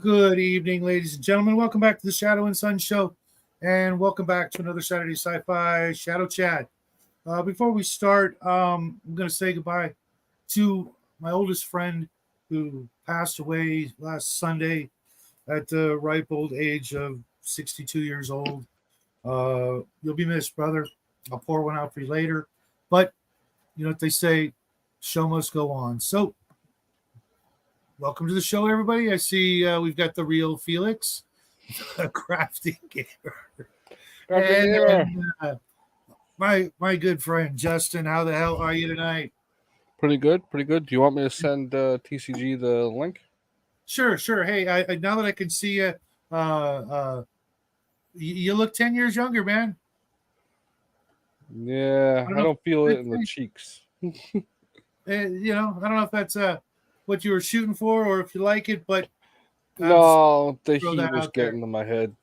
Good evening, ladies and gentlemen. Welcome back to the Shadow and Sun Show, and welcome back to another Saturday Sci-Fi Shadow Chat. Before we start, I'm going to say goodbye to my oldest friend who passed away last Sunday at the ripe old age of 62 years old. You'll be missed, brother. I'll pour one out for you later. But you know what they say, show must go on. So welcome to the show, everybody. I see we've got the real Felix, a crafty gamer, and my good friend Justin. How the hell are you tonight? Pretty good, pretty good. Do you want me to send TCG the link? Sure. Hey, now that I can see you, you look 10 years younger, man. Yeah, I don't I know. don't feel it in the cheeks. I don't know if that's what you were shooting for or if you like it, but I'll just No, the throw heat that was out there. getting to my head.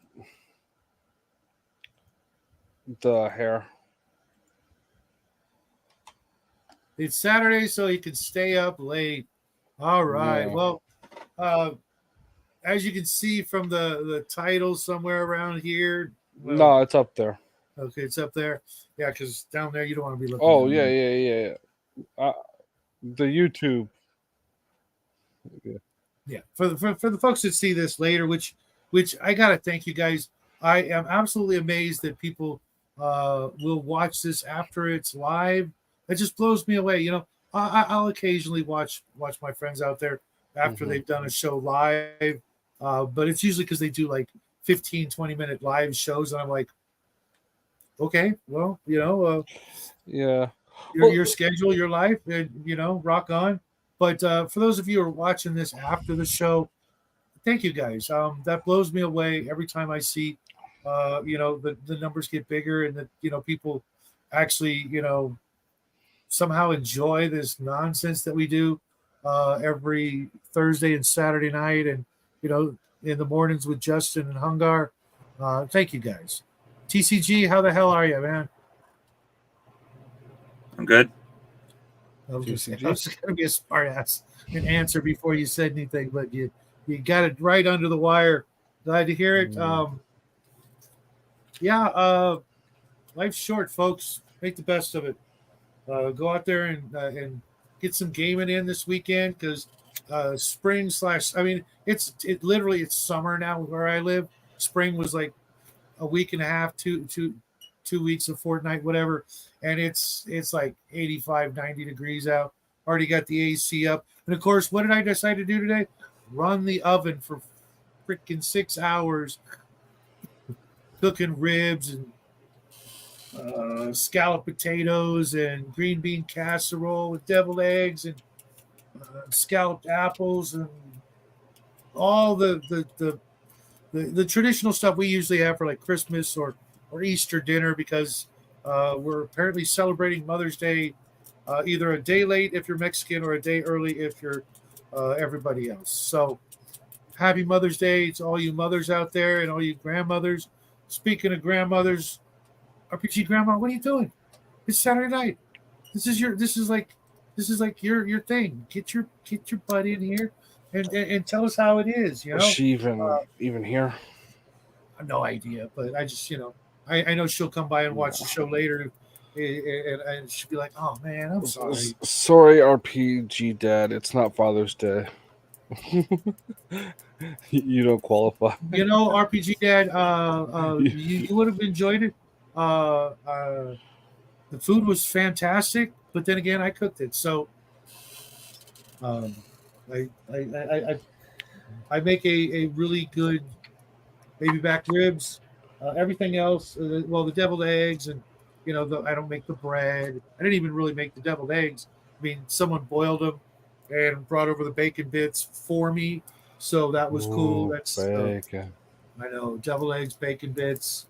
The hair. It's Saturday, so you can stay up late. All right. Yeah. Well, uh, as you can see from the title somewhere around here, well, No, it's up there. okay, it's up there. Yeah, because down there you don't want to be looking Oh down yeah, there. yeah. The YouTube. Yeah. Yeah, for the folks that see this later, which I gotta thank you guys. I am absolutely amazed that people will watch this after it's live. It just blows me away. I'll occasionally watch my friends out there after Mm-hmm. they've done a show live, but it's usually because they do like 15, 20-minute live shows, and I'm like, okay, well, Yeah. your Well, schedule, your life, and rock on. But for those of you who are watching this after the show, thank you guys. That blows me away every time I see, the numbers get bigger and that people actually somehow enjoy this nonsense that we do every Thursday and Saturday night, and in the mornings with Justin and Hungar. Thank you guys. TCG, how the hell are you, man? I'm good. I was TCG. going to be a smart ass and answer before you said anything, but you got it right under the wire. Glad to hear it. Life's short, folks. Make the best of it. Go out there and get some gaming in this weekend because spring slash. I mean, it's summer now where I live. Spring was like a week and a half, 2 weeks, a fortnight, whatever, and it's like 85, 90 degrees out. Already got the AC up, and of course, what did I decide to do today? Run the oven for freaking 6 hours, cooking ribs and scalloped potatoes and green bean casserole with deviled eggs and scalloped apples and all the traditional stuff we usually have for like Christmas or Easter dinner because we're apparently celebrating Mother's Day either a day late if you're Mexican or a day early if you're everybody else. So happy Mother's Day to all you mothers out there and all you grandmothers. Speaking of grandmothers, RPG grandma, what are you doing? It's Saturday night. This is like your thing. Get your butt in here and tell us how it is. is she even here? I have no idea, but I just I know she'll come by and watch the show later, and she'll be like, "Oh man, I'm sorry." Sorry, RPG Dad. It's not Father's Day. You don't qualify. RPG Dad, you would have enjoyed it. The food was fantastic, but then again, I cooked it, so um, I make a really good baby back ribs. Everything else, the deviled eggs, and I don't make the bread. I didn't even really make the deviled eggs. I mean, someone boiled them and brought over the bacon bits for me, so that was cool. Ooh, That's bacon. I know deviled eggs, bacon bits.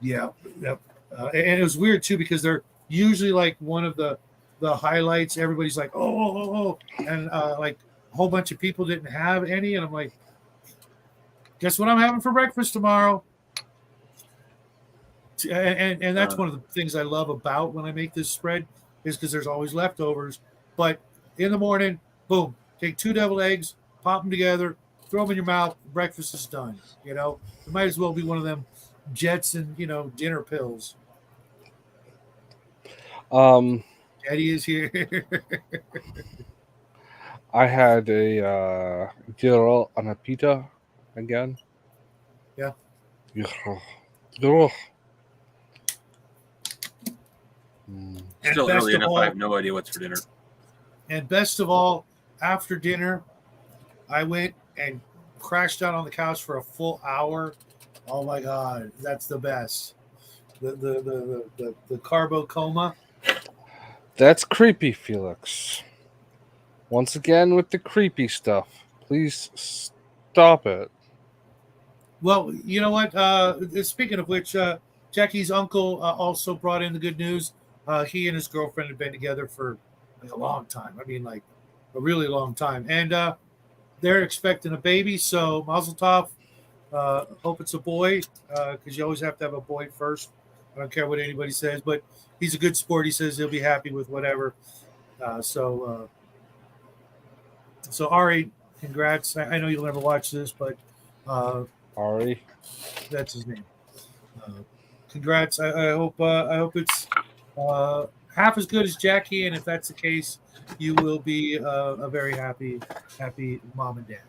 Yeah, yep. And it was weird too because they're usually like one of the highlights. Everybody's like, oh, and like a whole bunch of people didn't have any, and I'm like, guess what I'm having for breakfast tomorrow? And that's one of the things I love about when I make this spread is because there's always leftovers. But in the morning, boom, take two deviled eggs, pop them together, throw them in your mouth. Breakfast is done. It might as well be one of them Jets and dinner pills. Um, Daddy is here. I had a gyro on a pita again. Yeah. Ugh. Still early enough. I have no idea what's for dinner. And best of all, after dinner, I went and crashed out on the couch for a full hour. Oh my God, that's the best. The carbo coma. That's creepy, Felix. Once again with the creepy stuff. Please stop it. Well, you know what? Speaking of which, Jackie's uncle also brought in the good news. He and his girlfriend had been together for like a long time. I mean, like a really long time. And they're expecting a baby. So Mazel Tov. Hope it's a boy because you always have to have a boy first. I don't care what anybody says, but he's a good sport. He says he'll be happy with whatever. So Ari, congrats. I know you'll never watch this, but Ari, that's his name. Congrats. I hope it's half as good as Jackie, and if that's the case, you will be a very happy mom and dad.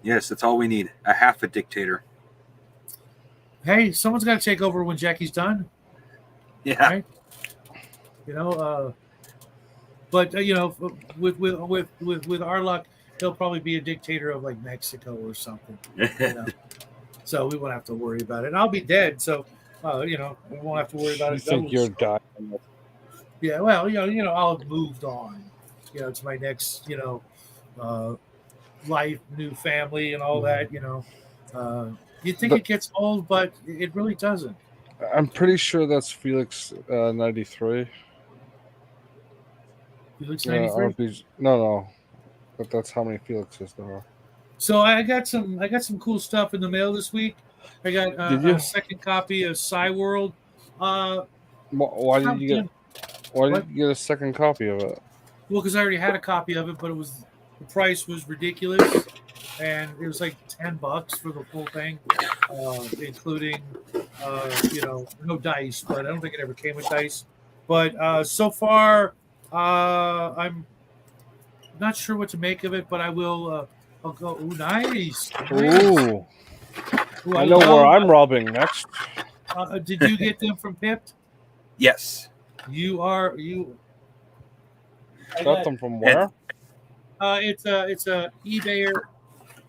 Yes, that's all we need. A half a dictator. Hey, someone's got to take over when Jackie's done. Yeah. Right? But with our luck, he'll probably be a dictator of like Mexico or something. So we won't have to worry about it. And I'll be dead, so we won't have to worry about it. You think you're dying? Yeah, well, I'll have moved on, to my next, life, new family, and all that. You think it gets old, but it really doesn't. I'm pretty sure that's Felix 93. Felix 93? No, but that's how many Felixes there are. So I got some cool stuff in the mail this week. I got a second copy of World. Why did you get a second copy of it? Well, because I already had a copy of it, but the price was ridiculous, and it was like $10 for the full thing, including no dice. But I don't think it ever came with dice. But so far, I'm not sure what to make of it, but I will. I'll go. Ooh, nice. Ooh. I know where I'm robbing next. Did you get them from Pipped? Yes. You got them from where? It's a eBayer.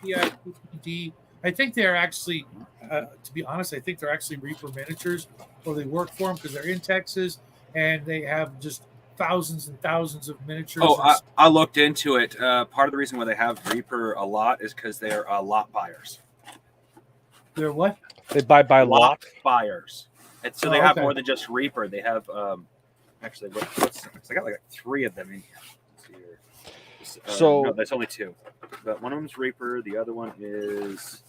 PIPD. I think they're actually, to be honest, I think they're actually Reaper miniatures, or they work for them because they're in Texas and they have just thousands and thousands of miniatures. Oh, I looked into it. Part of the reason why they have Reaper a lot is because they're lot buyers. They're what? They buy lot buyers. And so they have more than just Reaper. They have actually I got like 3 of them in here. So no, there's only 2. But one of them's Reaper, the other one is.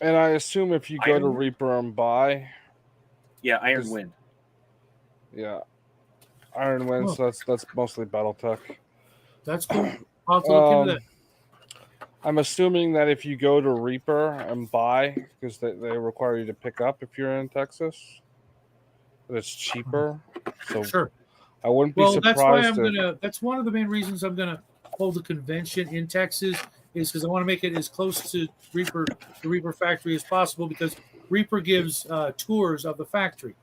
And I assume if you go to Reaper and buy. Yeah, Iron Wind. Yeah. Iron Wind, so that's mostly BattleTech. That's cool. I'll have to look into that. I'm assuming that if you go to Reaper and buy, because they require you to pick up if you're in Texas, that it's cheaper. So sure. I wouldn't be surprised. That's one of the main reasons I'm gonna hold a convention in Texas, is because I want to make it as close to the Reaper factory as possible, because Reaper gives tours of the factory.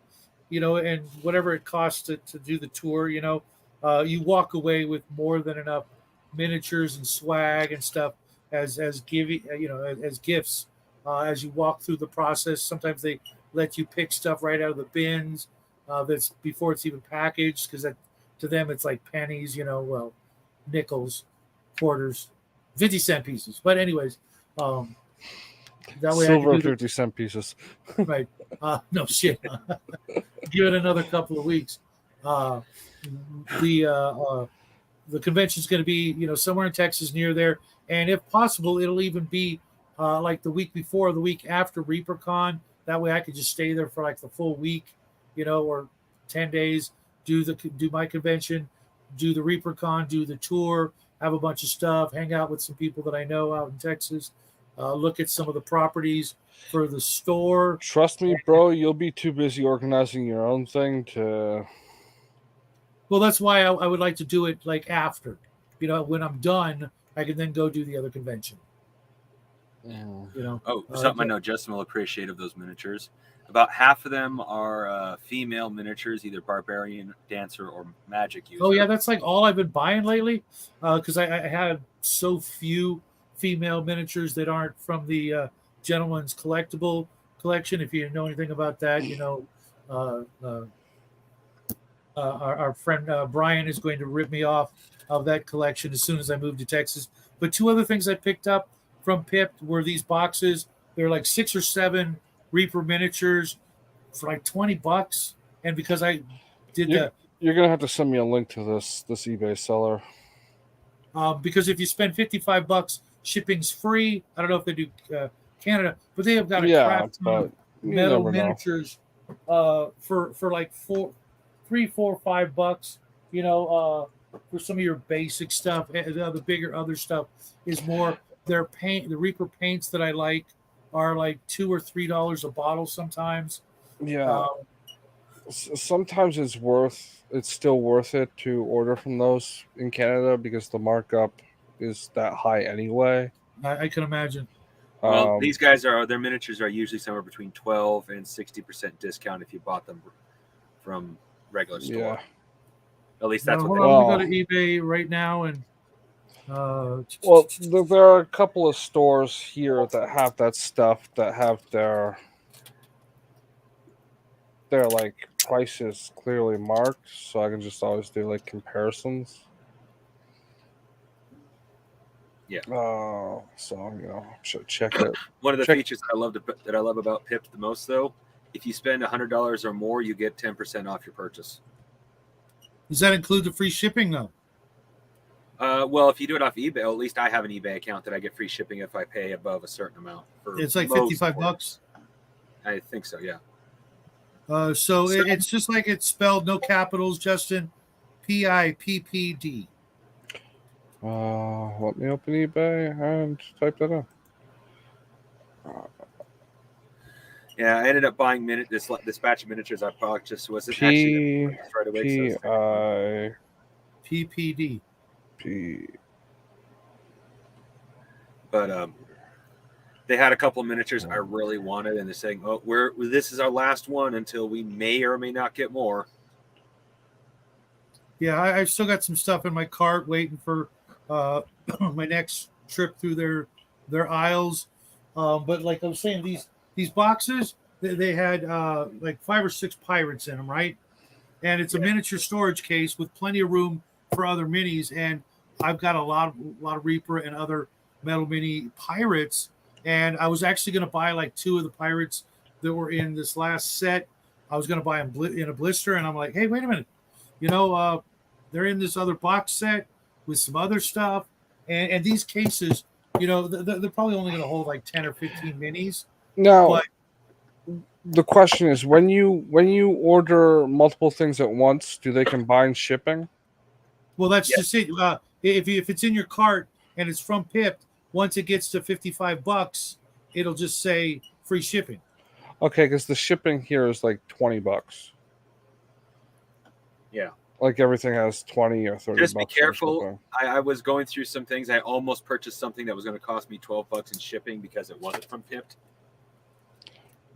And whatever it costs to do the tour, you walk away with more than enough miniatures and swag and stuff as gifts as you walk through the process. Sometimes they let you pick stuff right out of the bins that's before it's even packaged, because to them it's like pennies, nickels, quarters, 50-cent pieces. But anyways, that way silver 50-cent pieces. Right. No shit. Give it another couple of weeks. The convention's going to be, somewhere in Texas near there, and if possible, it'll even be like the week before or the week after ReaperCon. That way, I could just stay there for like the full week, or 10 days. Do my convention, do the ReaperCon, do the tour, have a bunch of stuff, hang out with some people that I know out in Texas, look at some of the properties for the store. Trust me, bro, you'll be too busy organizing your own thing to. Well, that's why I would like to do it like after. When I'm done, I can then go do the other convention. Yeah. Something I know Justin will appreciate of those miniatures. About half of them are female miniatures, either barbarian, dancer, or magic user. Oh yeah, that's like all I've been buying lately, because I had so few female miniatures that aren't from the Gentleman's Collectible collection. If you know anything about that, our friend Brian is going to rip me off of that collection as soon as I move to Texas. But two other things I picked up from Pip were these boxes. They're like 6 or 7 Reaper miniatures for like $20. And because I did you're gonna have to send me a link to this eBay seller. Because if you spend $55, shipping's free. I don't know if they do Canada, but they have got a crap ton of metal miniatures for like $3, $4, $5. For some of your basic stuff. The bigger other stuff is more. Their paint, the Reaper paints that I like, are like $2 or $3 a bottle sometimes. Yeah. Sometimes it's still worth it to order from those in Canada because the markup is that high anyway. I can imagine. Well, these guys their miniatures are usually somewhere between 12 and 60% discount if you bought them from regular store. Yeah. At least that's what they go to eBay right now and there are a couple of stores here that have that stuff, that have their like prices clearly marked, so I can just always do like comparisons. Yeah. So should check it. One of the features that I love about Pip the most, though, if you spend $100 or more, you get 10% off your purchase. Does that include the free shipping though? Well, if you do it off eBay, at least I have an eBay account that I get free shipping if I pay above a certain amount. It's like $55. I think so, yeah. So it's just like it's spelled, no capitals, Justin. PIPPD. Let me open eBay and type that in. Yeah, I ended up buying this batch of miniatures. I probably just wasn't actually right away. PPD. But they had a couple of miniatures I really wanted, and they're saying, "Oh, this is our last one until we may or may not get more." Yeah, I've still got some stuff in my cart waiting for my next trip through their aisles. But like I was saying, these boxes they had like 5 or 6 pirates in them, right? And it's a miniature storage case with plenty of room for other minis. And I've got a lot of Reaper and other metal mini pirates. And I was actually going to buy like 2 of the pirates that were in this last set. I was going to buy them in a blister, and I'm like, hey, wait a minute, they're in this other box set with some other stuff, and these cases, they're probably only going to hold like 10 or 15 minis. Now, the question is, when you order multiple things at once, do they combine shipping? Well, that's just it. If it's in your cart and it's from Pip, once it gets to $55, it'll just say free shipping. Okay, because the shipping here is like $20. Yeah. Like everything has 20 or 30. Just be careful. I was going through some things. I almost purchased something that was going to cost me $12 in shipping because it wasn't from Pip.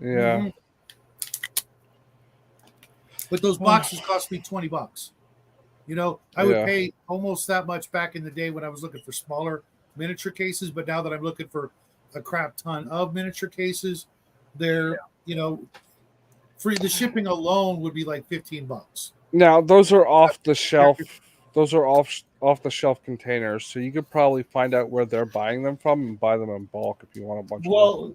Yeah. Mm-hmm. But those boxes cost me $20. I would pay almost that much back in the day when I was looking for smaller miniature cases. But now that I'm looking for a crap ton of miniature cases, they're free. The shipping alone would be like $15. Now those are off the shelf. Those are off the shelf containers, so you could probably find out where they're buying them from and buy them in bulk if you want a bunch. Well,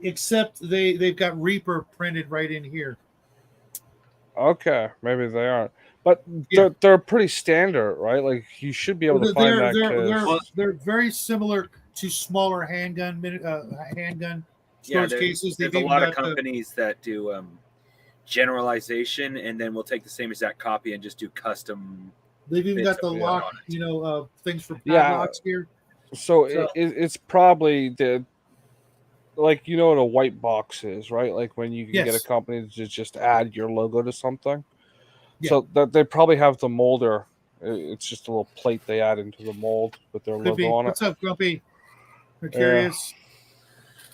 except they've got Reaper printed right in here. Okay, maybe they aren't, but they're pretty standard, right? Like you should be able to find that. They're very similar to smaller handgun storage cases. There's a lot of companies that do generalization, and then we'll take the same exact copy and just do custom They've even got the took lock, on it. things for Yeah. padlocks here. So it's probably like what a white box is, right? Like when you can get a Yes. company to just add your logo to something. Yeah. So that they probably have the molder. It's just a little plate they add into the mold with their Could logo be. on What's it. up, Grumpy? We're curious.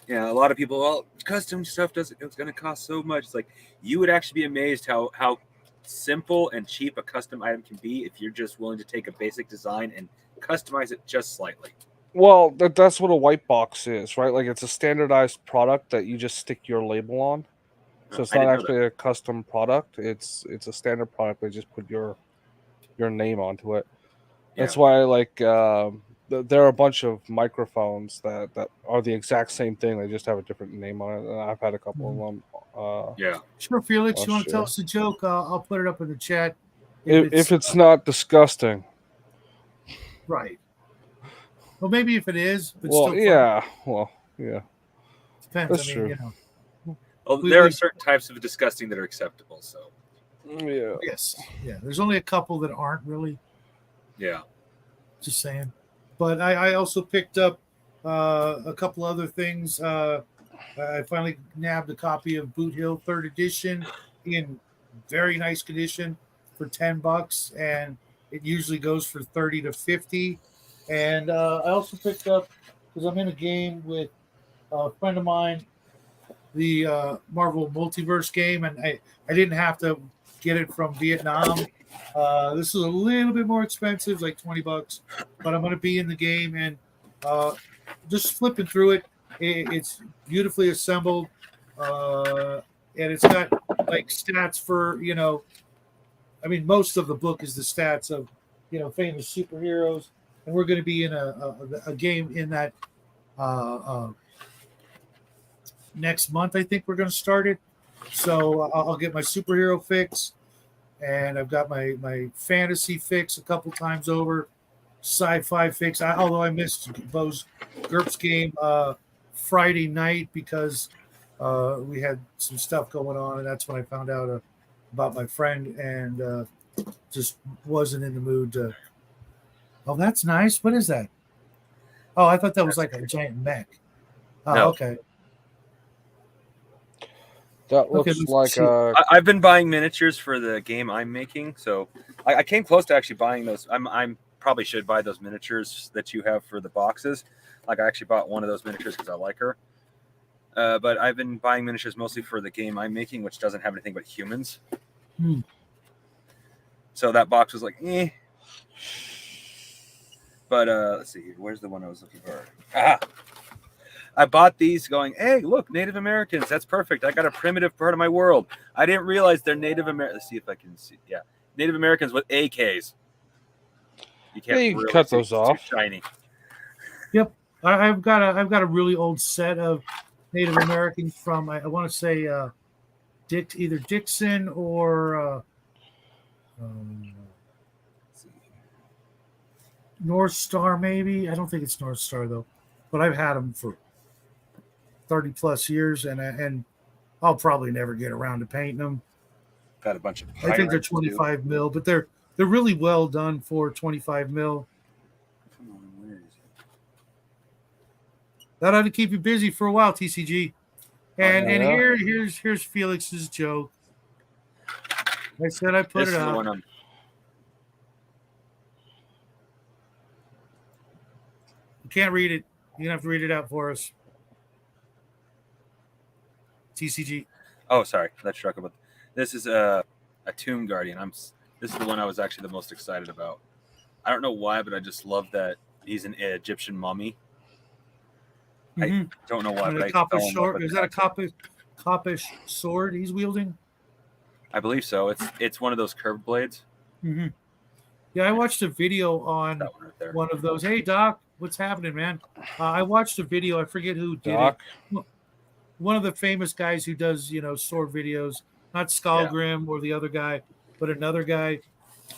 Yeah, a lot of people. Well, custom stuff it's going to cost so much. It's like you would actually be amazed how simple and cheap a custom item can be if you're just willing to take a basic design and customize it just slightly. Well, that's what a white box is, right? Like it's a standardized product that you just stick your label on. So it's not actually a custom product. It's a standard product. They just put your name onto it. That's why, like, there are a bunch of microphones that are the exact same thing. They just have a different name on it. And I've had a couple of them. Yeah. Sure, Felix. You want to tell us a joke? I'll put it up in the chat. If it's not disgusting. Right. Well, maybe if it is, but well, still yeah. Well, yeah. Depends. That's true. Well, there are certain types of disgusting that are acceptable. So. Yeah. Yes. Yeah. There's only a couple that aren't really. Yeah. Just saying. But I also picked up a couple other things. I finally nabbed a copy of Boot Hill 3rd edition in very nice condition for $10, and it usually goes for 30 to 50. And I also picked up, because I'm in a game with a friend of mine, the Marvel Multiverse game, and I didn't have to get it from Vietnam. This is a little bit more expensive, like $20, but I'm going to be in the game and just flipping through it. It's beautifully assembled, and it's got like stats for most of the book is the stats of famous superheroes, and we're going to be in a game in that next month. I think we're going to start it, so I'll get my superhero fix. And I've got my fantasy fix a couple times over, sci-fi fix. Although I missed Bo's GURPS game Friday night because we had some stuff going on, and that's when I found out about my friend and just wasn't in the mood to. Oh, that's nice. What is that? Oh, I thought that was like a giant mech. Oh, no. Okay. That looks like I've been buying miniatures for the game I'm making, so I came close to actually buying those. I'm probably should buy those miniatures that you have for the boxes. Like I actually bought one of those miniatures because I like her. But I've been buying miniatures mostly for the game I'm making, which doesn't have anything but humans. So that box was like, eh. But let's see, where's the one I was looking for? Ah. I bought these going, hey, look, Native Americans. That's perfect. I got a primitive part of my world. I didn't realize they're Native Americans. Let's see if I can see. Yeah. Native Americans with AKs. You can't really cut those off. Too shiny. Yep. I've got a really old set of Native Americans from, I want to say either Dixon or North Star, maybe. I don't think it's North Star, though. But I've had them for 30 plus years, and I'll probably never get around to painting them. Got a bunch of. I think they're 25 mil, but they're really well done for 25 mil. Come on, where is it? That ought to keep you busy for a while, TCG. And here's Felix's joke. I said I put it up. You can't read it. You're gonna have to read it out for us. TCG. Oh, sorry. Let's talk about. This is a Tomb Guardian. This is the one I was actually the most excited about. I don't know why, but I just love that he's an Egyptian mummy. I don't know why, but is that a Koppish sword he's wielding? I believe so. It's one of those curved blades. Mm-hmm. Yeah, I watched a video on one of those. Hey, Doc, what's happening, man? I watched a video. I forget who did it. One of the famous guys who does, sword videos, not Skullgrim or the other guy, but another guy.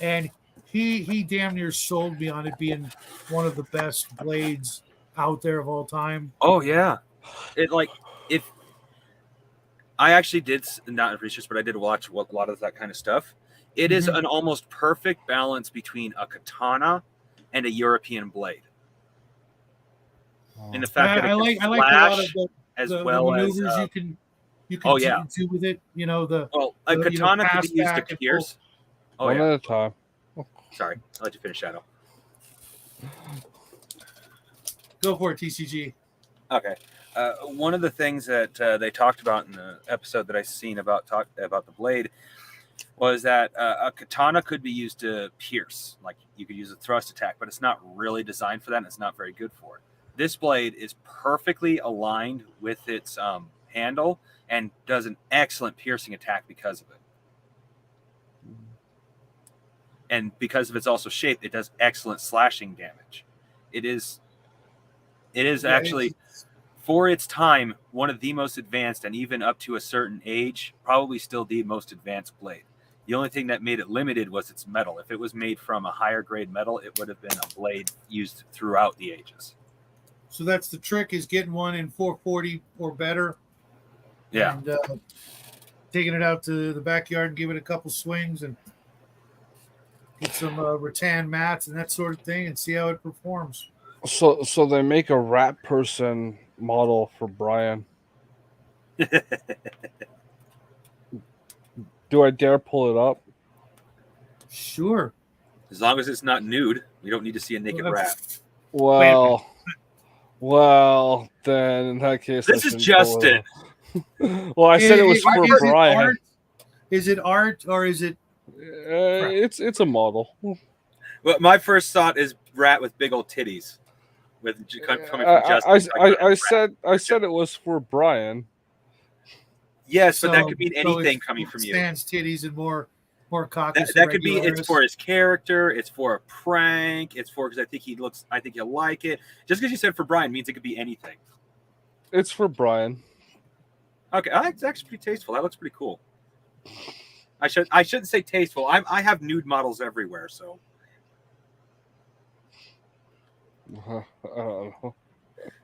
And he damn near sold me on it being one of the best blades out there of all time. Oh, yeah. If I actually did not research, but I did watch a lot of that kind of stuff. It is an almost perfect balance between a katana and a European blade. In the fact that it can I like a lot of the maneuvers you can do with it. You know, a katana can be used to pierce. One at a time. Sorry, I'll let you finish, Shadow. Go for it, TCG. Okay. One of the things that they talked about in the episode that I seen about the blade was that a katana could be used to pierce. Like you could use a thrust attack, but it's not really designed for that, and it's not very good for it. This blade is perfectly aligned with its handle and does an excellent piercing attack because of it. And because of its also shape, it does excellent slashing damage. It is actually, for its time, one of the most advanced, and even up to a certain age, probably still the most advanced blade. The only thing that made it limited was its metal. If it was made from a higher grade metal, it would have been a blade used throughout the ages. So that's the trick, is getting one in 440 or better. Yeah. And taking it out to the backyard and give it a couple swings and get some rattan mats and that sort of thing and see how it performs. So they make a rat person model for Brian. Do I dare pull it up? Sure. As long as it's not nude, we don't need to see a naked rat. Well, then in that case, this is just it. Well, I said it was for Brian. Is it art or is it? It's a model. Well, my first thought is rat with big old titties. Coming from Justin. I said it was for Brian. Yes, but that could mean anything coming from you. Stands titties and more caucus. That could be it's for his character. It's for a prank. It's for because I think he'll like it. Just because you said for Brian means it could be anything. It's for Brian. Okay, it's actually pretty tasteful. That looks pretty cool. I shouldn't say tasteful. I have nude models everywhere, so. I don't know.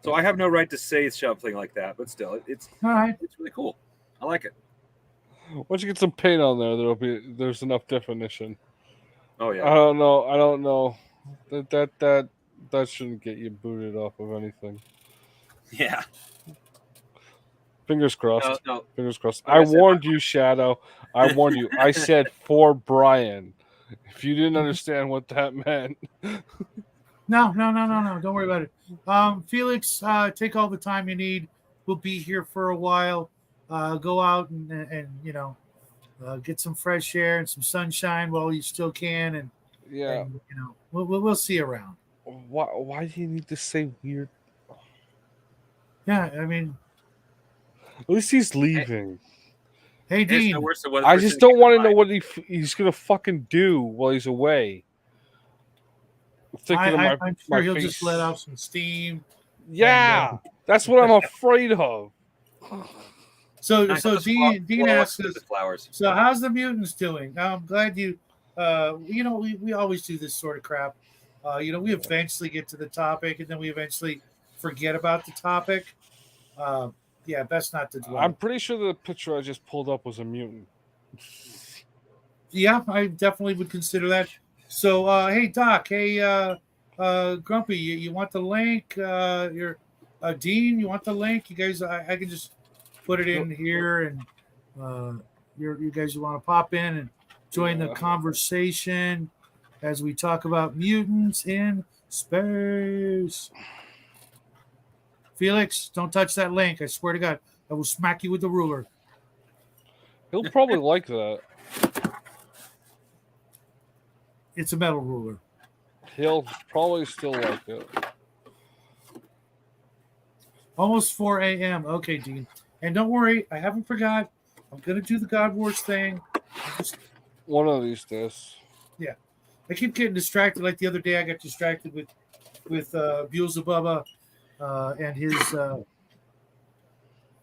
So I have no right to say something like that, but still, it's all right. It's really cool. I like it. Once you get some paint on there, there's enough definition. Oh yeah. I don't know. That shouldn't get you booted off of anything. Yeah. Fingers crossed. No. Fingers crossed. I warned you, Shadow. I warned you. I said for Brian. If you didn't understand what that meant. No. Don't worry about it. Felix, take all the time you need. We'll be here for a while. Go out and get some fresh air and some sunshine while you still can. And we'll see you around. Why do you need to say weird? Yeah, I mean, at least he's leaving. Hey Dean, I just don't want to know what he's gonna fucking do while he's away. I'm sure he'll just let out some steam. Yeah, that's what I'm afraid of. So Dean asks us, so how's the mutants doing? I'm glad you. We always do this sort of crap. We eventually get to the topic, and then we eventually forget about the topic. Best not to dwell. I'm pretty sure the picture I just pulled up was a mutant. Yeah, I definitely would consider that. So, hey Doc, hey Grumpy, you want the link? You're Dean, you want the link? You guys, I can just put it in here, and you guys want to pop in and join the conversation as we talk about mutants in space. Felix, don't touch that link. I swear to God, I will smack you with the ruler. He'll probably like that. It's a metal ruler. He'll probably still like it. Almost 4 a.m. Okay, Dean. And don't worry, I haven't forgot. I'm going to do the God Wars thing. One of these days. Yeah. I keep getting distracted. Like the other day, I got distracted with Beelzebubba and his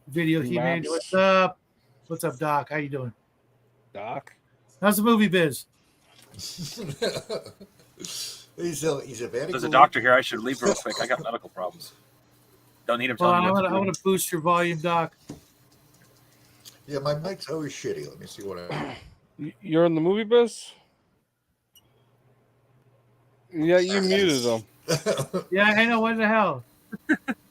video he made. What's up? What's up, Doc? How you doing? Doc? How's the movie biz? He's a very There's a doctor here. I should leave real quick. I got medical problems. Don't need him telling me. I want to boost your volume, Doc. Yeah, my mic's always shitty. Let me see what I. You're in the movie biz? Yeah, you muted them. Yeah, I know. What the hell?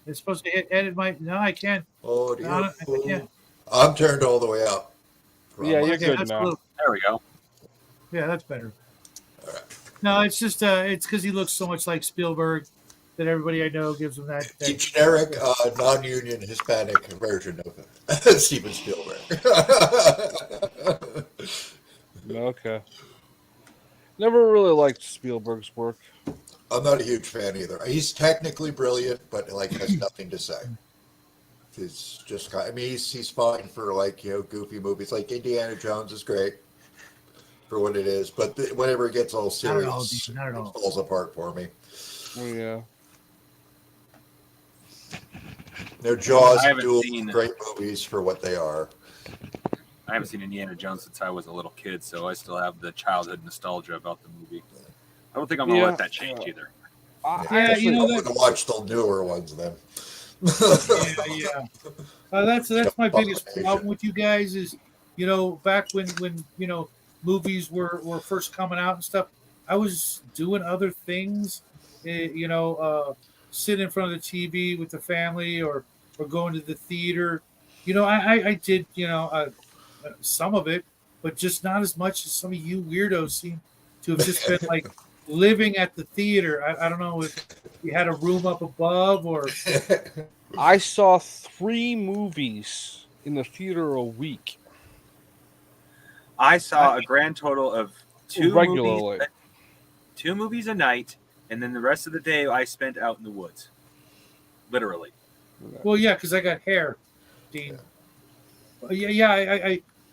It's supposed to edit my. No, I can't. Audio. No, I can't. I'm turned all the way up. Yeah, you're Okay, good that's now. cool. There we go. Yeah, that's better. All right. No, it's just it's because he looks so much like Spielberg that everybody I know gives him that. The generic non-union Hispanic version of Steven Spielberg. Okay. Never really liked Spielberg's work. I'm not a huge fan either. He's technically brilliant, but like has nothing to say. He's just, I mean, he's fine for like goofy movies. Like Indiana Jones is great for what it is, but whenever it gets all serious, Not at all. it falls apart for me. Oh, yeah. No, Jaws I and haven't Duel, seen- great movies for what they are. I haven't seen Indiana Jones since I was a little kid, so I still have the childhood nostalgia about the movie. I don't think I'm gonna let that change either. Yeah, you know I'm going to watch the newer ones then. yeah. That's my biggest problem with you guys is, back when movies were first coming out and stuff, I was doing other things, sitting in front of the TV with the family or going to the theater. I did some of it, but just not as much as some of you weirdos seem to have just been like living at the theater. I don't know if you had a room up above or. I saw 3 movies in the theater a week. I saw a grand total of 2 regularly. 2 movies a night, and then the rest of the day I spent out in the woods. Literally. Well, yeah, because I got hair, Dean.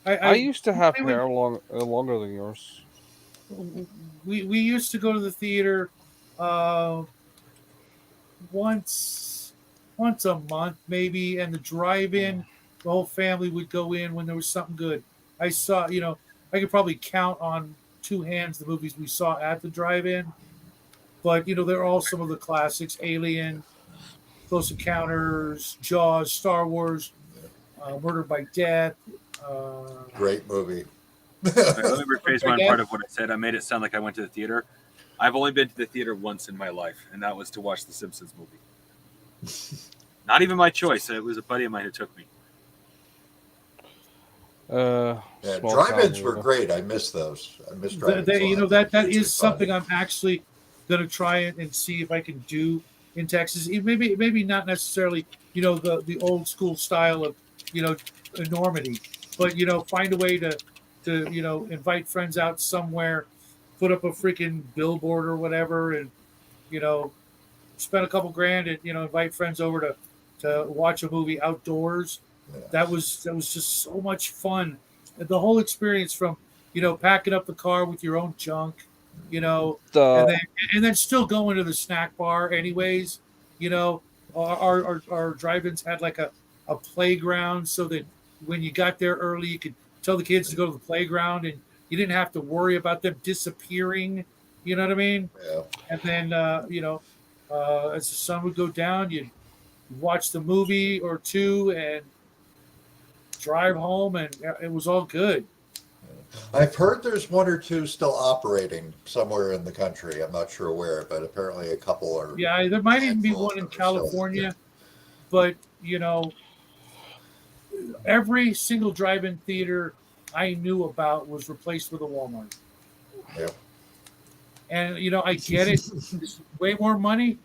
I used to have hair longer than yours. We used to go to the theater once a month maybe, and the drive-in, the whole family would go in when there was something good. I saw, I could probably count on 2 hands the movies we saw at the drive-in, but they're all some of the classics: Alien, Close Encounters, Jaws, Star Wars, Murder by Death. Great movie. Let me rephrase one part of what I said. I made it sound like I went to the theater. I've only been to the theater once in my life, and that was to watch the Simpsons movie. Not even my choice. It was a buddy of mine who took me. Drive-ins were great. I miss those. I miss drive-ins. That is something I'm actually going to try and see if I can do in Texas. Maybe not necessarily the old school style of enormity, but find a way to invite friends out somewhere, put up a freaking billboard or whatever, and spend a couple grand and invite friends over to watch a movie outdoors. Yeah. That was just so much fun. The whole experience from packing up the car with your own junk, and then still going to the snack bar anyways. Our drive-ins had like a playground, so that when you got there early, you could tell the kids to go to the playground, and you didn't have to worry about them disappearing. You know what I mean? Yeah. And then as the sun would go down, you'd watch the movie or two and drive home, and it was all good. I've heard there's 1 or 2 still operating somewhere in the country. I'm not sure where, but apparently a couple are. Yeah, there might even be one in California, but every single drive-in theater I knew about was replaced with a Walmart. Yeah. And I get it. It's way more money,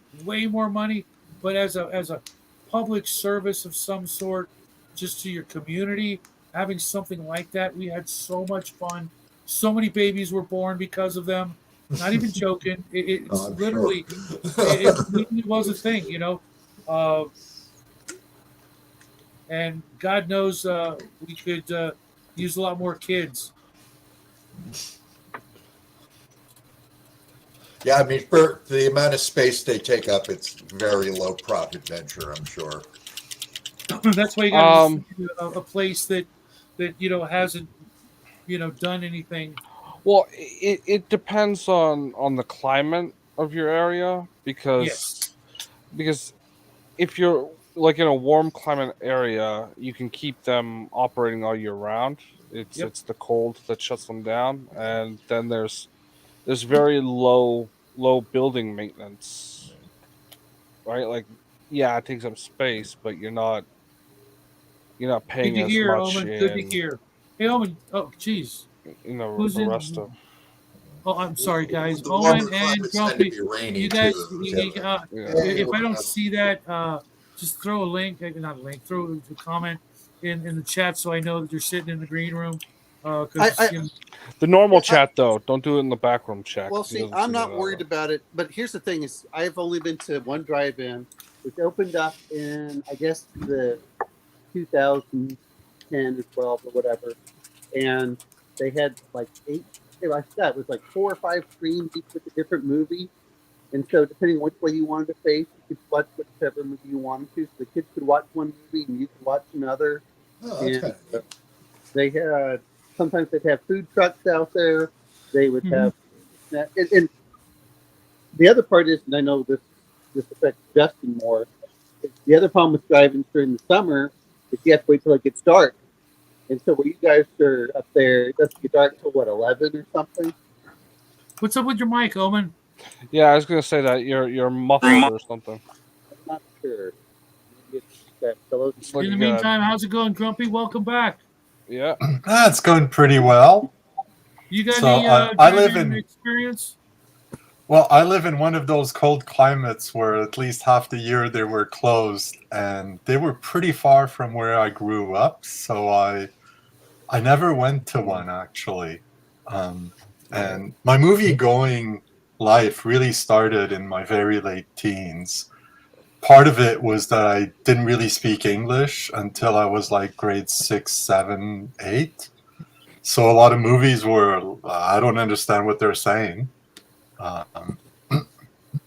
but as a public service of some sort, just to your community, having something like that, we had so much fun. So many babies were born because of them. Not even joking. It's literally, it literally was a thing, and God knows we could use a lot more kids. Yeah, I mean, for the amount of space they take up, it's very low profit venture, I'm sure. That's why you got a place that hasn't done anything. Well, it depends on the climate of your area because if you're like in a warm climate area, you can keep them operating all year round. It's the cold that shuts them down, and then there's very low building maintenance, right? Like, yeah, it takes up space, but you're not Good paying to as hear, much Omen. Good to in hear. Hey, Omen. Oh, jeez. Who's the rest in? of. Oh, I'm sorry, guys. The warmer Owen and climates tend to Grumpy. be rainy You too, guys, though, Kevin. Yeah. if I don't see that, just throw a link, not a link, throw a comment in the chat so I know that you're sitting in the green room. Because The normal Yeah, chat though, don't do it in the backroom chat. well, 'cause he see, doesn't I'm that not worried out. about it. But here's the thing: is I've only been to one drive-in, which opened up in I guess the 2010 or 12 or whatever, and they had like eight. I forgot, it was like 4 or 5 screens each with a different movie. And so, depending on which way you wanted to face, you could watch whichever movie you wanted to. So the kids could watch one movie and you could watch another. Oh, that's And kind of neat. they had sometimes they'd have food trucks out there. They would have, and the other part is, and I know this affects Justin more. The other problem with driving during the summer is you have to wait till it gets dark. And so, where you guys are up there, it doesn't get dark till what 11 or something. what's up with your mic, Omen? Yeah, I was gonna say that you're muffled or something. I'm not sure. Maybe it's that fellow. It's like In the you got meantime, how's it going, Grumpy? Welcome back. yeah. It's going pretty well. You got So, any I live drive-in in- experience? Well, I live in one of those cold climates where at least half the year they were closed, and they were pretty far from where I grew up. So I never went to one actually. And my movie going life really started in my very late teens. Part of it was that I didn't really speak English until I was like grade 6, 7, 8. So a lot of movies were, I don't understand what they're saying. Um,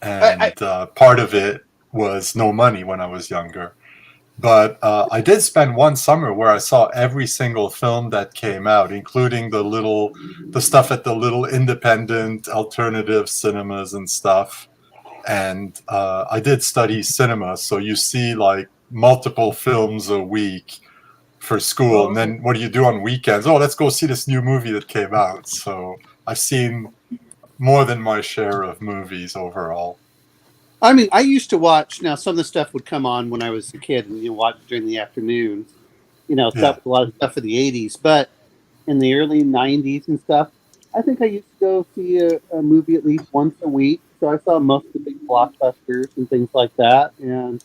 and part of it was no money when I was younger. But I did spend one summer where I saw every single film that came out, including the stuff at the little independent alternative cinemas and stuff. And I did study cinema, so you see like multiple films a week for school. And then what do you do on weekends? Oh, let's go see this new movie that came out. So I've seen more than my share of movies overall. I mean, I used to watch. Now, some of the stuff would come on when I was a kid, and watch during the afternoons. Stuff a lot of stuff of the '80s, but in the early '90s and stuff, I think I used to go see a movie at least once a week. So I saw most of the big blockbusters and things like that, and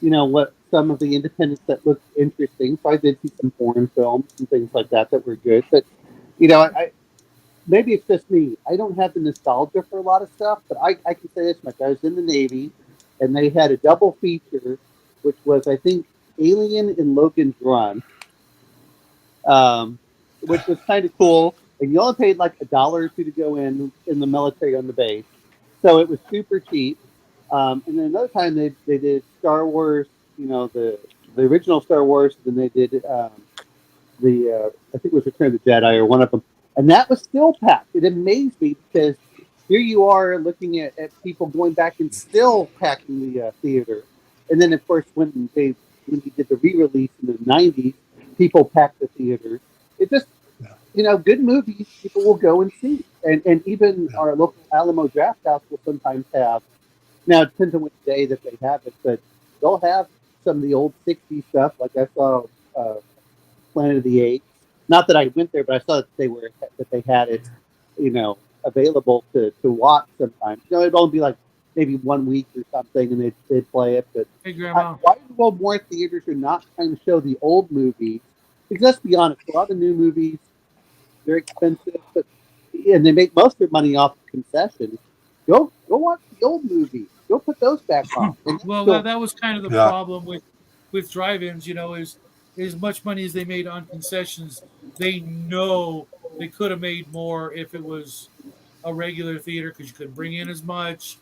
what some of the independents that looked interesting. So I did see some foreign films and things like that were good, but I maybe it's just me. I don't have the nostalgia for a lot of stuff, but I can say this much. I was in the Navy, and they had a double feature, which was, I think, Alien and Logan's Run, which was kind of cool. And you only paid like $1 or $2 to go in the military on the base. So it was super cheap. And then another time they did Star Wars, the original Star Wars, then they did I think it was Return of the Jedi or one of them. And that was still packed. It amazed me because here you are looking at people going back and still packing the theater. And then, of course, when he did the re-release in the '90s, people packed the theater. It just, good movies people will go and see. And even our local Alamo Draft House will sometimes have. Now it depends on which day that they have it, but they'll have some of the old '60s stuff. Like I saw Planet of the Apes. Not that I went there, but I saw that they had it, available to watch sometimes. It'd only be like maybe 1 week or something, and they'd play it. But Hey, Grandma. why do more theaters are not trying to show the old movies? Because let's be honest, a lot of new movies, they're expensive, and they make most of their money off of concessions. Go watch the old movies. Go put those back on. Well, that was kind of the problem with drive-ins. Is as much money as they made on concessions, they know they could have made more if it was a regular theater because you couldn't bring in as much,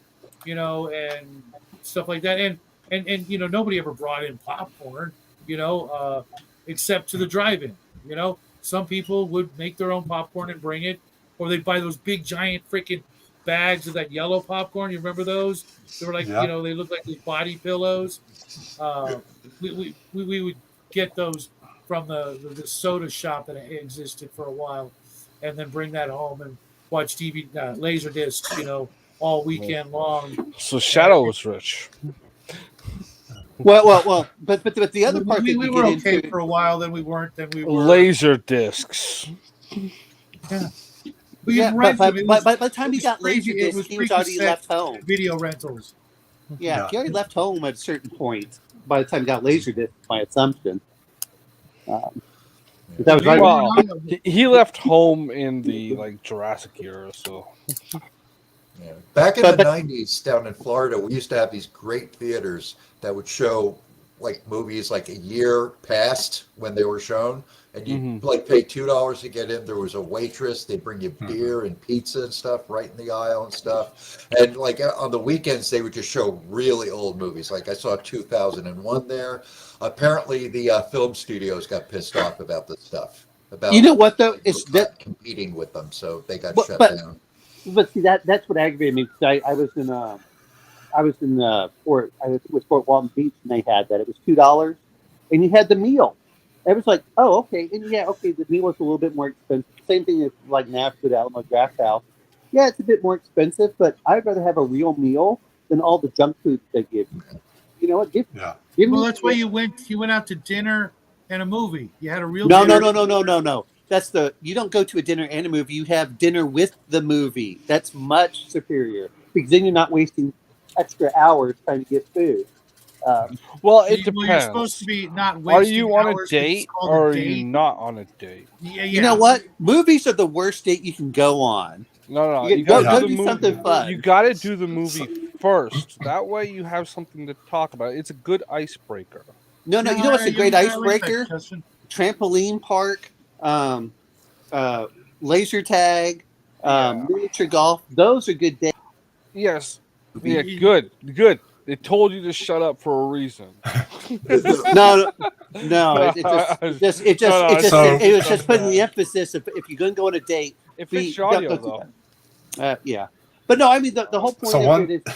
and stuff like that. And nobody ever brought in popcorn, except to the drive-in. Some people would make their own popcorn and bring it, or they'd buy those big giant freaking bags of that yellow popcorn. You remember those? They were like, Yeah. they looked like these body pillows. We would get those from the soda shop that existed for a while, and then bring that home and watch TV laser discs, all weekend long. So Shadow was rich. Well. But the other part we that you were get okay into for a while, then we weren't. Then we were. Laser discs. Yeah. but by the time he got crazy. laser discs, he was already left home. Video rentals. Yeah, he already left home at a certain point. By the time he got laser discs, my assumption. That was right. Well, he left home in the Jurassic era, so. Yeah. Back in the 90s down in Florida, we used to have these great theaters that would show movies a year past when they were shown, and you pay $2 to get in. There was a waitress. They'd bring you beer and pizza and stuff right in the aisle and stuff. And on the weekends, they would just show really old movies. I saw 2001 there. Apparently, the film studios got pissed off about this stuff. About what though? Is that competing with them, so they got shut down. But see, that's what aggravated me, because I was in Fort Walton Beach, and they had that. It was $2, and you had the meal. It was like, oh, okay, and the meal was a little bit more expensive. Same thing as Nashville Alamo Draft House. Yeah, it's a bit more expensive, but I'd rather have a real meal than all the junk food they give you. You know what? Well, that's why you went out to dinner and a movie. You had a real No. That's you don't go to a dinner and a movie. You have dinner with the movie. That's much superior, because then you're not wasting extra hours trying to get food. Well, it depends. You're supposed to be not wasting. Are you on hours, a date or are you not on a date? Yeah. You know what? Movies are the worst date you can go on. No. You go do something fun. You got to do the movie first. That way you have something to talk about. It's a good icebreaker. No. You know what's a great icebreaker? Trampoline park, laser tag, miniature golf. Those are good days. Yes. Yeah, good. They told you to shut up for a reason. No. It was just putting the emphasis. If you're going to go on a date, it fits your audio though. Yeah, but no, I mean the whole point of it is,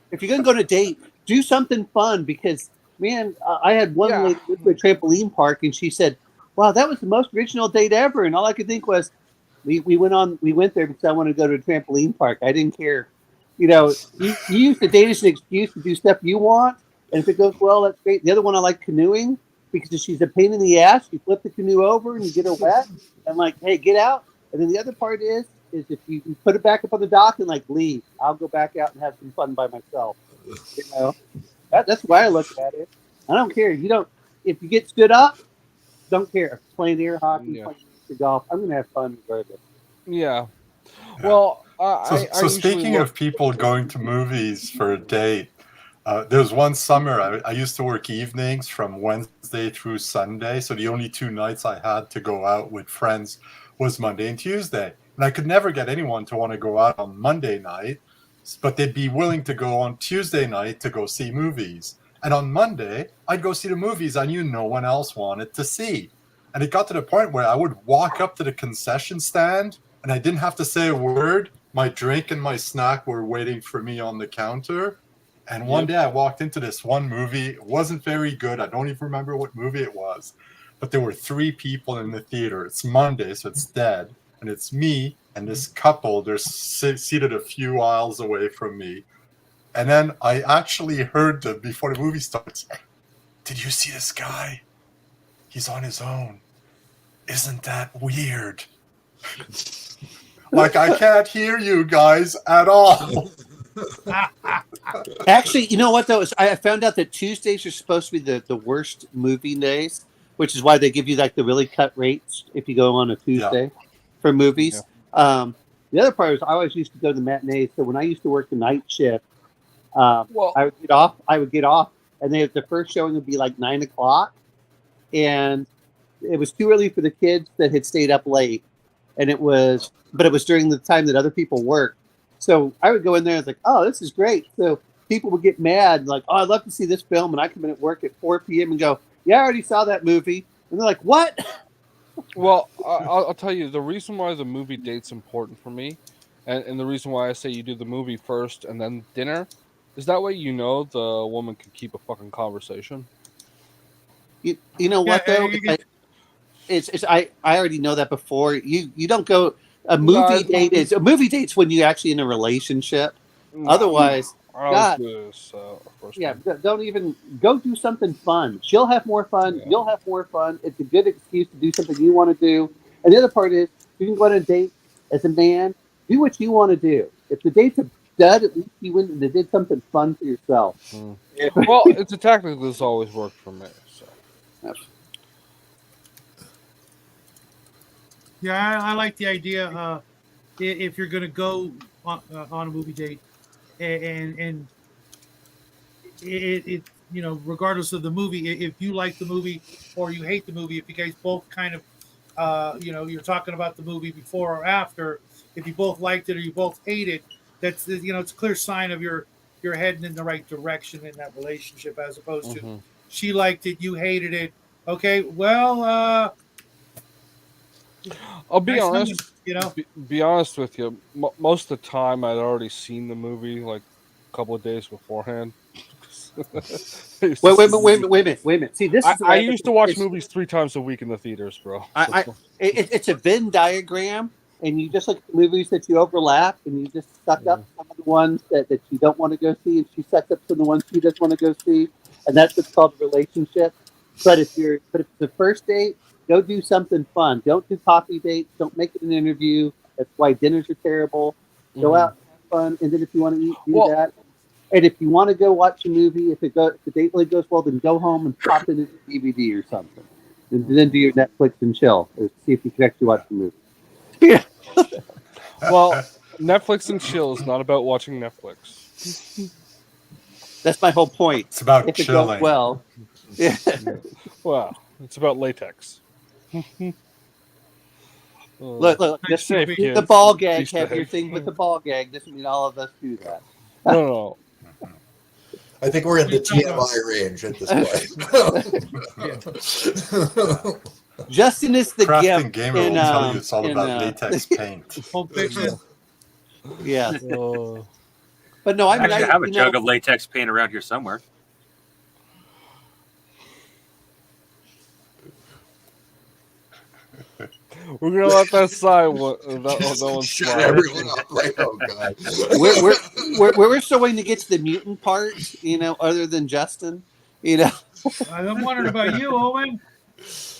if you're going to go on a date, do something fun. Because man, I had one lady went to a trampoline park, and she said, "Wow, that was the most original date ever." And all I could think was, we went there because I wanted to go to a trampoline park. I didn't care. You use the date as an excuse to do stuff you want, and if it goes well, that's great. The other one, I like canoeing, because she's a pain in the ass. You flip the canoe over and you get her wet. I'm like, hey, get out. And then the other part is if you put it back up on the dock and leave, I'll go back out and have some fun by myself. That's why I look at it. I don't care. If you get stood up, don't care. Playing air hockey, playing golf, I'm gonna have fun regardless. Yeah. Well. So speaking of people going to movies for a date, there was one summer I used to work evenings from Wednesday through Sunday. So the only 2 nights I had to go out with friends was Monday and Tuesday. And I could never get anyone to want to go out on Monday night, but they'd be willing to go on Tuesday night to go see movies. And on Monday, I'd go see the movies I knew no one else wanted to see. And it got to the point where I would walk up to the concession stand and I didn't have to say a word. My drink and my snack were waiting for me on the counter. And one day I walked into this one movie. It wasn't very good. I don't even remember what movie it was. But there were 3 people in the theater. It's Monday, so it's dead. And it's me and this couple. They're seated a few aisles away from me. And then I actually heard them before the movie starts. Did you see this guy? He's on his own. Isn't that weird? I can't hear you guys at all. Actually, you know what though? I found out that Tuesdays are supposed to be the worst movie days, which is why they give you the really cut rates if you go on a Tuesday for movies. Yeah. The other part is I always used to go to the matinees. So when I used to work the night shift, I would get off, and the first showing would be 9 o'clock, and it was too early for the kids that had stayed up late, but it was during the time that other people worked. So I would go in there and it's like, oh, this is great. So people would get mad, oh, I'd love to see this film. And I come in at work at 4 p.m. and go, yeah, I already saw that movie. And they're like, what? Well, I'll tell you, the reason why the movie date's important for me And the reason why I say you do the movie first and then dinner is that way the woman can keep a fucking conversation. You know what though? I already know that before. You don't go a movie date is a movie date's when you actually in a relationship. Otherwise, God, don't even go do something fun. She'll have more fun. Yeah. You'll have more fun. It's a good excuse to do something you want to do. And the other part is you can go on a date as a man. Do what you want to do. If the date's a dud, at least you went and did something fun for yourself. Well, it's a tactic that's always worked for me. So. Yeah, I like the idea. If you're going to go on a movie date, and it regardless of the movie, if you like the movie or you hate the movie, if you guys both kind of, you're talking about the movie before or after, if you both liked it or you both hate it, that's it's a clear sign of you're heading in the right direction in that relationship, as opposed to she liked it, you hated it. Okay, well. I'll be honest. Be honest with you. Most of the time, I'd already seen the movie like a couple of days beforehand. wait a minute. See, this is I used to watch movies 3 times a week in the theaters, bro. It's a Venn diagram, and you just look at the movies that you overlap, and you just suck up some of the ones that you don't want to go see, and she sucks up some of the ones she doesn't want to go see, and that's what's called a relationship. But if it's the first date, go do something fun. Don't do coffee dates. Don't make it an interview. That's why dinners are terrible. Go out and have fun, and then if you want to eat, do that. And if you want to go watch a movie, if the date really goes well, then go home and pop in a DVD or something, and then do your Netflix and chill, or see if you can actually watch the movie. Yeah. Well, Netflix and chill is not about watching Netflix. That's my whole point. It's about chilling. It goes well. Yeah. Well, it's about latex. Look, just the ball gag. Have your thing with the ball gag. Doesn't mean all of us do that. No. I think we're in the TMI range at this point. Justin is the Crafting Gamer will tell you it's all about latex paint. Yeah. But no, I have a jug of latex paint around here somewhere. We're gonna let that slide. That one Shut everyone up! Like, oh god, we're still waiting to get to the mutant part. Other than Justin, I'm wondering about you, Owen.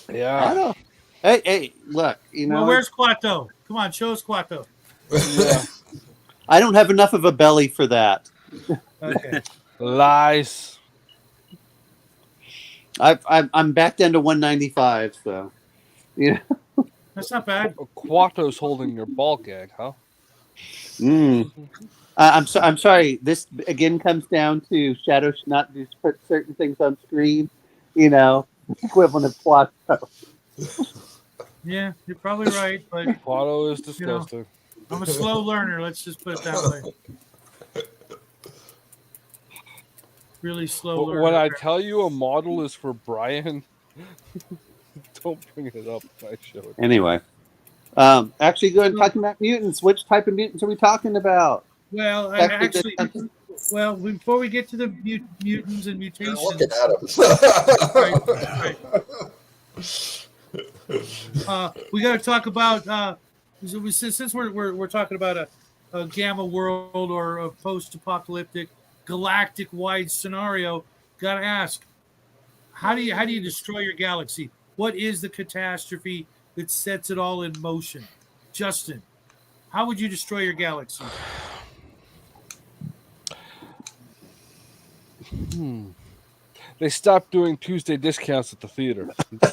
Yeah. I know. Hey, look. Well, where's Quato? Come on, show us Quato. Yeah. I don't have enough of a belly for that. Okay. Lies. I'm back down to 195, so that's not bad. Quato's holding your ball gag, huh? I'm sorry. This again comes down to Shadow should not do certain things on screen. Equivalent of Quato. Yeah, you're probably right, but Quato is disgusting. I'm a slow learner. Let's just put it that way. Really slow learner. When I tell you a model is for Brian, don't bring it up. I show it. Anyway, actually, go ahead and talk about mutants. Which type of mutants are we talking about? Well, before we get to the mutants and mutations, you're looking at them. We got to talk about since we're talking about a gamma world or a post-apocalyptic galactic-wide scenario. Got to ask, how do you destroy your galaxy? What is the catastrophe that sets it all in motion? Justin, how would you destroy your galaxy? They stopped doing Tuesday discounts at the theater. It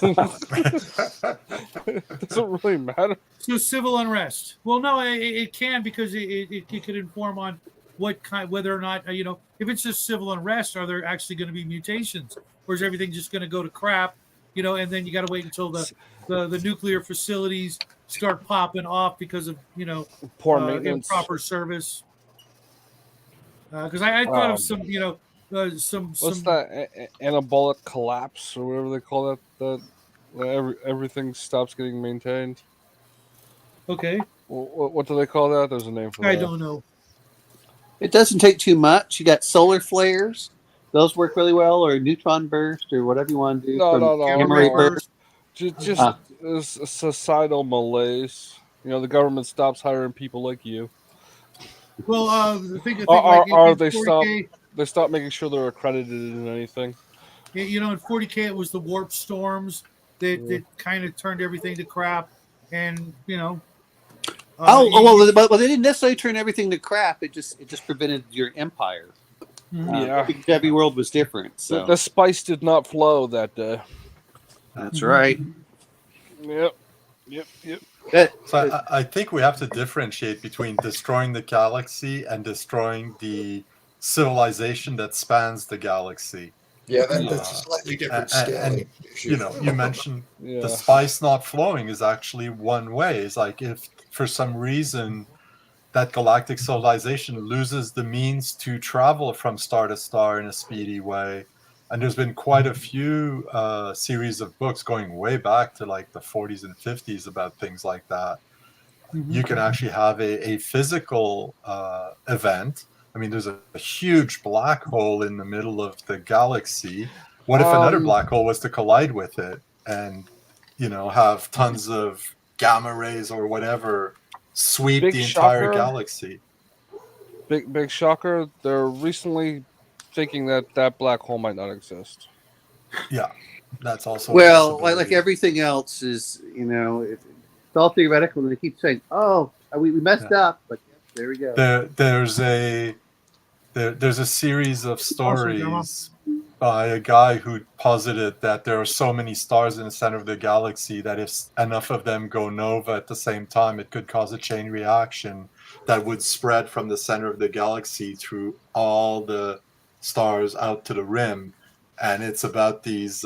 doesn't really matter. So civil unrest. Well, no, it can, because it could inform on whether or not, if it's just civil unrest, are there actually going to be mutations, or is everything just going to go to crap? And then you got to wait until the nuclear facilities start popping off because of poor maintenance, improper service. Because I thought of some what's that anabolic collapse or whatever they call that? That everything stops getting maintained. Okay. What do they call that? There's a name for that. I don't know. It doesn't take too much. You got solar flares; those work really well, or neutron burst, or whatever you want to do. No. Gamma ray burst. Just societal malaise. The government stops hiring people like you. Well, the thing Or they 40K, stop making sure they're accredited in anything. in 40K it was the warp storms that kind of turned everything to crap, and well, they didn't necessarily turn everything to crap. It just prevented your empire. Yeah, every world was different. So the spice did not flow that day. That's right. Yep. So I think we have to differentiate between destroying the galaxy and destroying the civilization that spans the galaxy. Yeah, that's a slightly different scale. You mentioned Yeah. the spice not flowing is actually one way. It's like if for some reason that galactic civilization loses the means to travel from star to star in a speedy way. And there's been quite a few series of books going way back to like the 40s and 50s about things like that. Mm-hmm. You can actually have a physical event. I mean, there's a huge black hole in the middle of the galaxy. What if another black hole was to collide with it and, have tons of gamma rays or whatever sweep the entire galaxy? Big shocker. They're recently thinking that black hole might not exist. Yeah, that's also like everything else is, it's all theoretical, and they keep saying, "Oh, we messed up," but there we go. There's a series of stories by a guy who posited that there are so many stars in the center of the galaxy that if enough of them go nova at the same time, it could cause a chain reaction that would spread from the center of the galaxy through all the stars out to the rim. And it's about these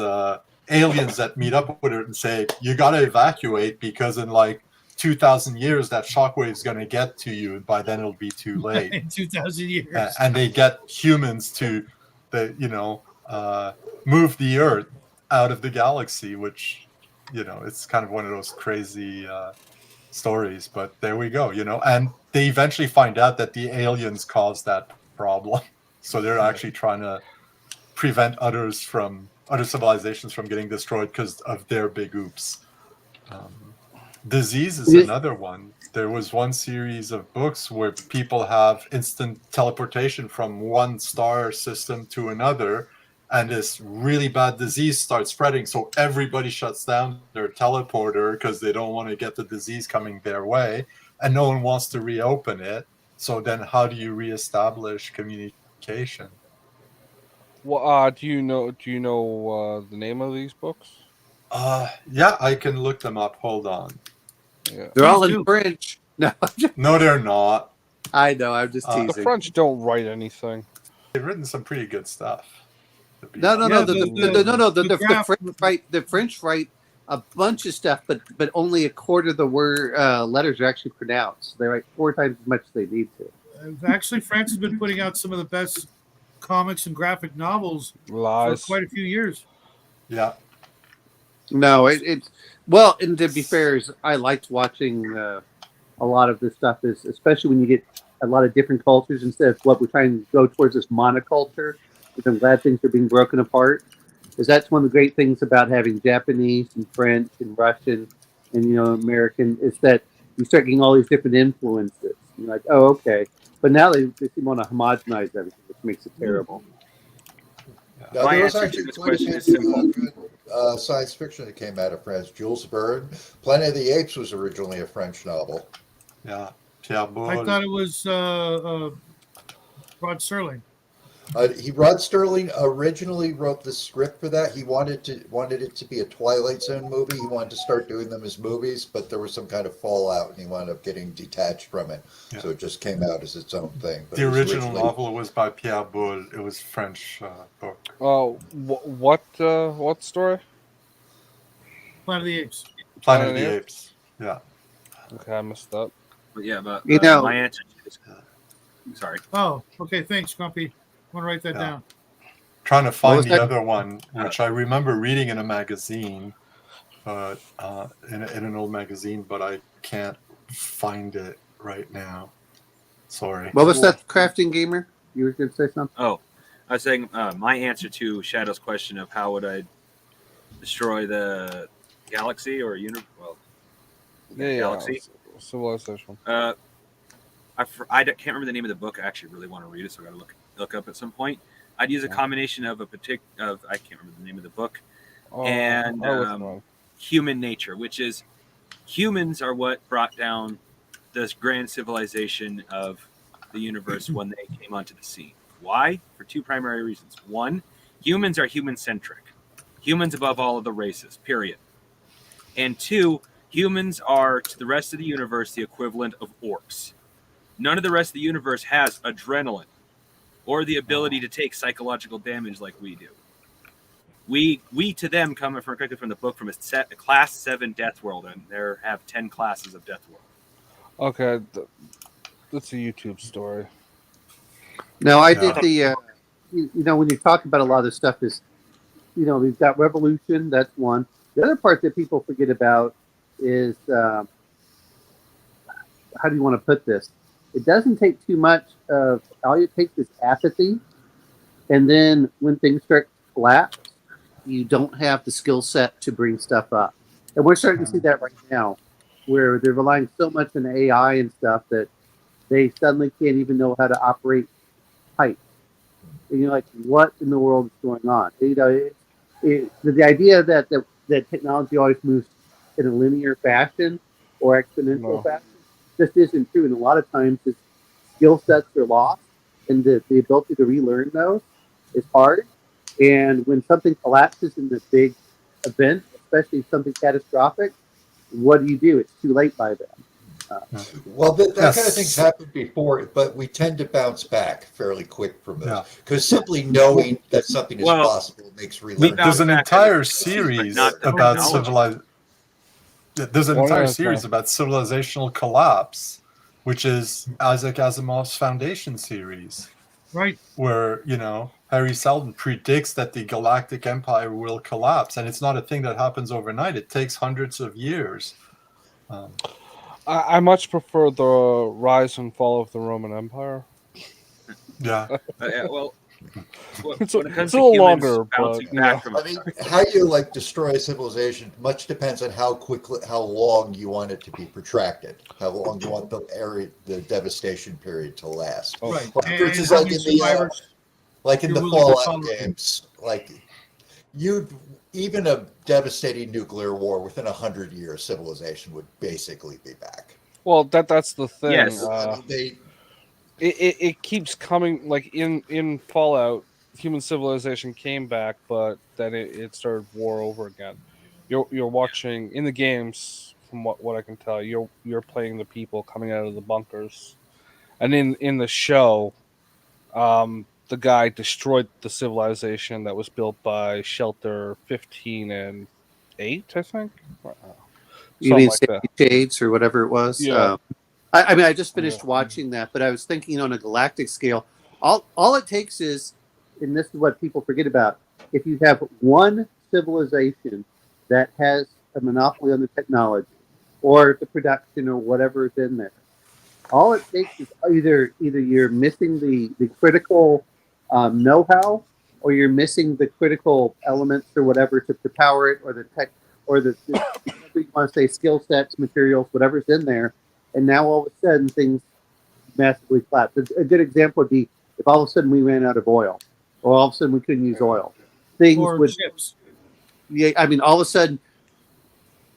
aliens that meet up with it and say, you got to evacuate because in like 2,000 years, that shockwave is going to get to you. And by then it'll be too late. In 2,000 years. And they get humans to, move the Earth out of the galaxy, which, it's kind of one of those crazy stories. But there we go, and they eventually find out that the aliens caused that problem. So they're actually trying to prevent other civilizations from getting destroyed because of their big oops. Disease is another one. There was one series of books where people have instant teleportation from one star system to another, and this really bad disease starts spreading. So everybody shuts down their teleporter because they don't want to get the disease coming their way, and no one wants to reopen it. So then how do you reestablish communication? Well, do you know the name of these books? Yeah, I can look them up. Hold on. Yeah. They're all in French. No, they're not. I know. I'm just teasing. The French don't write anything. They've written some pretty good stuff. No. The French write a bunch of stuff, but only a quarter of the letters are actually pronounced. They write 4 times as much as they need to. Actually, France has been putting out some of the best comics and graphic novels for quite a few years. Yeah. No, it's well, and to be fair, I liked watching a lot of this stuff, especially when you get a lot of different cultures instead of what we're trying to go towards this monoculture. Which I'm glad things are being broken apart. Because that's one of the great things about having Japanese and French and Russian and American is that you start getting all these different influences. You're like, oh, okay. But now they seem to want to homogenize everything, which makes it terrible. Now, there was actually quite a good science fiction that came out of France. Jules Verne. Planet of the Apes was originally a French novel. Yeah. Pierre Boulle. I thought it was Rod Serling. Rod Serling originally wrote the script for that. He wanted it to be a Twilight Zone movie. He wanted to start doing them as movies, but there was some kind of fallout, and he wound up getting detached from it. Yeah. So it just came out as its own thing. But the original novel was by Pierre Boulle. It was a French book. Oh, what story? Planet of the Apes. Planet of the Apes. Yeah. Okay, I messed up. But yeah, but my answer is sorry. Oh, okay. Thanks, Grumpy. I want to write that down. Trying to find the other one, which I remember reading in a magazine, but in an old magazine, but I can't find it right now. Sorry. What was that, Crafting Gamer? You were going to say something? Oh, I was saying my answer to Shadow's question of how would I destroy the galaxy or galaxy civilization. I can't remember the name of the book. I actually really want to read it, so I got to look up at some point. I'd use a combination of I can't remember the name of the book, and human nature, which is humans are what brought down this grand civilization of the universe when they came onto the scene. Why? For two primary reasons. One, humans are human-centric. Humans above all of the races, period. And two, humans are, to the rest of the universe, the equivalent of orcs. None of the rest of the universe has adrenaline or the ability to take psychological damage like we do. We to them, coming from the book, from a class 7 death world, and there have 10 classes of death world. Okay, that's a YouTube story. No, I did the, when you talk about a lot of this stuff is, we've got revolution, that's one. The other part that people forget about is, how do you want to put this? It doesn't take too much of, all it takes is apathy. And then when things start to collapse, you don't have the skill set to bring stuff up. And we're starting to see that right now, where they're relying so much on AI and stuff that they suddenly can't even know how to operate pipes. And you're like, what in the world is going on? The idea that technology always moves in a linear fashion or exponential fashion just isn't true. And a lot of times, it's skill sets are lost, and the ability to relearn those is hard. And when something collapses in the big event, especially something catastrophic, what do? It's too late by then. Well, that kind of thing's happened before, but we tend to bounce back fairly quick from this because simply knowing that something is possible makes relearning. There's an entire series about There's an entire series about civilizational collapse, which is Isaac Asimov's Foundation series, right? Where Harry Seldon predicts that the galactic empire will collapse, and it's not a thing that happens overnight. It takes hundreds of years. I much prefer the rise and fall of the Roman Empire. Yeah. Well, it's when it comes a to little humans longer, bouncing but back from how you destroy a civilization much depends on how long you want it to be protracted, how long you want the devastation period to last. Right. Versus like in the Fallout games, even a devastating nuclear war within 100 years, civilization would basically be back. Well, that's the thing. Yes. It keeps coming, like in Fallout, human civilization came back, but then it started war over again. You're watching in the games, from what I can tell, you're playing the people coming out of the bunkers, and in the show, the guy destroyed the civilization that was built by Shelter 15 and 8, I think. You mean Safety Shades or whatever it was? Yeah. I just finished watching that, but I was thinking on a galactic scale, all it takes is, and this is what people forget about, if you have one civilization that has a monopoly on the technology or the production or whatever is in there, all it takes is either you're missing the critical know-how, or you're missing the critical elements or whatever to power it, or the tech, or the whatever you want to say, skill sets, materials, whatever's in there. And now all of a sudden things massively collapse. A good example would be if all of a sudden we ran out of oil, or all of a sudden we couldn't use oil. Things would ships. Yeah, I mean, all of a sudden,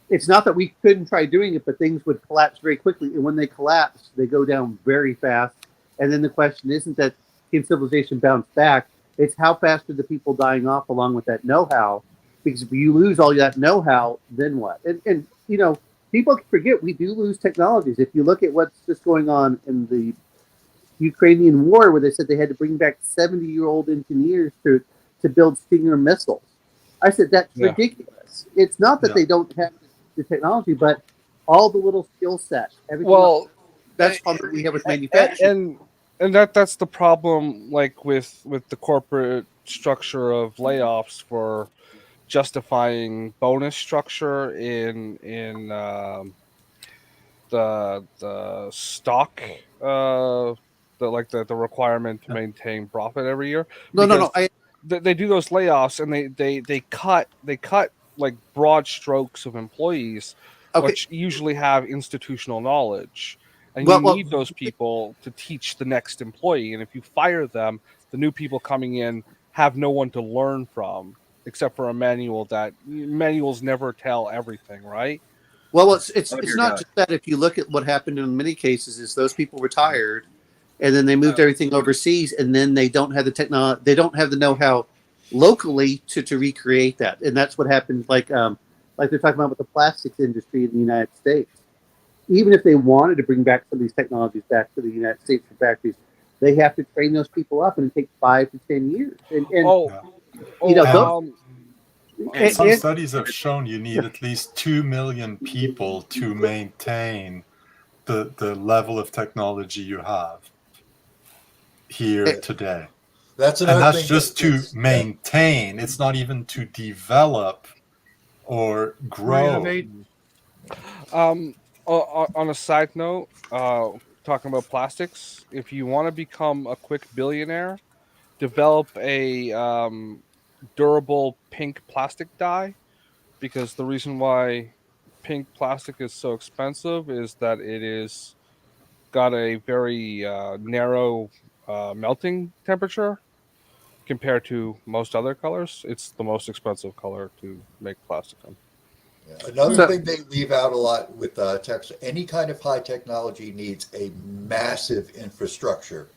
it's not that we couldn't try doing it, but things would collapse very quickly. And when they collapse, they go down very fast. And then the question isn't that can civilization bounce back? It's how fast are the people dying off along with that know-how? Because if you lose all that know-how, then what? And people forget we do lose technologies. If you look at what's just going on in the Ukrainian war, where they said they had to bring back 70-year-old engineers to build Stinger missiles. I said, that's ridiculous. It's not that they don't have the technology, but all the little skill sets. Everything that's the problem we have with manufacturing. And that's the problem, like with the corporate structure of layoffs for justifying bonus structure in the stock, the requirement to maintain profit every year. No. They do those layoffs, and they cut like broad strokes of employees, which usually have institutional knowledge, and you need those people to teach the next employee. And if you fire them, the new people coming in have no one to learn from except for a manual. That manuals never tell everything, right? Well, it's not just that. If you look at what happened in many cases, is those people retired, and then they moved everything overseas, and then they don't have the technology, they don't have the know-how locally to recreate that, and that's what happens. Like they're talking about with the plastics industry in the United States. Even if they wanted to bring back some of these technologies back to the United States for factories, they have to train those people up, and it takes 5 to 10 years. And some studies have shown you need at least 2 million people to maintain the level of technology you have here today. That's just to maintain. It's not even to develop or grow. On a side note, talking about plastics, if you want to become a quick billionaire, develop a durable pink plastic dye, because the reason why pink plastic is so expensive is that it is got a very narrow melting temperature compared to most other colors. It's the most expensive color to make plastic on. Yeah. Another thing they leave out a lot with text, any kind of high technology needs a massive infrastructure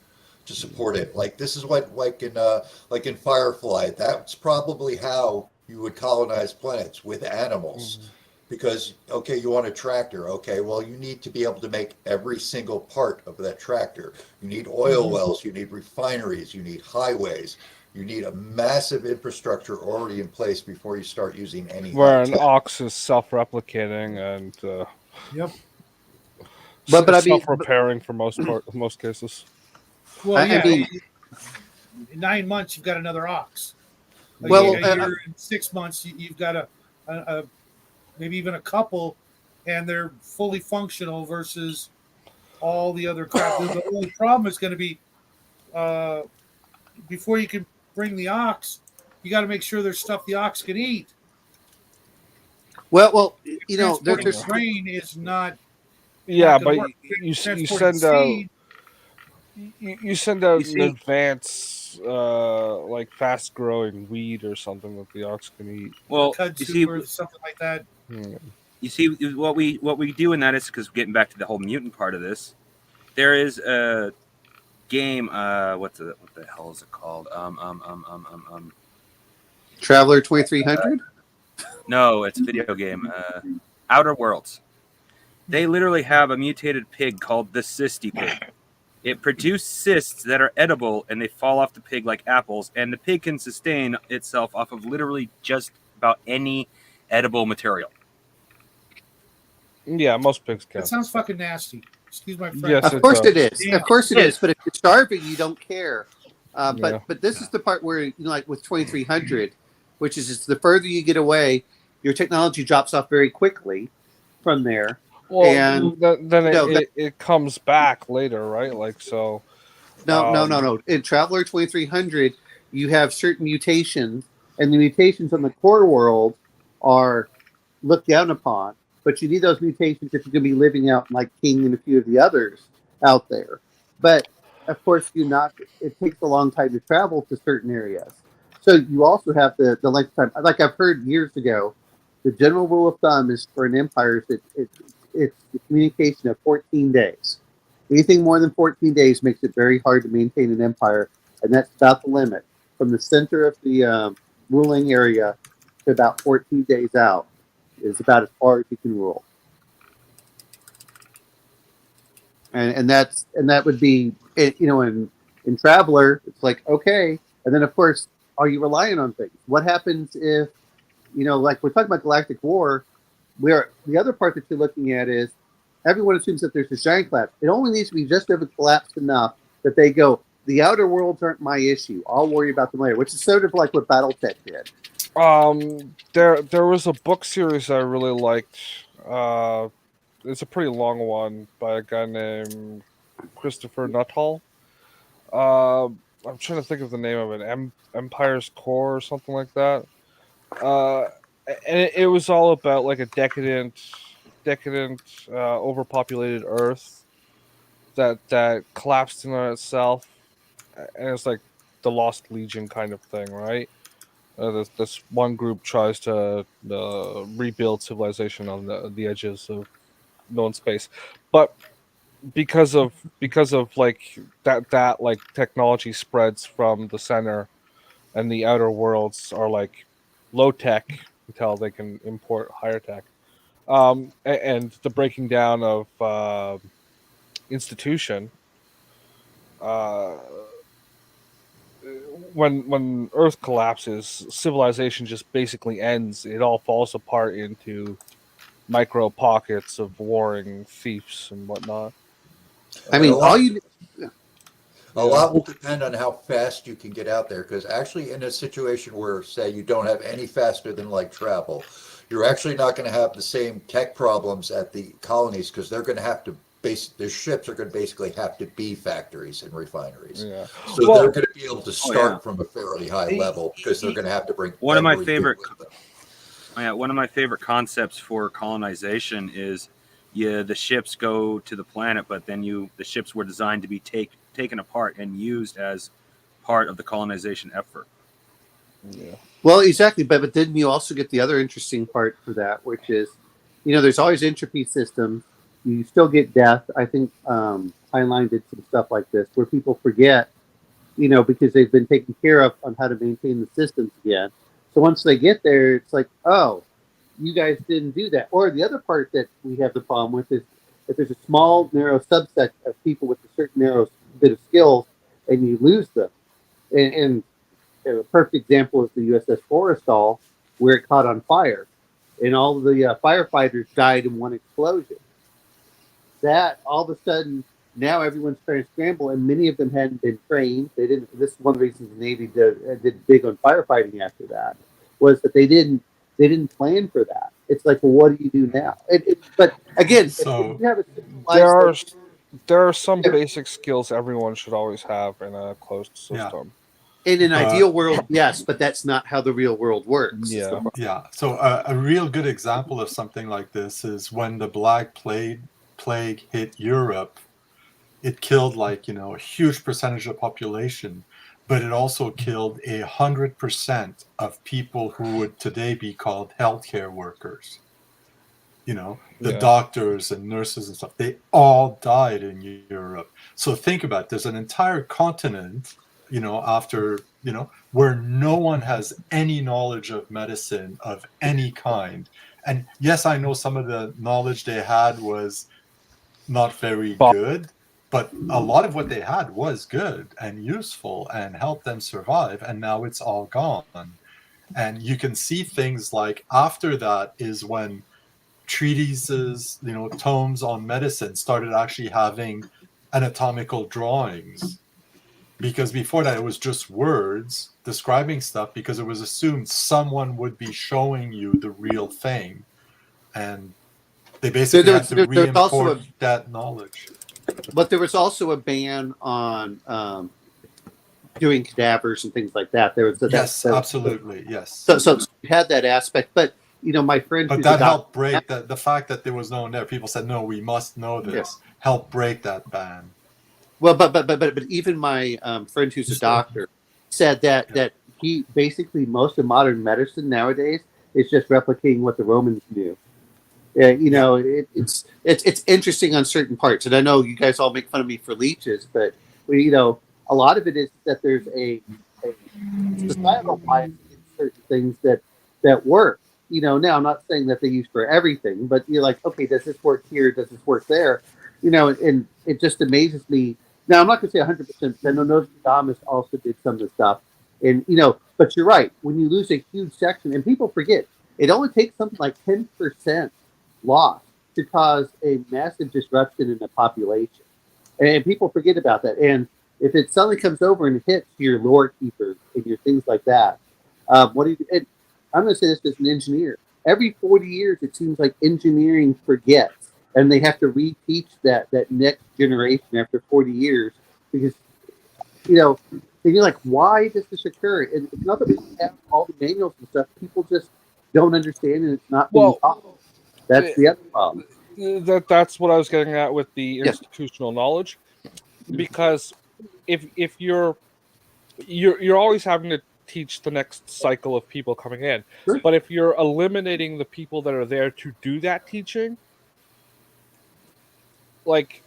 to support it. Like this is what like in Firefly, that's probably how you would colonize planets, with animals. Mm-hmm. Because you want a tractor, well, you need to be able to make every single part of that tractor. You need oil wells, you need refineries, you need highways. You need a massive infrastructure already in place before you start using any. Where an ox is self-replicating and self-repairing for most cases. Well, yeah, in 9 months you've got another ox. A year in 6 months you've got a maybe even a couple, and they're fully functional versus all the other crap. The only problem is going to be before you can bring the ox, you got to make sure there's stuff the ox can eat. Well, their grain is not. Yeah, but you send out an advanced, like fast-growing weed or something that the ox can eat. Well, you see, or something like that. You see, what we do in that is, because getting back to the whole mutant part of this, there is a game. What the hell is it called? Traveler 2300. No, it's a video game. Outer Worlds. They literally have a mutated pig called the Cysty pig. It produces cysts that are edible, and they fall off the pig like apples. And the pig can sustain itself off of literally just about any edible material. Yeah, most pigs can. That sounds fucking nasty. Excuse my friend. Yes, of course it is. Damn. Of course it is. But if you're starving, you don't care. But this is the part where, like with 2300, which is the further you get away, your technology drops off very quickly from there. Well, and then it comes back later, right? Like so. No. In Traveler 2300, you have certain mutations, and the mutations on the core world are looked down upon. But you need those mutations if you're going to be living out like King and a few of the others out there. But of course, it takes a long time to travel to certain areas. So you also have the length of time. Like I've heard years ago, the general rule of thumb is for an empire is it's the communication of 14 days. Anything more than 14 days makes it very hard to maintain an empire, and that's about the limit. From the center of the ruling area to about 14 days out is about as far as you can rule. And that would be, in Traveler, it's like, okay. And then, of course, are you relying on things? What happens if, like we're talking about galactic war, where the other part that you're looking at is everyone assumes that there's a giant collapse. It only needs to be just of a collapse enough that they go, the outer worlds aren't my issue. I'll worry about them later, which is sort of like what BattleTech did. There was a book series I really liked it's a pretty long one by a guy named Christopher Nuttall. I'm trying to think of the name of it. Empire's Core or something like that. And it was all about like a decadent, overpopulated Earth that collapsed in on itself, and it's like the Lost Legion kind of thing, right? This one group tries to rebuild civilization on the edges of known space, but because of like that like technology spreads from the center, and the outer worlds are like low tech until they can import higher tech. And the breaking down of institution. Uh, when Earth collapses, civilization just basically ends. It all falls apart into micro pockets of warring fiefs and whatnot. I mean, all you A lot will depend on how fast you can get out there, because actually in a situation where, say, you don't have any faster than like travel, you're actually not going to have the same tech problems at the colonies, because they're going to have to their ships are going to basically have to be factories and refineries. Yeah. So they're going to be able to start from a fairly high level, because they're going to have to bring one of my everything favorite with them. one of my favorite concepts for colonization is the ships go to the planet, but then the ships were designed to be taken apart and used as part of the colonization effort. Yeah. Well, exactly, but then you also get the other interesting part for that, which is, there's always entropy systems. You still get death. I think Heinlein did some stuff like this where people forget, because they've been taken care of on how to maintain the systems again. So once they get there, it's like, oh, you guys didn't do that. Or the other part that we have the problem with is if there's a small, narrow subset of people with a certain narrow bit of skills and you lose them. And a perfect example is the USS Forrestal, where it caught on fire. And all the firefighters died in one explosion. That all of a sudden, now everyone's trying to scramble, and many of them hadn't been trained. They didn't. This is one of the reasons the Navy did big on firefighting after that, was that they didn't plan for that. It's like, well, what do you do now? But again, So if you have a there are some basic skills everyone should always have in a closed system. In an ideal world, yes, but that's not how the real world works. Yeah. Yeah. So a real good example of something like this is when the Black Plague hit Europe. It killed a huge percentage of the population, but it also killed 100% of people who would today be called healthcare workers. The doctors and nurses and stuff, they all died in Europe. So think about it. There's an entire continent, after, where no one has any knowledge of medicine of any kind. And yes, I know some of the knowledge they had was not very good, but a lot of what they had was good and useful and helped them survive. And now it's all gone. And you can see things like after that is when treatises, tomes on medicine started actually having anatomical drawings. Because before that, it was just words describing stuff, because it was assumed someone would be showing you the real thing. And they basically had to reimport that knowledge. But there was also a ban on doing cadavers and things like that. There was absolutely, yes. So you had that aspect, but my friend. But that helped break the fact that there was no one there. People said, "No, we must know this." Yes. Helped break that ban. Well, but even my friend who's a doctor said that he basically most of modern medicine nowadays is just replicating what the Romans knew. It's interesting on certain parts, and I know you guys all make fun of me for leeches, but a lot of it is that there's a societal bias in certain things that work. Now I'm not saying that they use for everything, but you're like, okay, does this work here? Does this work there? And it just amazes me. Now I'm not going to say 100%. I know Nostradamus also did some of the stuff, and but you're right. When you lose a huge section, and people forget, it only takes something like 10% loss to cause a massive disruption in the population, and people forget about that. And if it suddenly comes over and hits your lore keepers and your things like that, what do you do? And I'm going to say this as an engineer. Every 40 years, it seems like engineering forgets and they have to reteach that next generation after 40 years because, you know, and you're like, why does this occur? And it's not that we have all the manuals and stuff. People just don't understand, and it's not being taught. That's the other problem. That's what I was getting at with the institutional knowledge, because if you're always having to teach the next cycle of people coming in, but if you're eliminating the people that are there to do that teaching, like,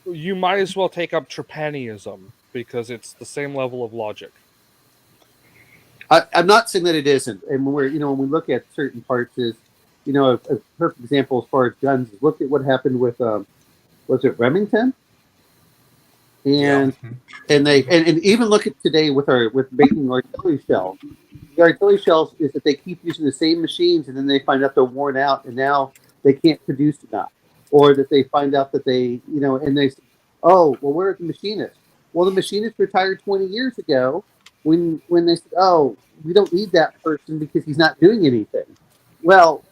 you might as well take up Trepannism because it's the same level of logic. I'm not saying that it isn't, and when we look at certain parts, is a perfect example as far as guns is look at what happened with was it Remington, and they even look at today with making artillery shells. The artillery shells is that they keep using the same machines, and then they find out they're worn out, and now they can't produce enough, or that they find out that they and they say, oh, well, where's the machinist? Well, the machinist retired 20 years ago. When they said, oh, we don't need that person because he's not doing anything. Well,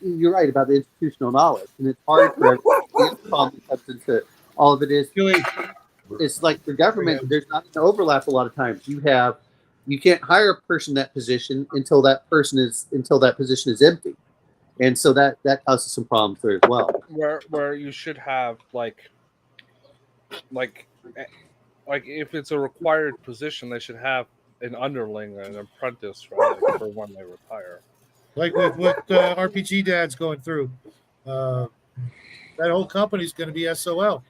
you're right about the institutional knowledge, and it's hard for everyone. The problem comes into all of it is it's like for government, there's not an overlap a lot of times. You can't hire a person that position until that position is empty, and so that causes some problems there as well. Where you should have like if it's a required position, they should have an underling, an apprentice, right, for when they retire. Like with what RPG Dad's going through, that whole company's going to be SOL.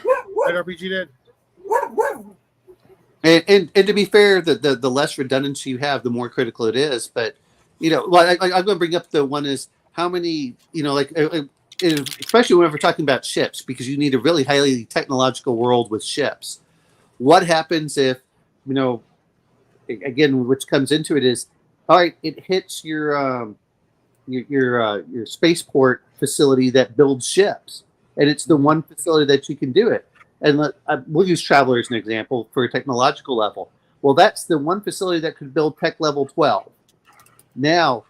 Right, RPG Dad. And to be fair, the less redundancy you have, the more critical it is. But I'm going to bring up the one is how many especially when we're talking about ships, because you need a really highly technological world with ships. What happens if again, which comes into it is, all right, it hits your spaceport facility that builds ships, and it's the one facility that you can do it. And we'll use Traveler as an example for a technological level. Well, that's the one facility that could build tech level 12. Now,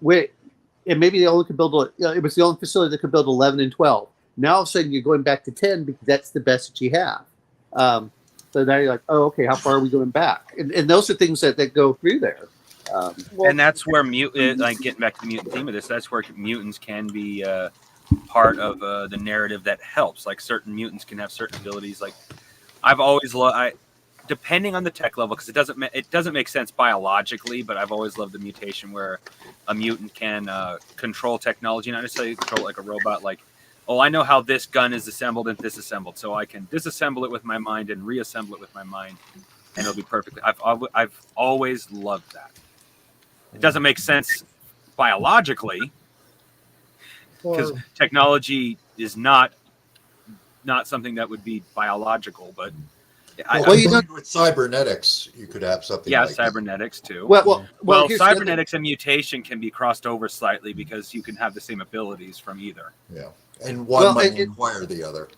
and maybe they only could build. It was the only facility that could build 11 and 12. Now all of a sudden you're going back to 10 because that's the best that you have. So now you're like, oh, okay, how far are we going back? And those are things that go through there. And that's where getting back to the mutant theme of this, that's where mutants can be part of the narrative that helps. Like certain mutants can have certain abilities. Like I've always loved, depending on the tech level, because it doesn't make sense biologically, but I've always loved the mutation where a mutant can control technology, not necessarily control like a robot. Like, oh, I know how this gun is assembled and disassembled, so I can disassemble it with my mind and reassemble it with my mind, and it'll be perfectly. I've always loved that. It doesn't make sense biologically because technology is not something that would be biological, but with cybernetics, you could have something. Yeah, like cybernetics too. Well, cybernetics and mutation can be crossed over slightly because you can have the same abilities from either. Yeah, and one might require the other.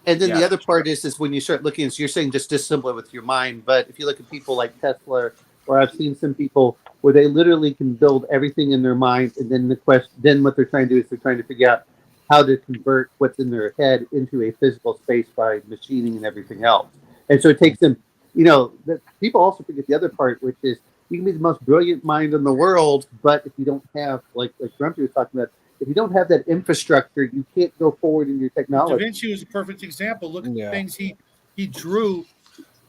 And then the other part is when you start looking, so you're saying just disassemble it with your mind, but if you look at people like Tesla, or I've seen some people where they literally can build everything in their mind, and then what they're trying to do is they're trying to figure out how to convert what's in their head into a physical space by machining and everything else. And so it takes them, people also forget the other part, which is you can be the most brilliant mind in the world, but if you don't have, like Grumpy was talking about, if you don't have that infrastructure, you can't go forward in your technology. Da Vinci was a perfect example. Look at the things he drew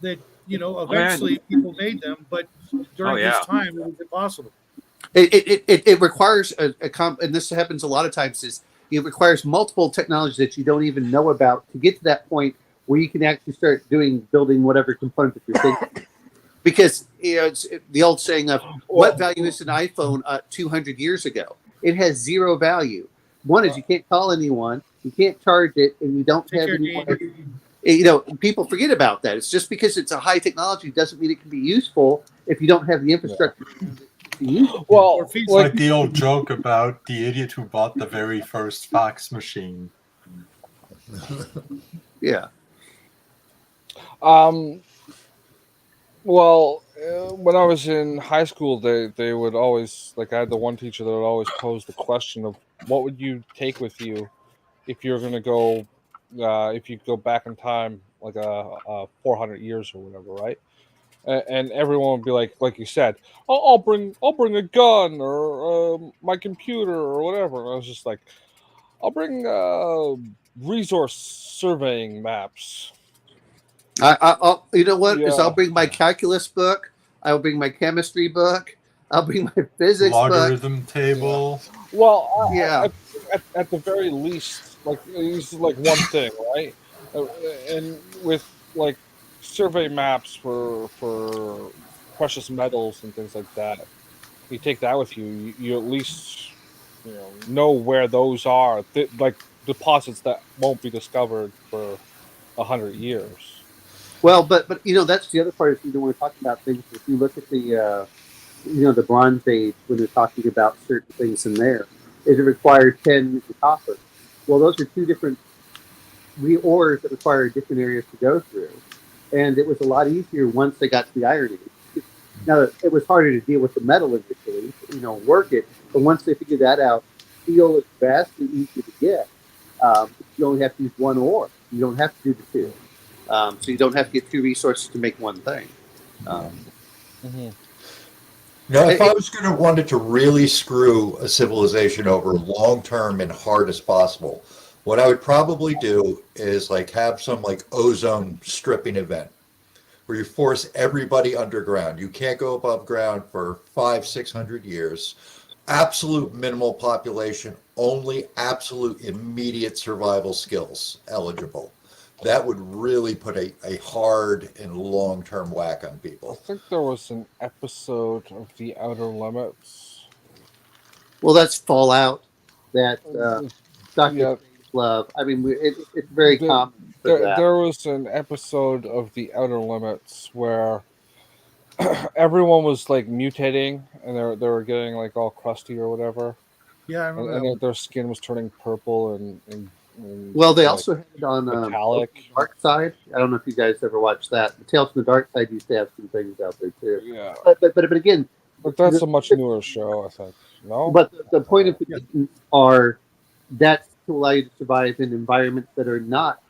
that, eventually people made them, but during this time it was impossible. It requires and this happens a lot of times, is it requires multiple technologies that you don't even know about to get to that point where you can actually start building whatever component that you're thinking. Because it's the old saying of what value is an iPhone 200 years ago? It has zero value. One is you can't call anyone, you can't charge it, and you don't have anyone. People forget about that. It's just because it's a high technology doesn't mean it can be useful if you don't have the infrastructure to use it. Well, it's like the old joke about the idiot who bought the very first fax machine. Yeah. Well, when I was in high school, they would always, I had the one teacher that would always pose the question of what would you take with you if you're going to go, if you go back in time like 400 years or whatever, right? And everyone would be like you said, I'll bring a gun or my computer or whatever. And I was just like, I'll bring resource surveying maps. I'll you know what? Is Yeah. I'll bring my calculus book. I'll bring my chemistry book. I'll bring my physics book. Logarithm table. Well, Yeah. at the very least, like this is like one thing, right? And with like survey maps for precious metals and things like that, you take that with you. You at least know where those are, like deposits that won't be discovered for 100 years. Well, but that's the other part. When we're talking about things, if you look at the the Bronze Age, when they're talking about certain things in there, is it required 10 copper? Well, those are two different ores that require different areas to go through, and it was a lot easier once they got to the iron age. Now it was harder to deal with the metal initially, work it, but once they figured that out, steel is vastly easier to get. You only have to use one ore. You don't have to do the two. So you don't have to get two resources to make one thing. Now, if I was going to wanted to really screw a civilization over long term and hard as possible, what I would probably do is like have some like ozone stripping event where you force everybody underground. You can't go above ground for 500-600 years. Absolute minimal population, only absolute immediate survival skills eligible. That would really put a hard and long-term whack on I people. think there was an episode of The Outer Limits. Well, that's Fallout. That Yeah. love. I mean, it's very common for that. There was an episode of The Outer Limits where everyone was like mutating and they were getting like all crusty or whatever. Yeah, I remember that And one. their skin was turning purple and Well, they like, also had on metallic. the Dark Side. I don't know if you guys ever watched that. The Tales from the Dark Side used to have some things out there too. Yeah, But again, but that's a much newer show, I think. No, but the point of the mutants are that's to allow you to survive in environments that are not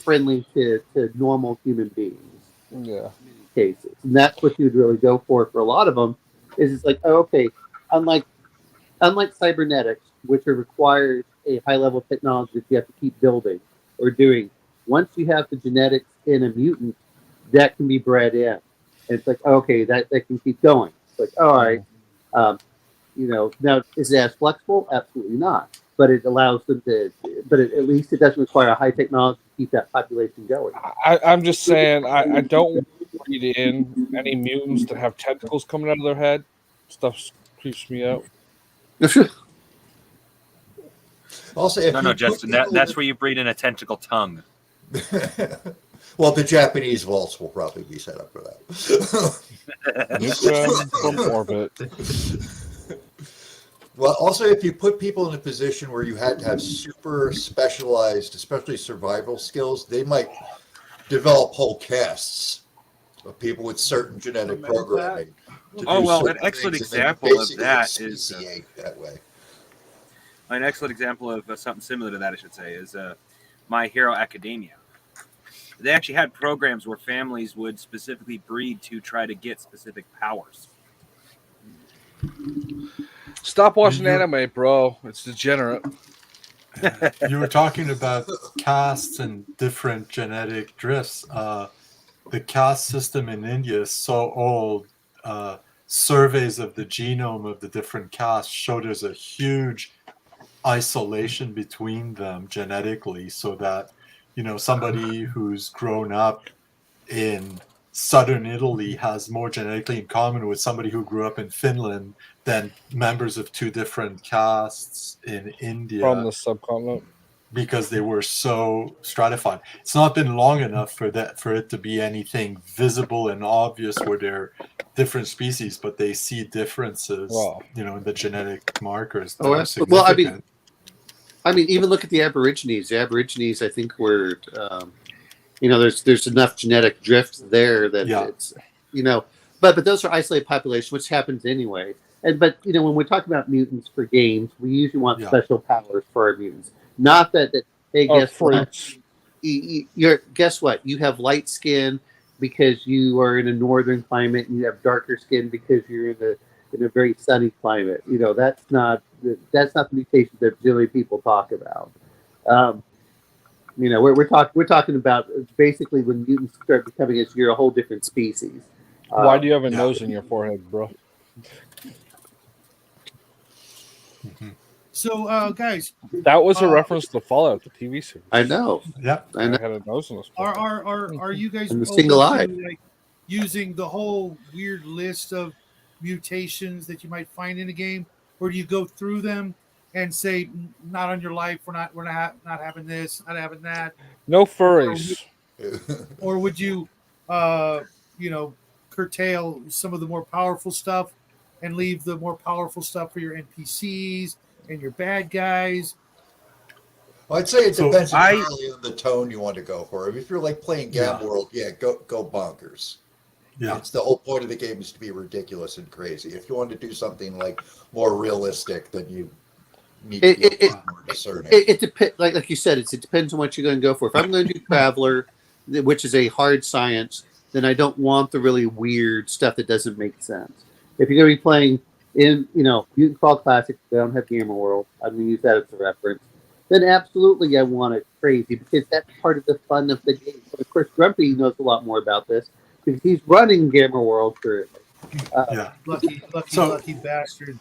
friendly to normal human beings. Yeah. In many cases, and that's what you'd really go for a lot of them. Is it's like, oh, okay, unlike cybernetics, which requires a high level of technology that you have to keep building or doing. Once you have the genetics in a mutant, that can be bred in. And it's like, okay, that can keep going. It's like, all right, now is it as flexible? Absolutely not. But it allows them to. But at least it doesn't require a high technology to keep that population going. I'm just saying, I don't want to read in any mutants that have tentacles coming out of their head. Stuff creeps me out. Also, if No, Justin, that's where you breed in a tentacle tongue. Well, the Japanese vaults will probably be set up for that. Nuke from orbit. Well, also, if you put people in a position where you had to have super specialized, especially survival skills, they might develop whole castes of people with certain genetic programming. Oh, well, an excellent example of that is that way. An excellent example of something similar to that, I should say, is My Hero Academia. They actually had programs where families would specifically breed to try to get specific powers. Stop watching anime, bro. It's degenerate. You were talking about castes and different genetic drifts. The caste system in India is so old. Surveys of the genome of the different castes show there's a huge isolation between them genetically, so that somebody who's grown up in southern Italy has more genetically in common with somebody who grew up in Finland than members of two different castes in India From the subcontinent, because they were so stratified. It's not been long enough for it to be anything visible and obvious where they're different species, but they see differences, in the genetic markers. Oh, absolutely. Well, I mean, even look at the Aborigines. The Aborigines, I think, were, there's enough genetic drift there that it's, but those are isolated populations, which happens anyway. But when we're talking about mutants for games, we usually want special powers for our mutants. Not that hey, Or guess what? fruits. Guess what? You have light skin because you are in a northern climate, and you have darker skin because you're in a very sunny climate. That's not the mutation that really people talk about. We're talking about basically when mutants start becoming you're a whole different species. Why do you have a nose in your forehead, bro? So, guys, that was a reference to Fallout, the TV series. I know. Yeah, I know. had a nose in his forehead. Are you guys And the open single to, eye. like, using the whole weird list of mutations that you might find in a game, or do you go through them and say, "Not on your life. We're not having this, not having that." No furries. Or would you, curtail some of the more powerful stuff and leave the more powerful stuff for your NPCs and your bad guys? Well, I'd say it So depends entirely on the tone you want to go for. If you're like playing Gam World, go bonkers. Yeah. It's the whole point of the game is to be ridiculous and crazy. If you want to do something like more realistic, then you need to be more discerning. It depends, like you said, it depends on what you're going to go for. If I'm going to do Traveler, which is a hard science, then I don't want the really weird stuff that doesn't make sense. If you're going to be playing in, Mutant Crawl Classic, they don't have Gamer World. I'm going to use that as a reference. Then absolutely I want it crazy because that's part of the fun of the game. But of course, Grumpy knows a lot more about this because he's running Gamer World currently. Lucky bastard.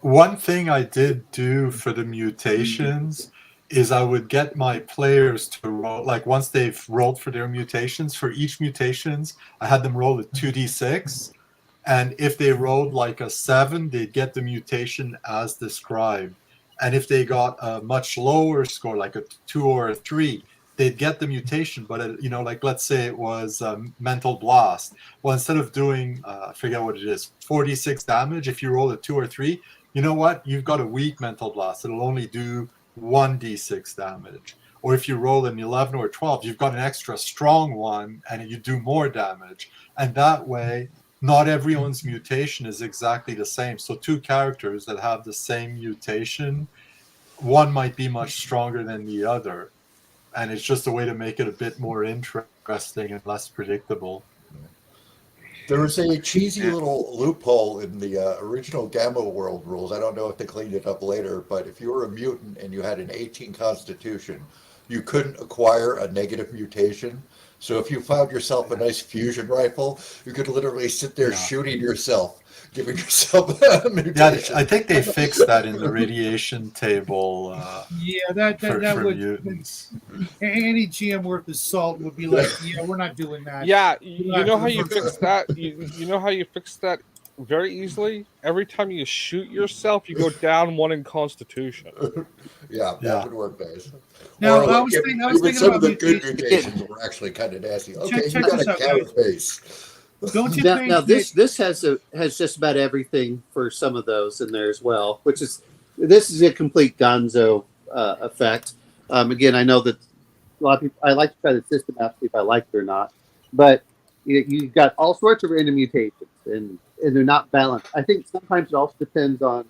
One thing I did do for the mutations is I would get my players to roll, like once they've rolled for their mutations, for each mutations, I had them roll a 2d6. And if they rolled like a 7, they'd get the mutation as described. And if they got a much lower score, like a 2 or a 3, they'd get the mutation. But, like let's say it was Mental Blast. Well, instead of doing, I forget what it is, 46 damage, if you roll a 2 or 3, you know what? You've got a weak Mental Blast. It'll only do 1d6 damage. Or if you roll an 11 or 12, you've got an extra strong one and you do more damage. And that way, not everyone's mutation is exactly the same. So 2 characters that have the same mutation, one might be much stronger than the other. And it's just a way to make it a bit more interesting and less predictable. There was a cheesy little loophole in the original Gamma World rules. I don't know if they cleaned it up later, but if you were a mutant and you had an 18 constitution, you couldn't acquire a negative mutation. So if you found yourself a nice fusion rifle, you could literally sit there shooting yourself, giving yourself a mutation. Yeah, I think they fixed that in the radiation table. That for would. mutants. Any GM worth his salt would be like, we're not doing that. Yeah, you know how you fix that? You know how you fix that very easily? Every time you shoot yourself, you go down 1 in Constitution. That would work nice. Now, or I was thinking some about of the good mutations. mutations were actually kind of nasty. Okay, Check you got this a out, carapace. Don't you think? Now this has just about everything for some of those in there as well, which is this is a complete Gonzo effect. Again, I know that a lot of people. I like to try the system out to see if I like it or not, but you've got all sorts of random mutations, and they're not balanced. I think sometimes it also depends on,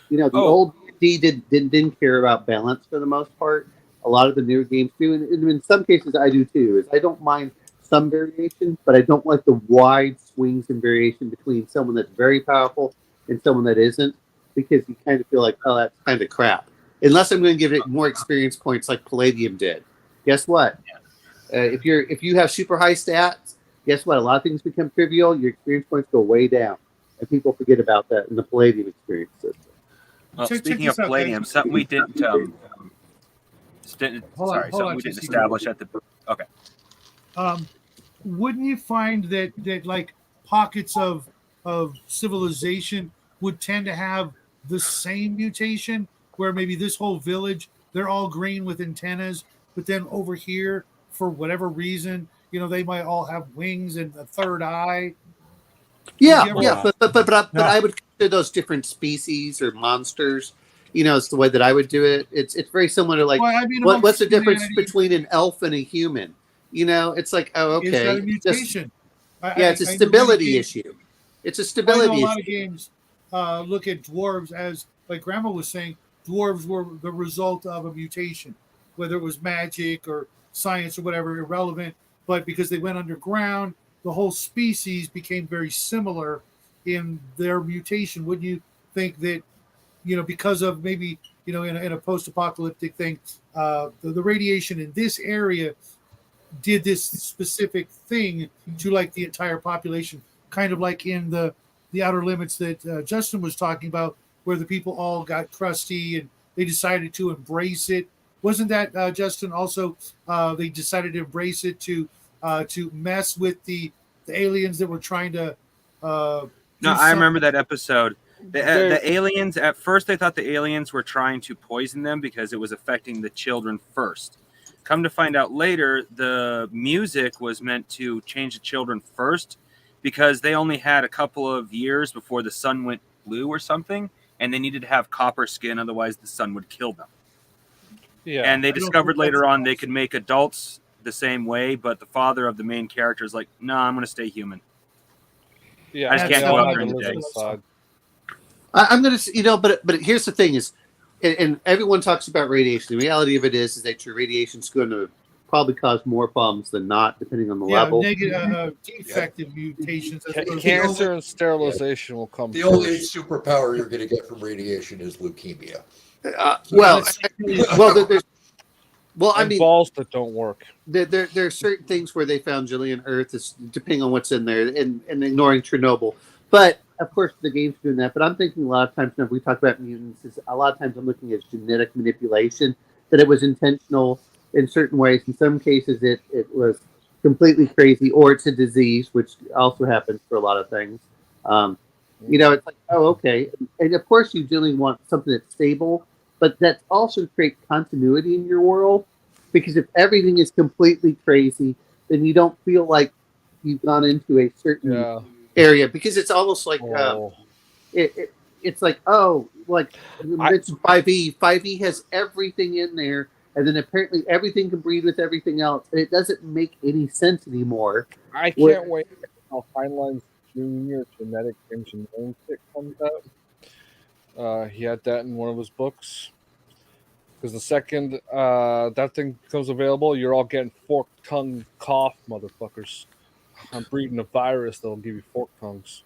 the old D didn't care about balance for the most part. A lot of the newer games do, and in some cases I do too. Is I don't mind some variation, but I don't like the wide swings in variation between someone that's very powerful and someone that isn't, because you kind of feel like, oh, that's kind of crap. Unless I'm going to give it more experience points like Palladium did. Guess what? If you have super high stats, guess what? A lot of things become trivial. Your experience points go way down, and people forget about that in the Palladium experience system. Well, speaking of Palladium, something we didn't establish at the. Okay. Wouldn't you find that like pockets of civilization would tend to have the same mutation, where maybe this whole village, they're all green with antennas, but then over here, for whatever reason, they might all have wings and a third eye. But I would consider those different species or monsters. It's the way that I would do it. It's very similar to what's the difference between an elf and a human? It's like, oh, okay. Is that a mutation? It's a stability issue. It's a stability issue. A lot of games look at dwarves as, like Grandma was saying, dwarves were the result of a mutation, whether it was magic or science or whatever, irrelevant. But because they went underground, the whole species became very similar in their mutation. Wouldn't you think that, because of maybe, in a post-apocalyptic thing, the radiation in this area did this specific thing to like the entire population, kind of like in the Outer Limits that Justin was talking about, where the people all got crusty and they decided to embrace it. Wasn't that Justin? Also, they decided to embrace it to mess with the aliens that were trying to. No, I remember that episode. The aliens, at first they thought the aliens were trying to poison them because it was affecting the children first. Come to find out later, the music was meant to change the children first because they only had a couple of years before the sun went blue or something, and they needed to have copper skin, otherwise the sun would kill them. Yeah. And they discovered later on they could make adults the same way, but the father of the main character is like, no, I'm going to stay human. Yeah, I just can't go out during the day. I'm going to, but here's the thing is, and everyone talks about radiation. The reality of it is that your radiation is going to probably cause more problems than not, depending on the level. Negative, defective mutations. Cancer and sterilization will come The first. only superpower you're going to get from radiation is leukemia. I mean, balls that don't work. There are certain things where they found Jillian Earth, is depending on what's in there, and ignoring Chernobyl. But of course, the game's doing that. But I'm thinking a lot of times, when we talk about mutants, is a lot of times I'm looking at genetic manipulation, that it was intentional in certain ways. In some cases, it was completely crazy, or it's a disease, which also happens for a lot of things. It's like, oh, okay. And of course, you generally want something that's stable, but that's also create continuity in your world. Because if everything is completely crazy, then you don't feel like you've gone into a certain area, because it's almost like it's like, it's 5e. 5e has everything in there, and then apparently everything can breed with everything else, and it doesn't make any sense anymore. I can't wait until Heinlein's Junior Genetic Engineering kit comes out. He had that in one of his books. Because the second that thing becomes available, you're all getting forked tongue cough, motherfuckers. I'm breeding a virus that'll give you forked tongues.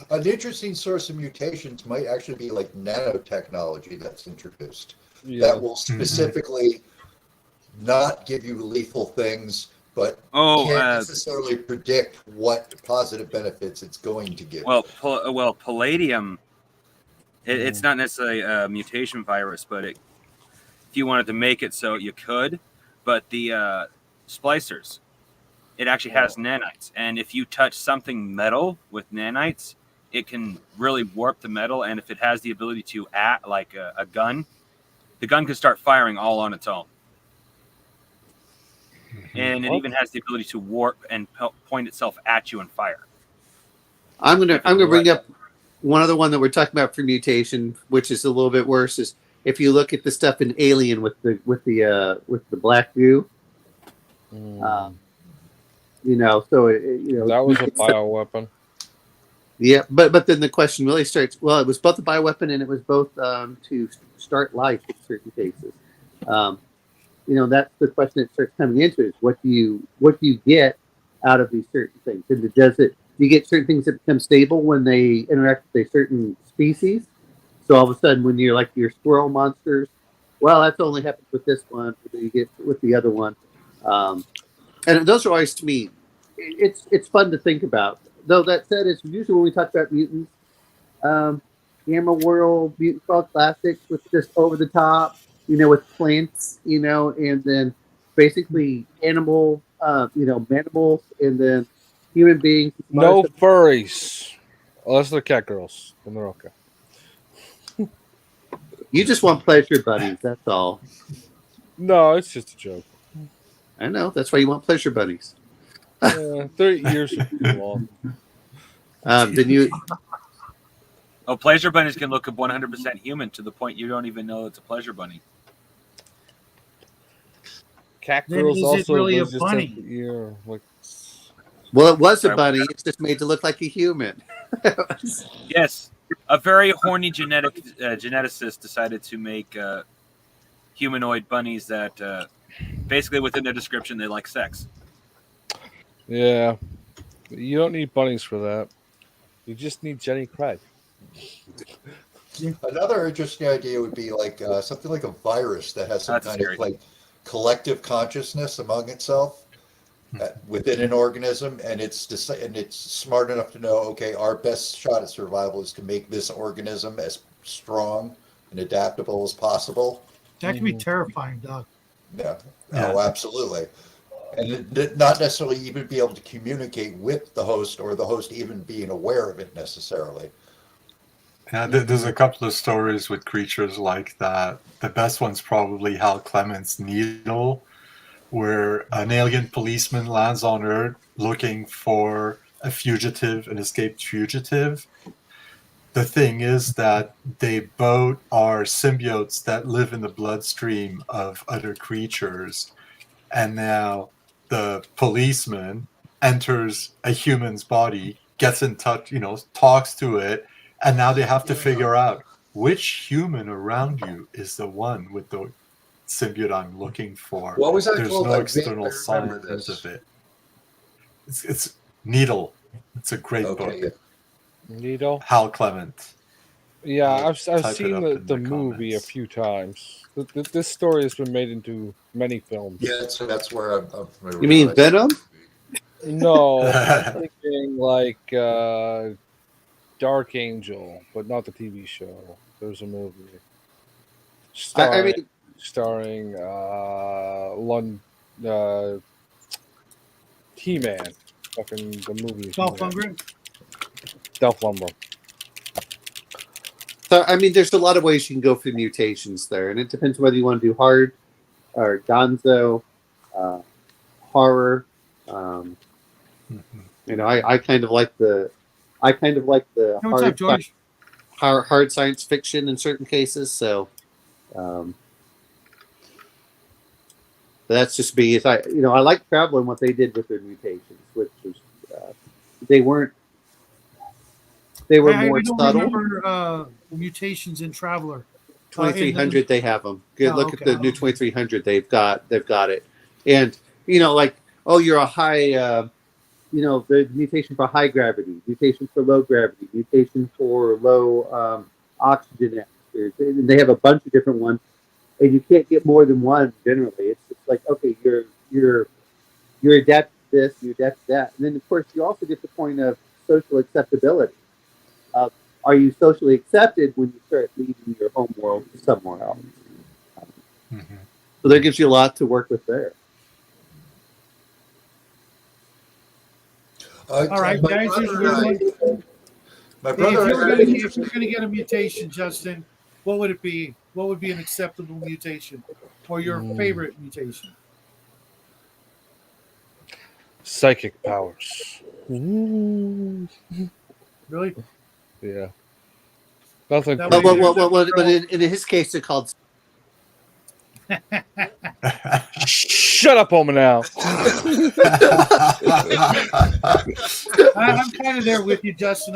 An interesting source of mutations might actually be like nanotechnology that's introduced that will specifically not give you lethal things, but can't necessarily predict what positive benefits it's going to give. Well, palladium. It's not necessarily a mutation virus, but if you wanted to make it so you could, but the splicers, it actually has nanites. And if you touch something metal with nanites, it can really warp the metal. And if it has the ability to act like a gun, the gun can start firing all on its own. And it even has the ability to warp and point itself at you and fire. I'm gonna bring up one other one that we're talking about for mutation, which is a little bit worse, is if you look at the stuff in Alien with the black goo. So that was a bioweapon. Yeah, but then the question really starts. Well, it was both a bioweapon and it was both to start life in certain cases. That's the question that starts coming into it: is what do you get out of these certain things? And do you get certain things that become stable when they interact with a certain species? So all of a sudden, when you're like your squirrel monsters, well, that's only happens with this one. But you get with the other one, and those are always, to me, it's fun to think about. Though that said, it's usually when we talk about mutants, Gamma World, Mutant Frog Classics was just over the top, with plants, and then basically animals, and then human beings. No furries. Unless they're cat girls. Then they're okay. You just want pleasure buddies, that's all. No, it's just a joke. I know. That's why you want pleasure buddies. 30 years would be long. Then you... pleasure bunnies can look 100% human to the point you don't even know it's a pleasure bunny. Cat girls also really a just bunny? Well, it was a bunny. It's just made to look like a human. Yes, a very horny geneticist decided to make humanoid bunnies that basically within their description they like sex. Yeah, you don't need bunnies for that. You just need Jenny Craig. Another interesting idea would be like something like a virus that has some That's kind scary. of like collective consciousness among itself within an organism, and it's smart enough to know, okay, our best shot at survival is to make this organism as strong and adaptable as possible. That can be terrifying, Doc. Yeah. Yeah. Oh, absolutely. And not necessarily even be able to communicate with the host, or the host even being aware of it necessarily. Yeah, there's a couple of stories with creatures like that. The best one's probably Hal Clement's Needle, where an alien policeman lands on Earth looking for an escaped fugitive. The thing is that they both are symbiotes that live in the bloodstream of other creatures. And now the policeman enters a human's body, gets in touch, talks to it, and now they have to figure out which human around you is the one with the symbiote I'm looking for. What was that There's called? no I external remember signs this. of it. It's Needle. It's a great book. Okay. Needle. Hal Clement. Yeah, I'll I've type it seen up the in the movie a comments. few times. This story has been made into many films. Yeah, so that's where I'm familiar You mean with it. Venom? No, I'm thinking like Dark Angel, but not the TV show. There's a movie I mean, starring He-Man, fucking the movie. Dolph Lundgren. Dolph Lundgren. so I mean, there's a lot of ways you can go for mutations there, and it depends whether you want to do hard or gonzo, horror. I kind of like the What's up, George? hard science fiction in certain cases. So that's just me. I like Traveler and what they did with their mutations, which was they were I more don't subtle. remember mutations in Traveler. 2300 they have them. Good. Look okay. at the new 2300 they've got it. And you're a high the mutation for high gravity, mutation for low gravity, mutation for low oxygen atmospheres. And they have a bunch of different ones, and you can't get more than one generally. It's just like, okay, you're adapt to this, you adapt to that. And then of course you also get the point of social acceptability. Are you socially accepted when you start leaving your home world somewhere else? So that gives you a lot to work with there. All right, guys. My If brother. you were going to get a mutation, Justin, what would it be? What would be an acceptable mutation, or your favorite mutation? Psychic powers. Really? Yeah. Nothing. That crazy. But in his case, it's called. Shut up, Oma now. I'm kind of there with you, Justin.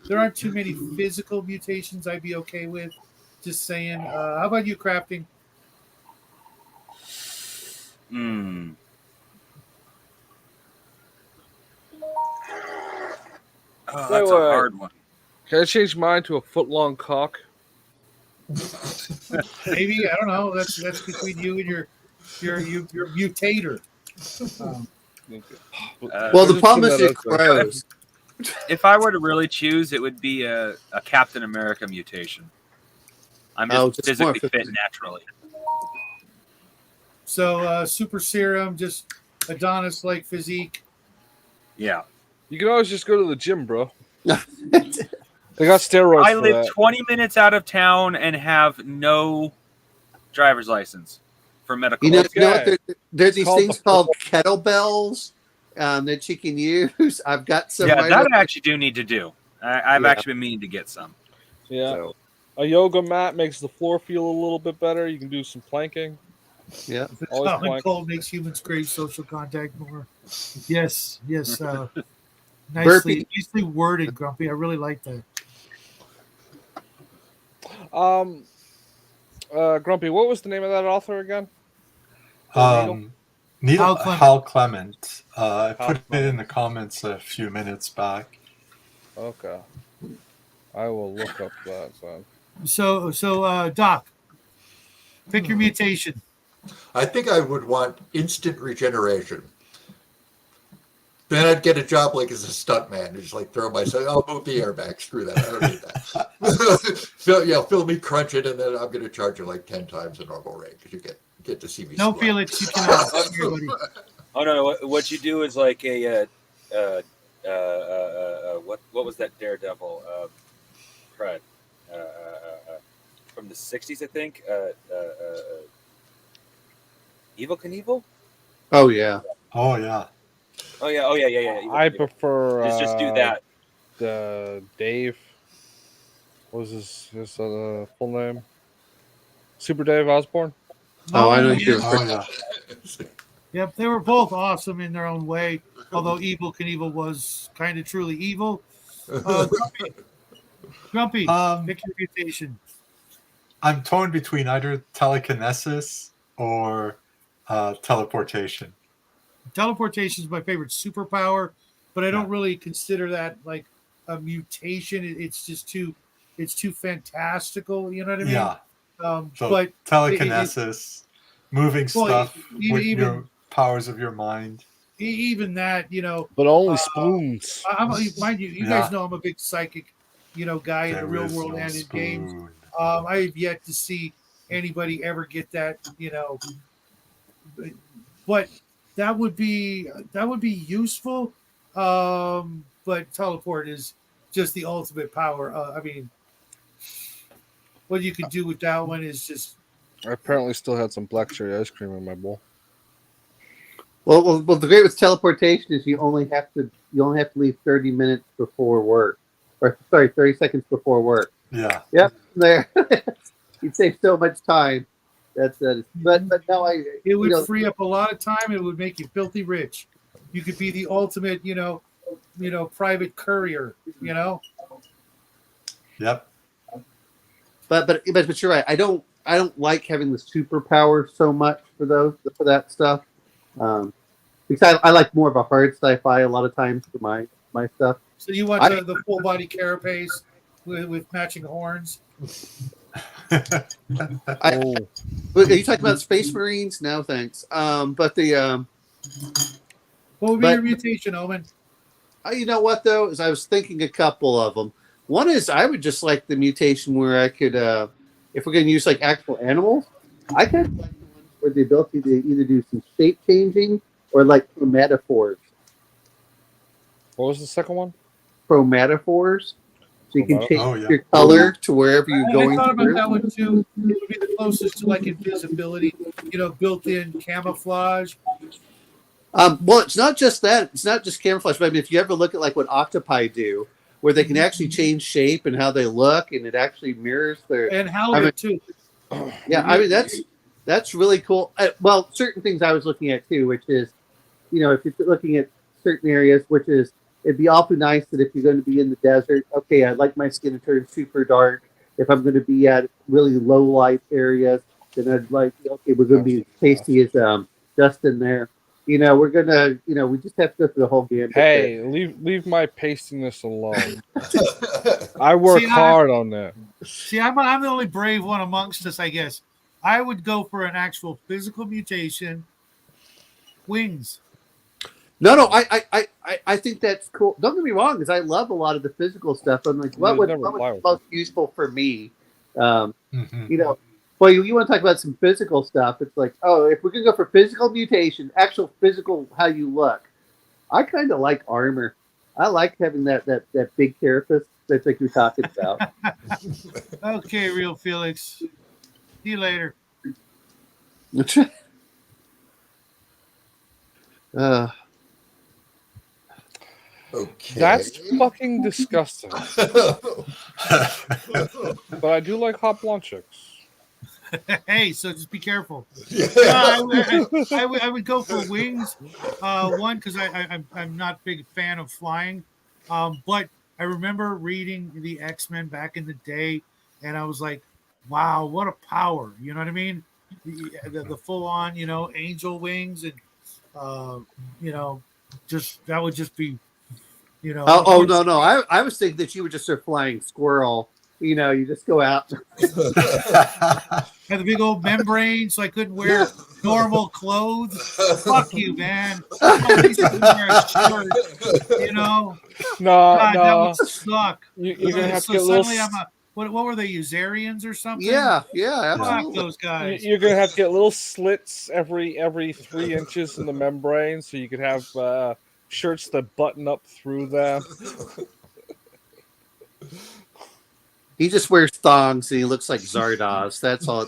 There aren't too many physical mutations I'd be okay with. Just saying. How about you, Crafting? Oh, that's a hard one. Can I change mine to a foot-long cock? Maybe, I don't know. That's between you and your mutator. Well, the problem is it grows. If I were to really choose, it would be a Captain America mutation. I'm just physically fit naturally. So super serum, just Adonis-like physique. Yeah. You can always just go to the gym, bro. They got steroids. I live 20 minutes out of town and have no driver's license for medical. There's these things called kettlebells that you can use. I've got some. Yeah, that I actually do need to do. I've actually been meaning to get some. Yeah. So. A yoga mat makes the floor feel a little bit better. You can do some planking. Yeah. Common cold makes humans crave social contact more. Yes. Nicely worded, Grumpy. I really like that. Grumpy, what was the name of that author again? Needle Hal Hal Clement. I Hal put it in Clement. the comments a few minutes back. Okay. I will look up that then. So Doc, pick your mutation. I think I would want instant regeneration. Then I'd get a job like as a stuntman. Just like throw myself, I'll move the airbag. Screw that. I don't need that. Fill me crunching, and then I'm going to charge you like 10 times the normal rate because you get to see me. No, sweat. Felix, you cannot. Oh no! What you do is like a what was that Daredevil? Crud. From the '60s, I think. Evil Knievel? Oh yeah. Oh yeah. Oh yeah. I prefer. Just do that. Dave. What was his full name? Super Dave Osborne. Oh, I know yes. you. Oh yeah. Yep, they were both awesome in their own way. Although Evil Knievel was kind of truly evil. Grumpy, pick your mutation. I'm torn between either telekinesis or teleportation. Teleportation is my favorite superpower, but I don't really consider that like a mutation. It's just too fantastical. You know what I mean? Yeah. So but telekinesis, moving stuff with even your powers of your mind. Even that, but only spoons. Mind you, guys know I'm a big psychic, guy in the real world and in games. I have yet to see anybody ever get that, but that would be useful. But teleport is just the ultimate power. I mean, what you could do with that one is just. I apparently still had some black cherry ice cream in my bowl. Well, the great with teleportation is you only have to leave 30 minutes before work, or 30 seconds before work. Yeah. Yep. There, you'd save so much time. But no, it would free up a lot of time. It would make you filthy rich. You could be the ultimate, private courier. Yep. But you're right. I don't like having the superpower so much for that stuff. Because I like more of a hard sci-fi a lot of times for my stuff. So you want the full body carapace with matching horns? Are you talking about Space Marines? No, thanks. But the what would be your mutation, Omen? You know what though? Is I was thinking a couple of them. One is I would just like the mutation where I could, if we're going to use like actual animals, I could like the ones where the ability to either do some shape changing or like chromatophores. What was the second one? Chromatophors. So you can change your Oh, color to wherever you're going. I thought about that one too. It would be the closest to like invisibility, built-in camouflage. Well, it's not just that. It's not just camouflage. But I mean, if you ever look at like what octopi do, where they can actually change shape and how they look, and it actually mirrors their and halibut too. Yeah, I mean that's really cool. Well, certain things I was looking at too, which is, if you're looking at certain areas, which is it'd be awfully nice that if you're going to be in the desert, okay, I'd like my skin to turn super dark. If I'm going to be at really low light areas, then I'd like, okay, we're going to be pasty as Justin there. We're gonna, we just have to go through the whole game. Hey, leave my pastiness alone. I work hard on that. See, I'm the only brave one amongst us, I guess. I would go for an actual physical mutation. Wings. No, I think that's cool. Don't get me wrong, because I love a lot of the physical stuff. I'm like, what would be most useful for me? Well, you want to talk about some physical stuff. It's like, if we're going to go for physical mutation, actual physical, how you look, I kind of like armor. I like having that big carapace that's like you're talking about. Okay, real Felix. See you later. Okay. That's fucking disgusting. But I do like hot blonde chicks. Hey, so just be careful. I would go for wings. One, because I'm not a big fan of flying. But I remember reading the X-Men back in the day, and I was like, wow, what a power! You know what I mean? The full on, angel wings, and just that would just be, Oh, of course, no. I was thinking that you were just a flying squirrel. You just go out. had the big old membrane, so I couldn't wear normal clothes. Fuck you, man. At least I could wear a shirt, No, God, that no. would suck. You're gonna have to So get a little. suddenly I'm a what were they, Usarians or something? Yeah, Fuck absolutely. those guys. You're gonna have to get little slits every 3 inches in the membrane, so you could have shirts that button up through them. He just wears thongs and he looks like Zardoz. That's all.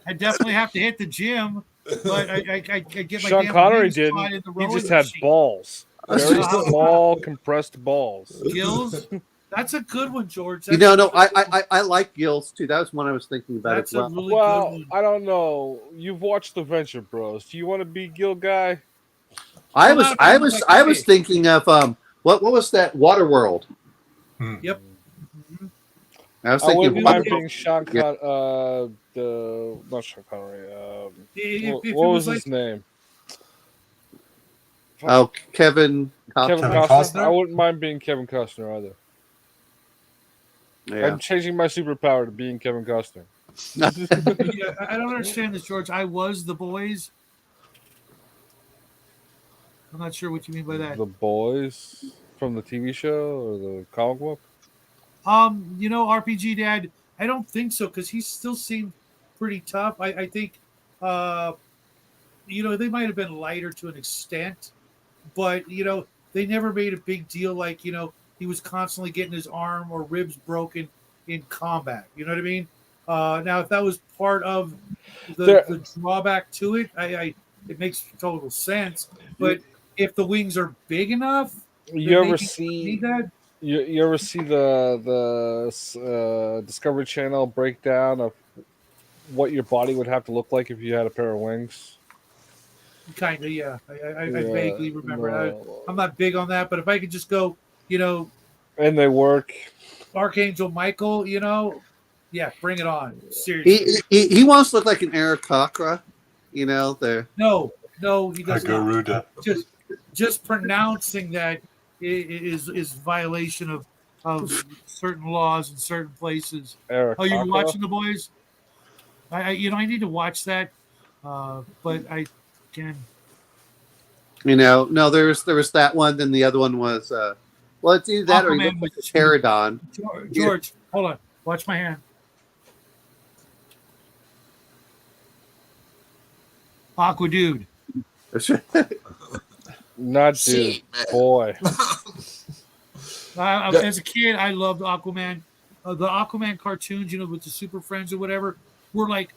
I definitely have to hit the gym, but I get my Sean damn Connery wings didn't. caught in the He rowing just had machine. balls, very small, compressed balls. Gills. That's a good one, George. No, I like Gills too. That was one I was thinking about That's as well. a really good Well, one. I don't know. You've watched the Venture Bros. Do you want to be Gil guy? I was thinking of what was that Waterworld? Yep. I was I thinking wouldn't mind Waterworld. being Sean Yeah. not Sean Connery. If it What was was his name? Oh, Kevin Kevin Kevin Costner? Costner? I wouldn't mind being Kevin Costner either. Yeah. I'm changing my superpower to being Kevin Costner. Yeah, I don't understand this, George. I was the boys. I'm not sure what you mean by that. The Boys from the TV show or the comic book? RPG Dad, I don't think so, because he still seemed pretty tough. I think they might have been lighter to an extent, but they never made a big deal like, he was constantly getting his arm or ribs broken in combat. You know what I mean? Now if that was part of the drawback to it, it makes total sense. But if the wings are big enough, You then ever maybe see need that? you ever see the Discovery Channel breakdown of what your body would have to look like if you had a pair of wings? Kind of, yeah. I Yeah, vaguely remember. no. I'm not big on that, but if I could just go, And they work. Archangel Michael, yeah, bring it on. Seriously. He wants to look like an Aarakocra, there. No, he A does not. Garuda. Just pronouncing that is violation of certain laws in certain places. Eric Oh, you're Kakra. watching The Boys? I need to watch that, but I can. No, there was that one. Then the other one was it's either that or he Aquaman looks like a was- pterodon. George, hold on. Watch my hand. Aqua Dude. Not dude. See, man. Boy. As a kid, I loved Aquaman. The Aquaman cartoons, with the Super Friends or whatever, were like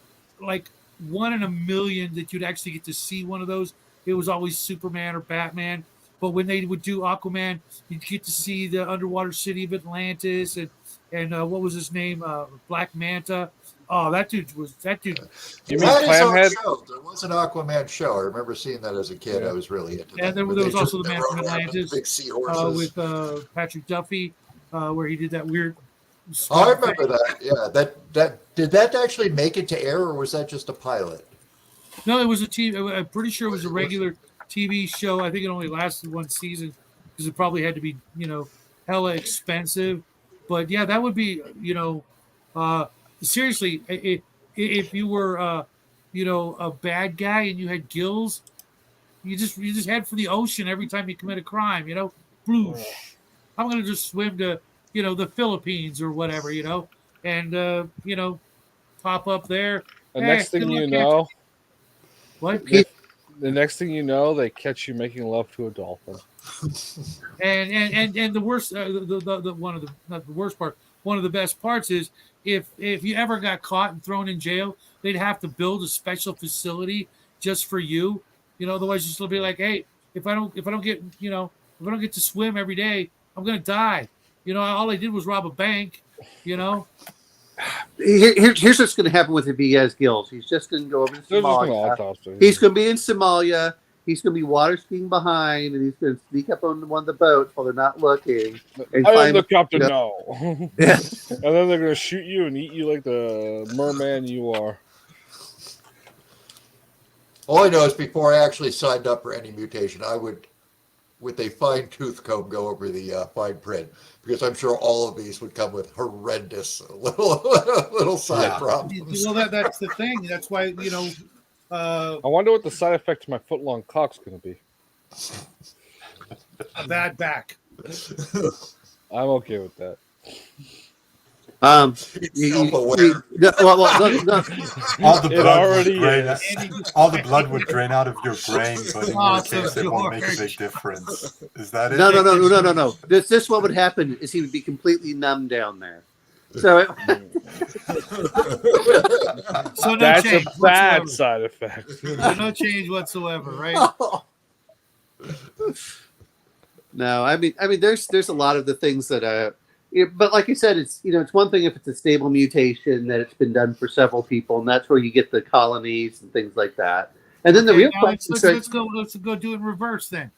one in a million that you'd actually get to see one of those. It was always Superman or Batman. But when they would do Aquaman, you'd get to see the underwater city of Atlantis and what was his name? Black Manta. Oh, that dude. You That mean is our Clamhead? show. There was an Aquaman show. I remember seeing that as a kid. Yeah. I was really into that. And there Where was they also just the Man rode from around with Atlantis, big seahorses. with Patrick Duffy, where he did that weird. I remember that. Yeah, that did that actually make it to air, or was that just a pilot? No, it was a TV. I'm pretty sure it was a regular TV show. I think it only lasted one season because it probably had to be, hella expensive. But yeah, that would be, seriously, if you were, a bad guy and you had gills, you just head for the ocean every time you commit a crime. Bloosh. I'm gonna just swim to, the Philippines or whatever, and pop up there. The Hey, next thing good you luck, know, What? the next thing you know, they catch you making love to a dolphin. And the worst, the one of the not the worst part, one of the best parts is if you ever got caught and thrown in jail, they'd have to build a special facility just for you. Otherwise you'll be like, hey, if I don't get to swim every day, I'm gonna die. All I did was rob a bank. Here's what's going to happen with if he has gills. He's just going to go over to They're just gonna Somalia. autopsy. He's going to be in Somalia. he's going to be water skiing behind, and he's going to sneak up on one of the boats while they're not looking. And I am climb the up, captain you now. Yeah. And then they're gonna shoot you and eat you like the merman you are. All I know is before I actually signed up for any mutation, I would, with a fine tooth comb, go over the fine print because I'm sure all of these would come with horrendous little side problems. Well, that's the thing. That's why I wonder what the side effect to my footlong cock's gonna be. a bad back. I'm okay with that. Self-aware. All the It blood already would drain. is. All the blood would drain out of your brain, but in your Awesome, case, it won't make a George. big difference. Is that it? No. This what would happen is he would be completely numb down there. So So no That's change a bad whatsoever. side effect. So no change whatsoever, right? No, I mean, there's a lot of the things that but like I said, it's it's one thing if it's a stable mutation that it's been done for several people, and that's where you get the colonies and things like that. And then the real Now question let's go do it in reverse then.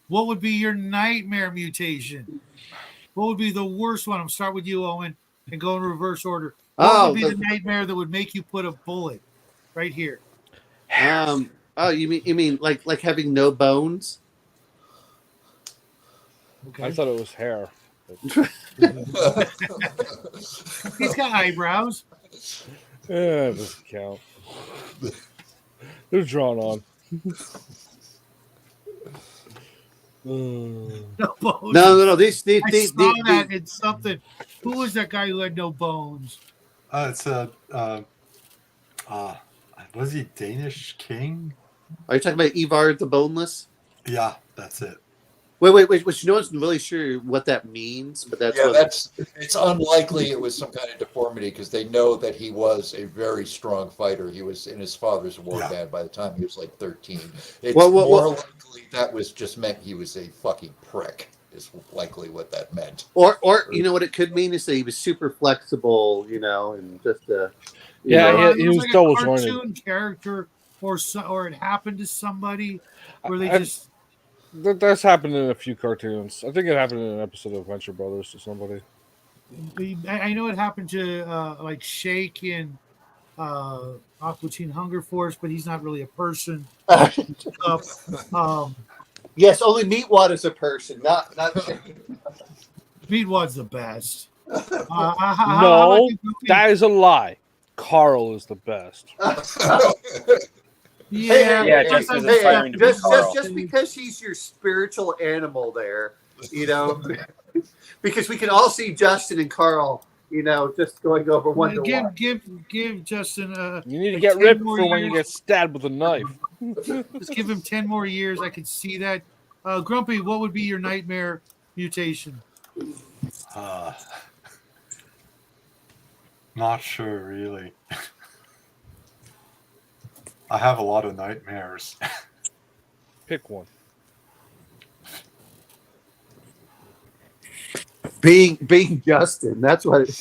What would be your nightmare mutation? What would be the worst one? I'm start with you, Owen, and go in reverse order. What would be the nightmare that would make you put a bullet right here? You mean like having no bones? Okay. I thought it was hair. He's got eyebrows. Yeah, it doesn't count. They're drawn on. No bones. No. These I saw that in something. Who was that guy who had no bones? It's a was he Danish king? Are you talking about Ivar the Boneless? Yeah, that's it. Wait. Which no one's really sure what that means, but that's It's unlikely it was some kind of deformity because they know that he was a very strong fighter. He was in his father's war band by the time he was like 13. It's more likely that was just meant he was a fucking prick. Is likely what that meant. Or you know what it could mean is that he was super flexible, and just he was like double a jointed. cartoon character, or it happened to somebody where they just. That's happened in a few cartoons. I think it happened in an episode of Venture Brothers to somebody. I know it happened to like Shake in Aqua Teen Hunger Force, but he's not really a person. Yes, only Meatwad is a person, not. Meatwad's the best. No, that is a lie. Carl is the best. Just because he's your spiritual animal there, because we can all see Justin and Carl, just going over one to one. Give Justin you need to get ripped for when you get stabbed with a knife. Just give him 10 more years. I could see that. Grumpy, what would be your nightmare mutation? Not sure, really. I have a lot of nightmares. Pick one. Being Justin, that's what it is.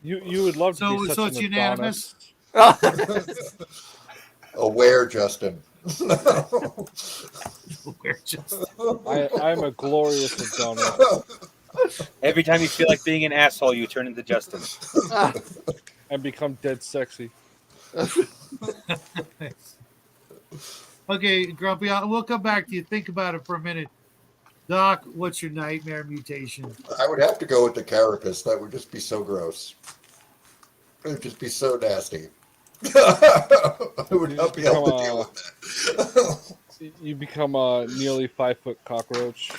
You would love to be such so it's an unanimous. Aware, Justin. Aware, Justin. I'm a glorious Adonis. Every time you feel like being an asshole, you turn into Justin. And become dead sexy. Okay, Grumpy, we'll come back to you. Think about it for a minute. Doc, what's your nightmare mutation? I would have to go with the carapace. That would just be so gross. It would just be so nasty. I would not be able to deal with that. You become a nearly 5-foot cockroach.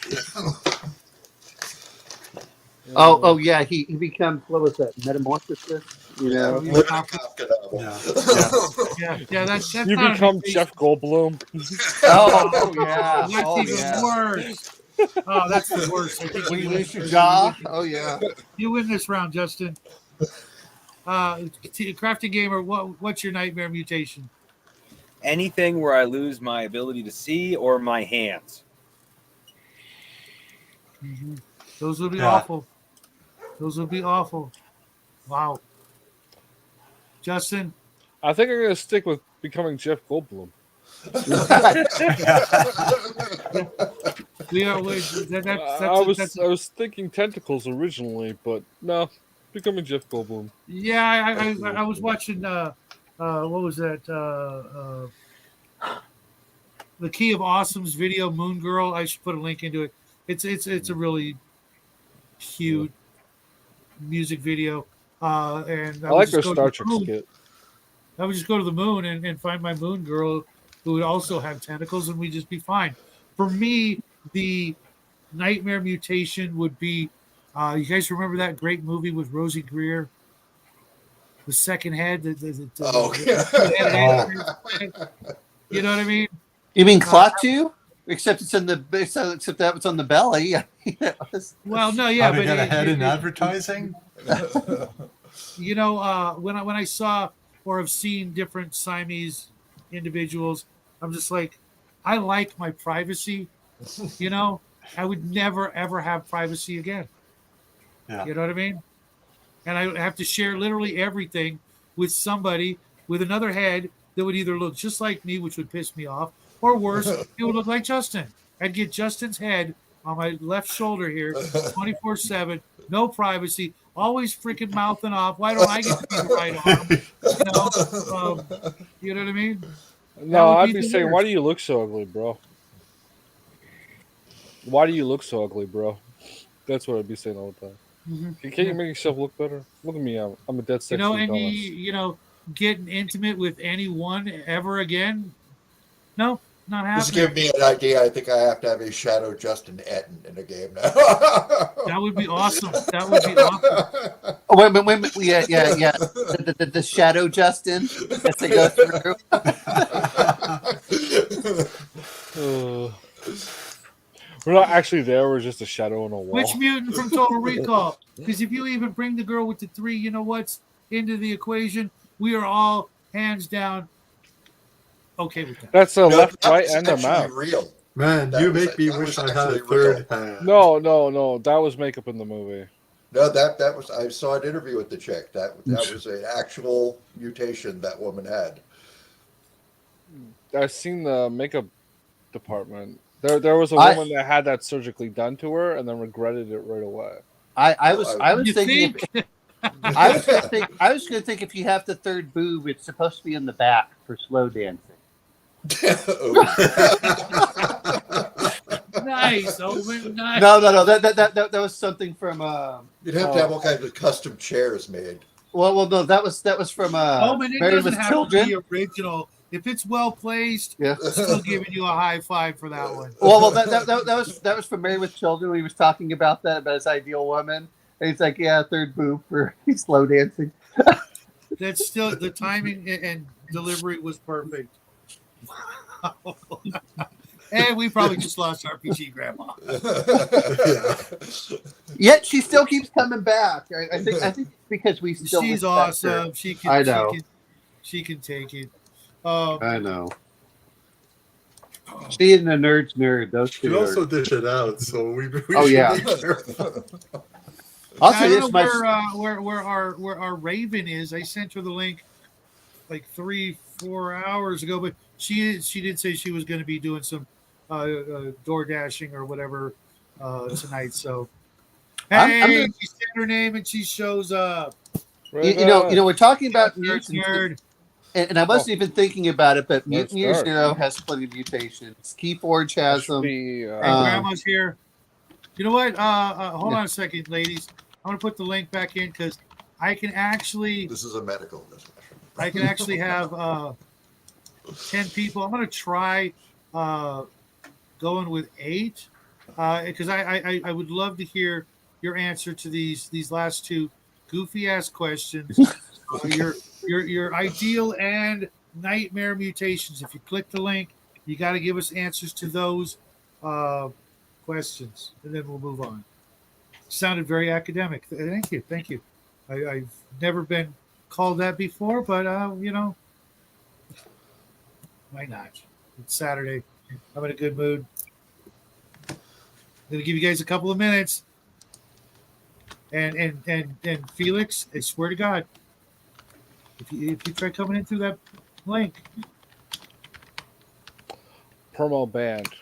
Oh yeah, he becomes, what was that, metamorphosis? Yeah, that's you not become Jeff Goldblum. Oh yeah, that's even worse. Oh, that's the worst. I think when you lose your jaw. Oh yeah, you win this round, Justin. Crafty Gamer, what's your nightmare mutation? Anything where I lose my ability to see or my hands. Mm-hmm. Those would be awful. Those would be awful. Wow. Justin? I think I'm going to stick with becoming Jeff Goldblum. I was thinking tentacles originally, but no, becoming Jeff Goldblum. Yeah, I was watching. What was that? The Key of Awesome's video, Moon Girl. I should put a link into it. It's a really cute music video. And I like their Star Trek skit. I would just go to the moon and find my moon girl who would also have tentacles, and we'd just be fine. For me, the nightmare mutation would be, you guys remember that great movie with Rosie Greer? The second head. You know what I mean? You mean Klaatu? Except it's in the except that was on the belly. Well, no, yeah, but got a head in advertising. You know, when I saw or have seen different Siamese individuals, I'm just like, I like my privacy. You know, I would never ever have privacy again. Yeah. You know what I mean? And I have to share literally everything with somebody with another head that would either look just like me, which would piss me off, or worse, it would look like Justin. I'd get Justin's head on my left shoulder here, 24/7, no privacy, always freaking mouthing off. Why don't I get to be the right arm? You know what I mean? No, I'd be saying, why do you look so ugly, bro? Why do you look so ugly, bro? That's what I'd be saying all the time. Mm-hmm. Can't you make yourself look better? Look at me, I'm a dead sexy. You know, getting intimate with anyone ever again? No, not happening. Just give me an idea. I think I have to have a Shadow Justin Etten in a game now. That would be awesome. That would be awesome. Oh, wait. Yeah. The Shadow Justin as they go through. We're not actually there. We're just a shadow on a wall. Which mutant from Total Recall? Because if you even bring the girl with the 3, you know what's into the equation, we are all hands down okay with that. That's a left, right, and a mouth. Real. Man, you make me wish I had a third hand. No. That was makeup in the movie. No, that was. I saw an interview with the chick. That was an actual mutation that woman had. I've seen the makeup department. There was a woman that had that surgically done to her and then regretted it right away. I was thinking. I was going to think if you have the third boob, it's supposed to be in the back for slow dancing. Nice, Owen. Nice. No. That was something from. You'd have to have all kinds of custom chairs made. Well, no, that was from. Owen, it Married doesn't with have Children. to be original. If it's well placed, yeah, still giving you a high five for that one. Well, that was from Married with Children. He was talking about his ideal woman, and he's like, "Yeah, third boob for slow dancing." That's still the timing and delivery was perfect. And we probably just lost RPG Grandma. Yet she still keeps coming back. I think because we still. She's awesome. She can. I know. She can take it. I know. She and the nerd's nerd. Those two. She also dish it out, so we oh yeah. I'll tell you where our Raven is. I sent her the link like 3-4 hours ago, but she did say she was going to be doing some door dashing or whatever tonight. So hey, she said her name and she shows up. You know, we're talking about nerd. And I wasn't even thinking about it, but Mutant Year Zero has plenty of mutations. Keyforge has them. Grandma's here. You know what? Hold on a second, ladies. I'm going to put the link back in because I can actually... This is a medical discussion. I can actually have 10 people. I'm going to try going with 8 because I would love to hear your answer to these last 2 goofy-ass questions. Your ideal and nightmare mutations. If you click the link, you got to give us answers to those questions, and then we'll move on. Sounded very academic. Thank you. I've never been called that before, but you know, why not? It's Saturday. I'm in a good mood. I'm gonna give you guys a couple of minutes, and Felix, I swear to God, if you try coming in through that link, Promo banned.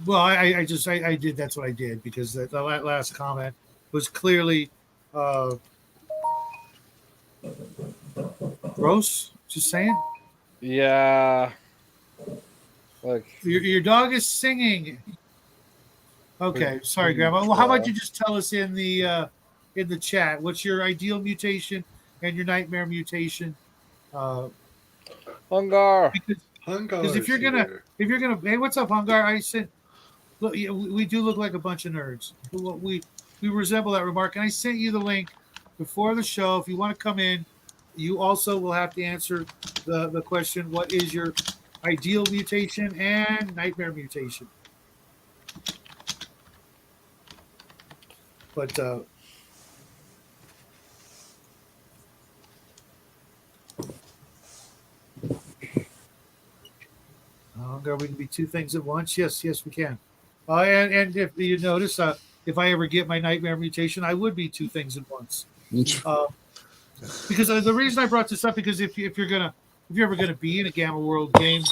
Well, I did. That's what I did because the last comment was clearly gross. Just saying. Yeah. Like Your dog is singing. Okay, sorry, Grandma. Well, how about you just tell us in the chat what's your ideal mutation and your nightmare mutation? Hungar. Because if you're gonna hey, what's up, Hungar? I said, look, we do look like a bunch of nerds. We resemble that remark, and I sent you the link before the show. If you want to come in, you also will have to answer the question: what is your ideal mutation and nightmare mutation? But we can be two things at once. Yes, we can. And if you notice, if I ever get my nightmare mutation, I would be two things at once. Because the reason I brought this up because if you're ever gonna be in a Gamma World game,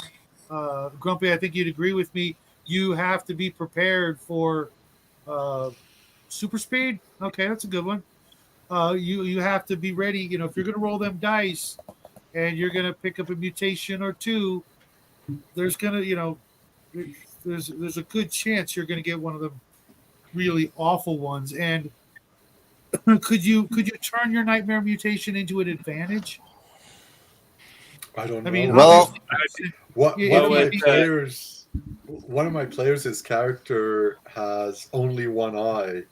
Grumpy, I think you'd agree with me. You have to be prepared for super speed. Okay, that's a good one. You have to be ready. You know, if you're gonna roll them dice and you're gonna pick up a mutation or two, there's gonna there's a good chance you're gonna get one of them really awful ones. And could you turn your nightmare mutation into an advantage? I don't know. I mean, Well, one of my players, his character has only one eye,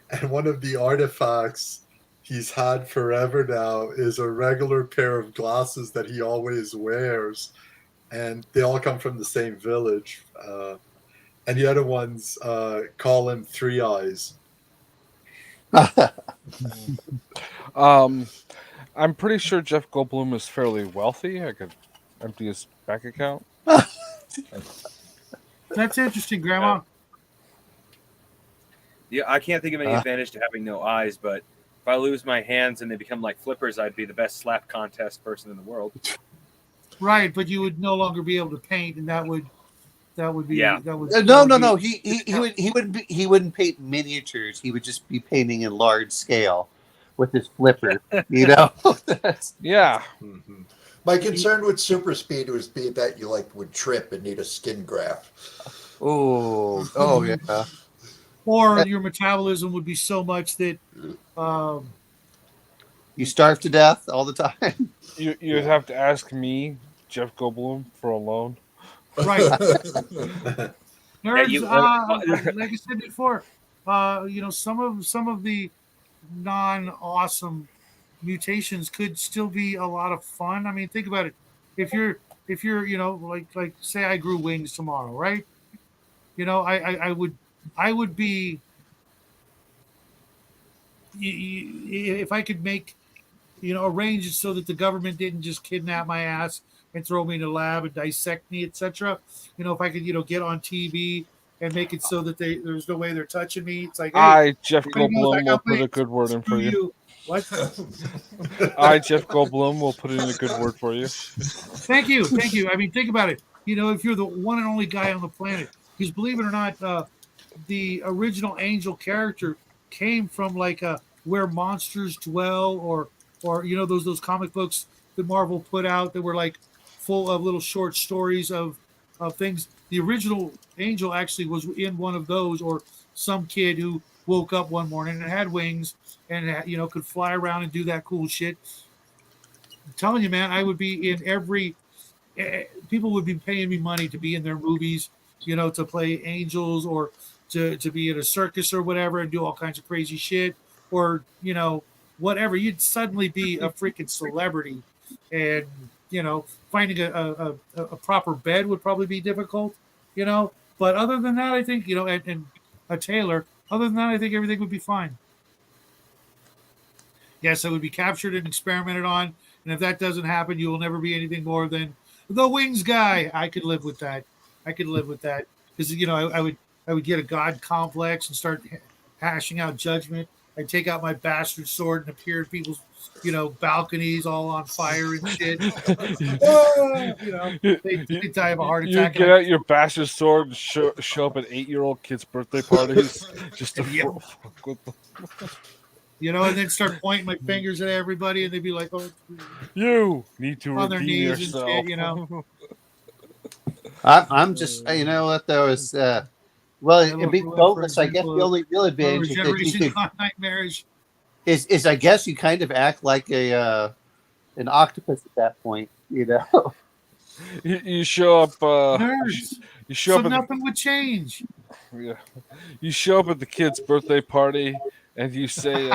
and one of the artifacts he's had forever now is a regular pair of glasses that he always wears, and they all come from the same village. And the other ones call him Three Eyes. I'm pretty sure Jeff Goldblum is fairly wealthy. I could empty his bank account. That's interesting, Grandma. Yeah, I can't think of any advantage to having no eyes, but if I lose my hands and they become like flippers, I'd be the best slap contest person in the world. Right, but you would no longer be able to paint, and that would be no. He wouldn't paint miniatures. He would just be painting in large scale with his flipper. You know. Yeah. Mm-hmm. My concern with super speed was that you would trip and need a skin graft. Oh yeah. Or your metabolism would be so much that you starve to death all the time. You'd have to ask me, Jeff Goldblum, for a loan. Right. Nerds, like I said before, some of the non-awesome mutations could still be a lot of fun. I mean, think about it. If you're like say I grew wings tomorrow, right? You know, I would be if I could make arrange it so that the government didn't just kidnap my ass and throw me in a lab and dissect me, etc. If I could get on TV and make it so that there's no way they're touching me. It's like, hey, Jeff Goldblum will put a good word in for you. What? Jeff Goldblum will put in a good word for you. Thank you. I mean, think about it. If you're the one and only guy on the planet, because believe it or not, the original Angel character came from Where Monsters Dwell, or those comic books that Marvel put out that were full of little short stories of things. The original Angel actually was in one of those, or some kid who woke up one morning and had wings and could fly around and do that cool shit. I'm telling you, man, I would be in every. People would be paying me money to be in their movies, to play angels, or to be in a circus or whatever and do all kinds of crazy shit, or whatever. You'd suddenly be a freaking celebrity, and finding a proper bed would probably be difficult, But other than that, I think and a tailor. Other than that, I think everything would be fine. Yes, it would be captured and experimented on, and if that doesn't happen, you will never be anything more than the wings guy. I could live with that. Because I would get a god complex and start hashing out judgment I take out my bastard sword and appear in people's, balconies all on fire and shit. They die of a heart You attack. get out your bastard sword and show up at 8-year-old kids' birthday parties just to fuck with them. And then start pointing my fingers at everybody, and they'd be like, "Oh, you need to on their redeem knees yourself." and shit." I'm just, what there was. Well, being boneless, I guess the only real advantage is that you could, nightmarish. is I guess you kind of act like an octopus at that point, You show up. Nerds. You show up. Nothing would change. Yeah, you show up at the kid's birthday party and you say,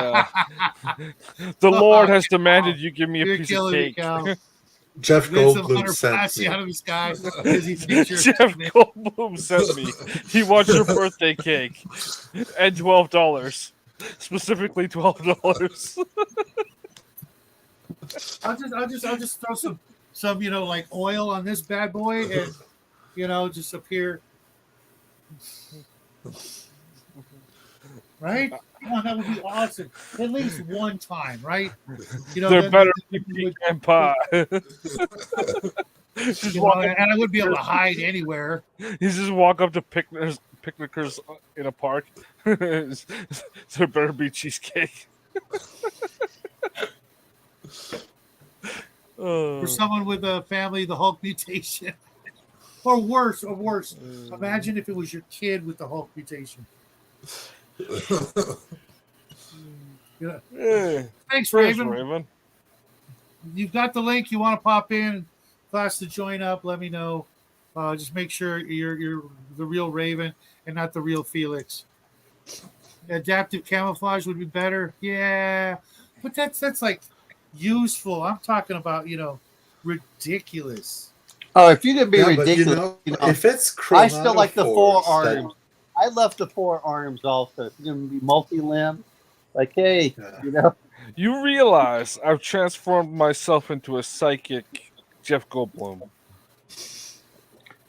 "The Lord has demanded you give me a piece of cake." Jeff Goldblum sent me. Out of the sky Jeff Goldblum sent me. He wants your birthday cake and $12, specifically $12. I'll just throw some like oil on this bad boy and just appear. Right? Come on, that would be awesome. At least one time, right? There better be pecan pie. And I wouldn't be able to hide anywhere. You just walk up to picnickers in a park. There better be cheesecake. For someone with a family, the Hulk mutation. Or worse. Imagine if it was your kid with the Hulk mutation. Thanks, Raven. You've got the link. You want to pop in, class to join up? Let me know. Just make sure you're the real Raven and not the real Felix. Adaptive camouflage would be better. Yeah, but that's like useful. I'm talking about ridiculous. Oh, if you could be ridiculous, if it's I still like the forearms. I love the forearms also. If you're going to be multi-limb, like, hey, You realize I've transformed myself into a psychic Jeff Goldblum.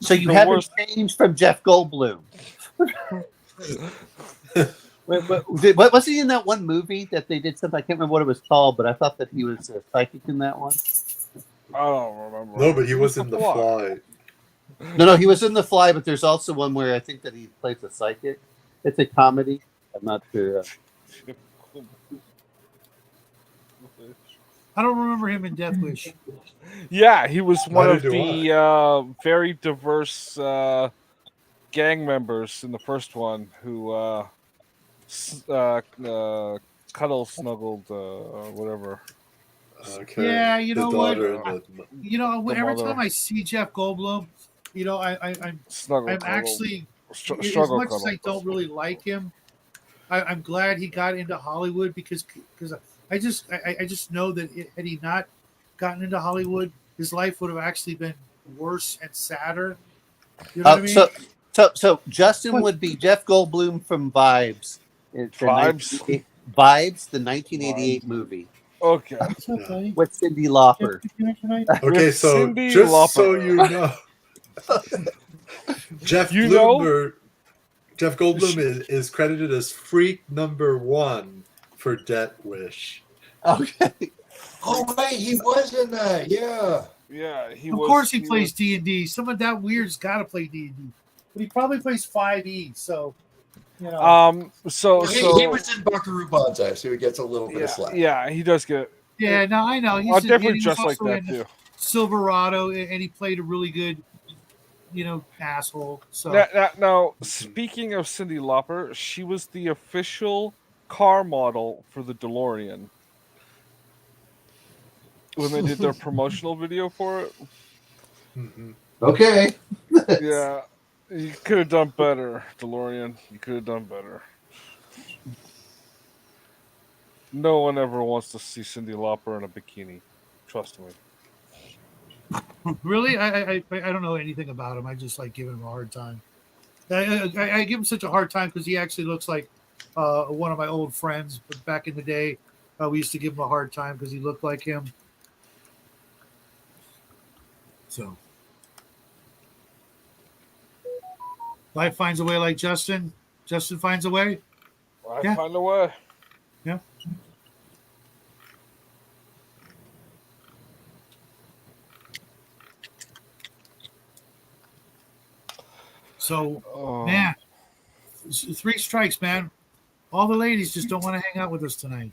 So you haven't changed from Jeff Goldblum. What was he in that one movie that they did something? I can't remember what it was called, but I thought that he was a psychic in that one. I don't remember. No, but he was in The Fly. No, he was in The Fly, but there's also one where I think that he plays a psychic. It's a comedy. I'm not sure. I don't remember him in Death Wish. Yeah, he was one of the very diverse gang members in the first one who snuggled, whatever. Okay. Yeah, you know what? Every mother. time I see Jeff Goldblum, I'm actually as much as I don't really like him, I'm glad he got into Hollywood because I just know that had he not gotten into Hollywood, his life would have actually been worse and sadder. You know what I mean? So Justin would be Jeff Goldblum from Vibes. Vibes, the 1988 movie. Okay. With Cyndi Lauper. Okay, so Cyndi just Lauper. so you know, Jeff Goldblum is credited as freak number 1 for Death Wish. Okay. Oh right, he was in that. Yeah. Yeah, of course he plays D&D. Someone that weird's got to play D&D, but he probably plays 5e. So, He was in Buckaroo Banzai, so he gets a little bit of slack. Yeah, he does get. Yeah, no, I know. I'll definitely dress like that too. Silverado, and he played a really good, asshole. So now, speaking of Cyndi Lauper, she was the official car model for the DeLorean when they did their promotional video for it. Mm-hmm. Okay. Yeah, you could have done better, DeLorean. You could have done better. No one ever wants to see Cyndi Lauper in a bikini. Trust me. Really, I don't know anything about him. I just like giving him a hard time. I give him such a hard time because he actually looks like one of my old friends. But back in the day, we used to give him a hard time because he looked like him. So, life finds a way, like Justin. Justin finds a way. I find a way. So, man, 3 strikes, man. All the ladies just don't want to hang out with us tonight.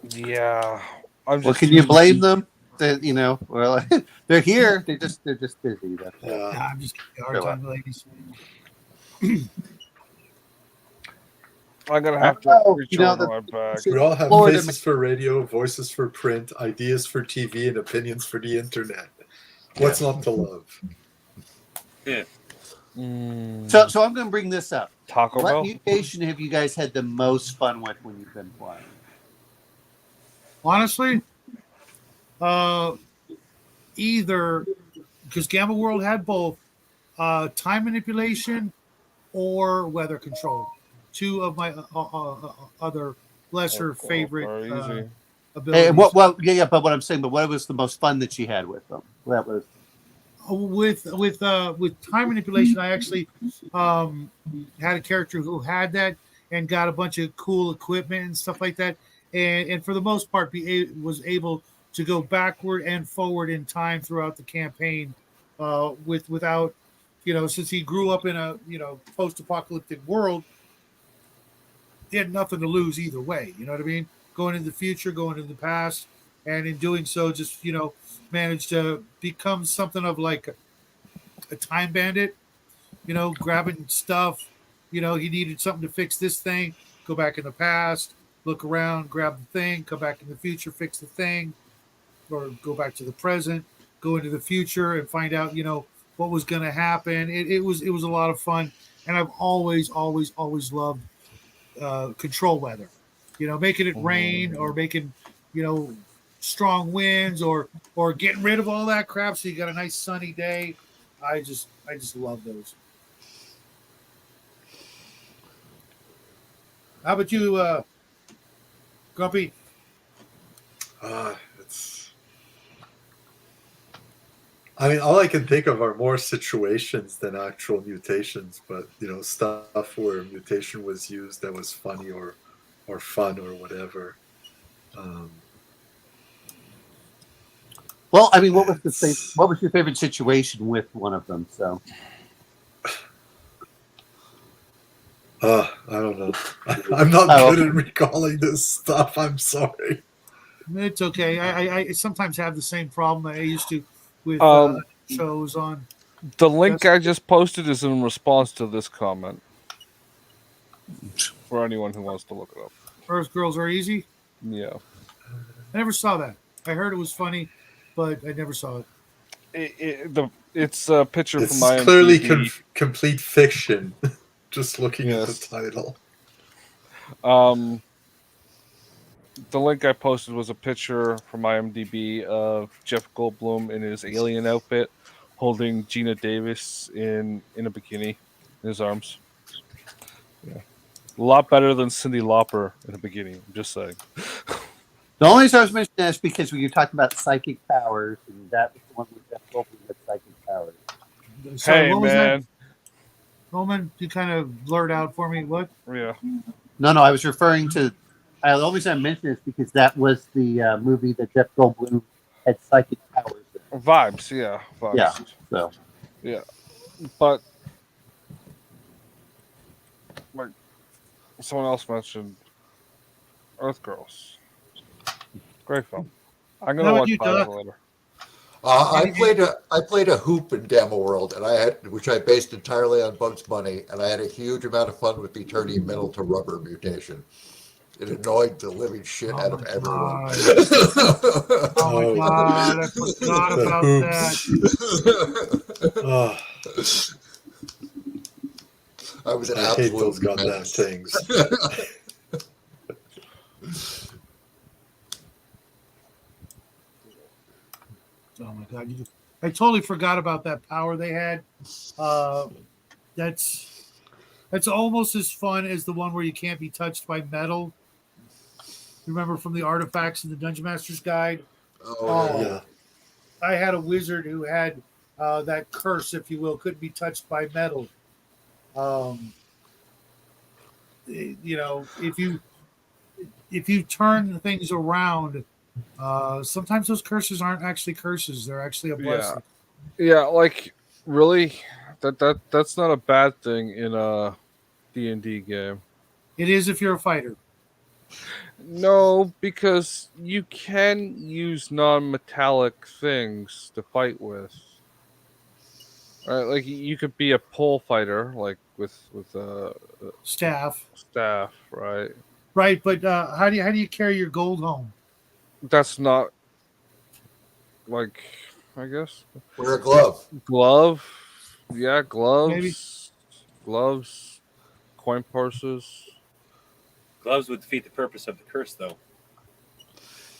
Yeah. Well, can you blame them? That well, they're here. They're just busy. That's all. Yeah, I'm just giving you a hard time, ladies. I'm gonna have to reach over my bag. We all have Florida faces for radio, voices for print, ideas for TV, and opinions for the internet. What's not to love? Yeah. So I'm going to bring this up. Taco Bell? What mutation have you guys had the most fun with when you've been playing? Honestly, either because Gamma World had both time manipulation or weather control. 2 of my other lesser favorite abilities. But what I'm saying, but what was the most fun that you had with them? That was with time manipulation. I actually had a character who had that and got a bunch of cool equipment and stuff like that, and for the most part, was able to go backward and forward in time throughout the campaign, without, since he grew up in a post-apocalyptic world, he had nothing to lose either way. You know what I mean? Going into the future, going into the past, and in doing so, just managed to become something of like a time bandit. Grabbing stuff. He needed something to fix this thing. Go back in the past, look around, grab the thing, come back in the future, fix the thing, or go back to the present, go into the future, and find out what was going to happen. It was a lot of fun, and I've always loved control weather, making it rain or making, strong winds or getting rid of all that crap so you got a nice sunny day. I just love those. How about you, Grumpy? All I can think of are more situations than actual mutations, but stuff where mutation was used that was funny or fun or whatever. What was your favorite situation with one of them? So, I don't know. I'm not good at recalling this stuff. I'm sorry. It's okay. I sometimes have the same problem I used to with shows on. The link I just posted is in response to this comment. For anyone who wants to look it up. Earth Girls Are Easy? Yeah. I never saw that. I heard it was funny, but I never saw it. It's a picture from my clearly complete fiction. Just looking at the title. The link I posted was a picture from IMDb of Jeff Goldblum in his alien outfit, holding Gina Davis in a bikini in his arms. Yeah, a lot better than Cyndi Lauper in a bikini. I'm just saying. The only reason I was mentioning that is because when you talked about psychic powers, and that was the one with Jeff Goldblum had psychic powers. Sorry, hey, what was man. that? Roman, you kind of blurred out for me. What? Yeah. No, I was referring to. The only reason I mentioned this because that was the movie that Jeff Goldblum had psychic powers in. Vibes, yeah. Vibes. Yeah. So. Yeah, but like someone else mentioned, Earth Girls. Great film. I'm gonna watch it later. I played a hoop in Gamma World, which I based entirely on Bugs Bunny, and I had a huge amount of fun with the turning metal to rubber mutation. It annoyed the living shit out of everyone. Oh my god, I forgot about that. I was an I hate those absolute goddamn menace. things. Oh my god, I totally forgot about that power they had. That's almost as fun as the one where you can't be touched by metal. Remember from the artifacts in the Dungeon Master's Guide? Yeah. I had a wizard who had that curse, if you will, couldn't be touched by metal. If you turn things around, sometimes those curses aren't actually curses; they're actually a blessing. Yeah, like really, that's not a bad thing in a D&D game. It is if you're a fighter. No, because you can use non-metallic things to fight with. Right, like you could be a pole fighter, like with Staff. staff, right? Right, but how do you carry your gold home? That's not like, I guess, Wear a glove. glove. Yeah, gloves. Maybe. Gloves, coin purses. Gloves would defeat the purpose of the curse, though.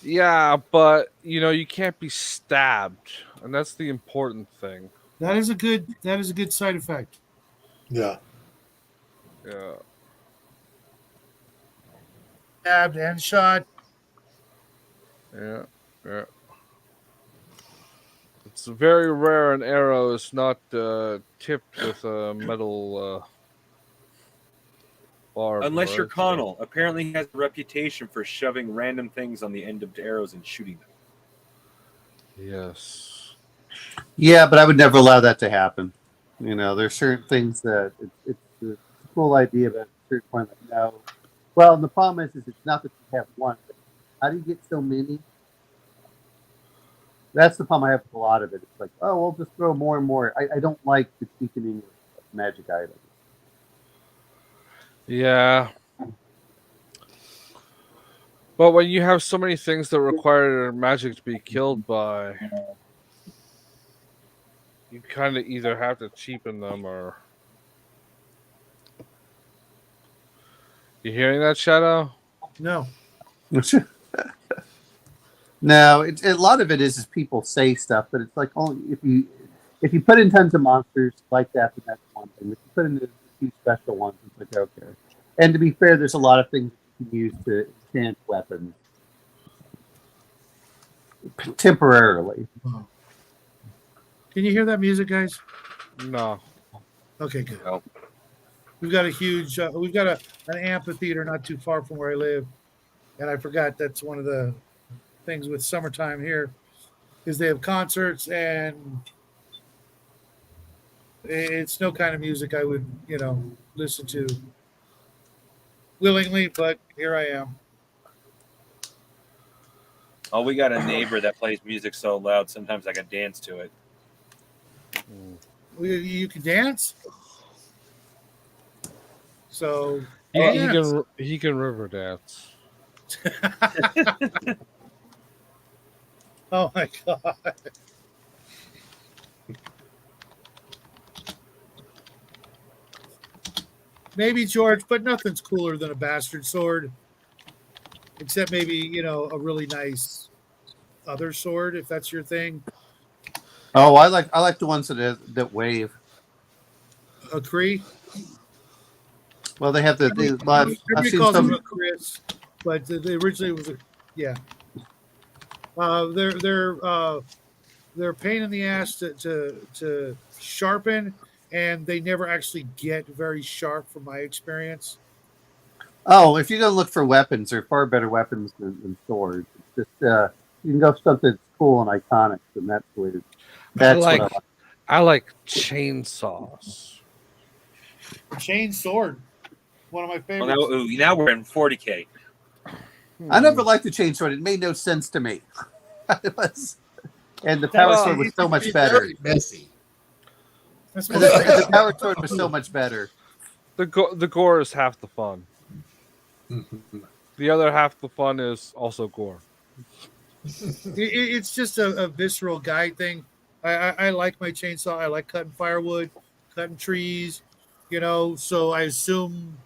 Yeah, but you can't be stabbed, and that's the important thing. That is a good side effect. Yeah. Yeah. Stabbed and shot. Yeah. It's very rare an arrow is not tipped with a metal barb. Unless you're right? Connell. Apparently, he has a reputation for shoving random things on the end of arrows and shooting them. Yes. Yeah, but I would never allow that to happen. There's certain things that it's a cool idea, but at a certain point, like, no. Well, and the problem is it's not that you have one. But how do you get so many? That's the problem I have with a lot of it. It's like, oh, we'll just throw more and more. I don't like the cheapening of magic items. Yeah. But when you have so many things that require magic to be killed by, you kind of either have to cheapen them or. You hearing that, Shadow? No. No, a lot of it is people say stuff, but it's like only if you put in tons of monsters like that, then that's one thing. If you put in a few special ones, it's like okay. And to be fair, there's a lot of things you can use to enchant weapons temporarily. Can you hear that music, guys? No. Okay, good. No. We've got an amphitheater not too far from where I live, and I forgot that's one of the things with summertime here is they have concerts, and it's no kind of music I would listen to willingly, but here I am. Oh, we got a neighbor that plays music so loud sometimes I can dance to it. You can dance. So he can river dance. Oh my god. Maybe George, but nothing's cooler than a bastard sword. Except maybe, a really nice other sword, if that's your thing. Oh, I like the ones that wave. A Kree? Well, they have the. I've seen calls some. them a Chris, but they originally was yeah. They're a pain in the ass to sharpen, and they never actually get very sharp, from my experience. Oh, if you're gonna look for weapons, there are far better weapons than swords. It's just you can go for something that's cool and iconic, and that's what I like. I like chainsaws. Chain sword, one of my favorites. Well, now we're in 40K. I never liked the chainsword. It made no sense to me. And the power sword was so much better. Very messy. The power sword was so much better. The gore is half the fun. The other half the fun is also gore. It's just a visceral guy thing. I like my chainsaw. I like cutting firewood, cutting trees, so I assume,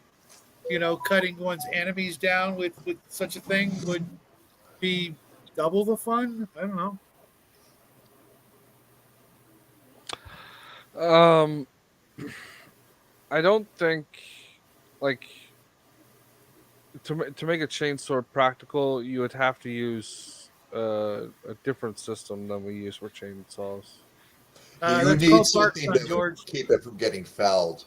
cutting one's enemies down with such a thing would be double the fun. I don't know. I don't think, like, to make a chainsaw practical, you would have to use a different system than we use for chainsaws. You need something to keep it from getting fouled.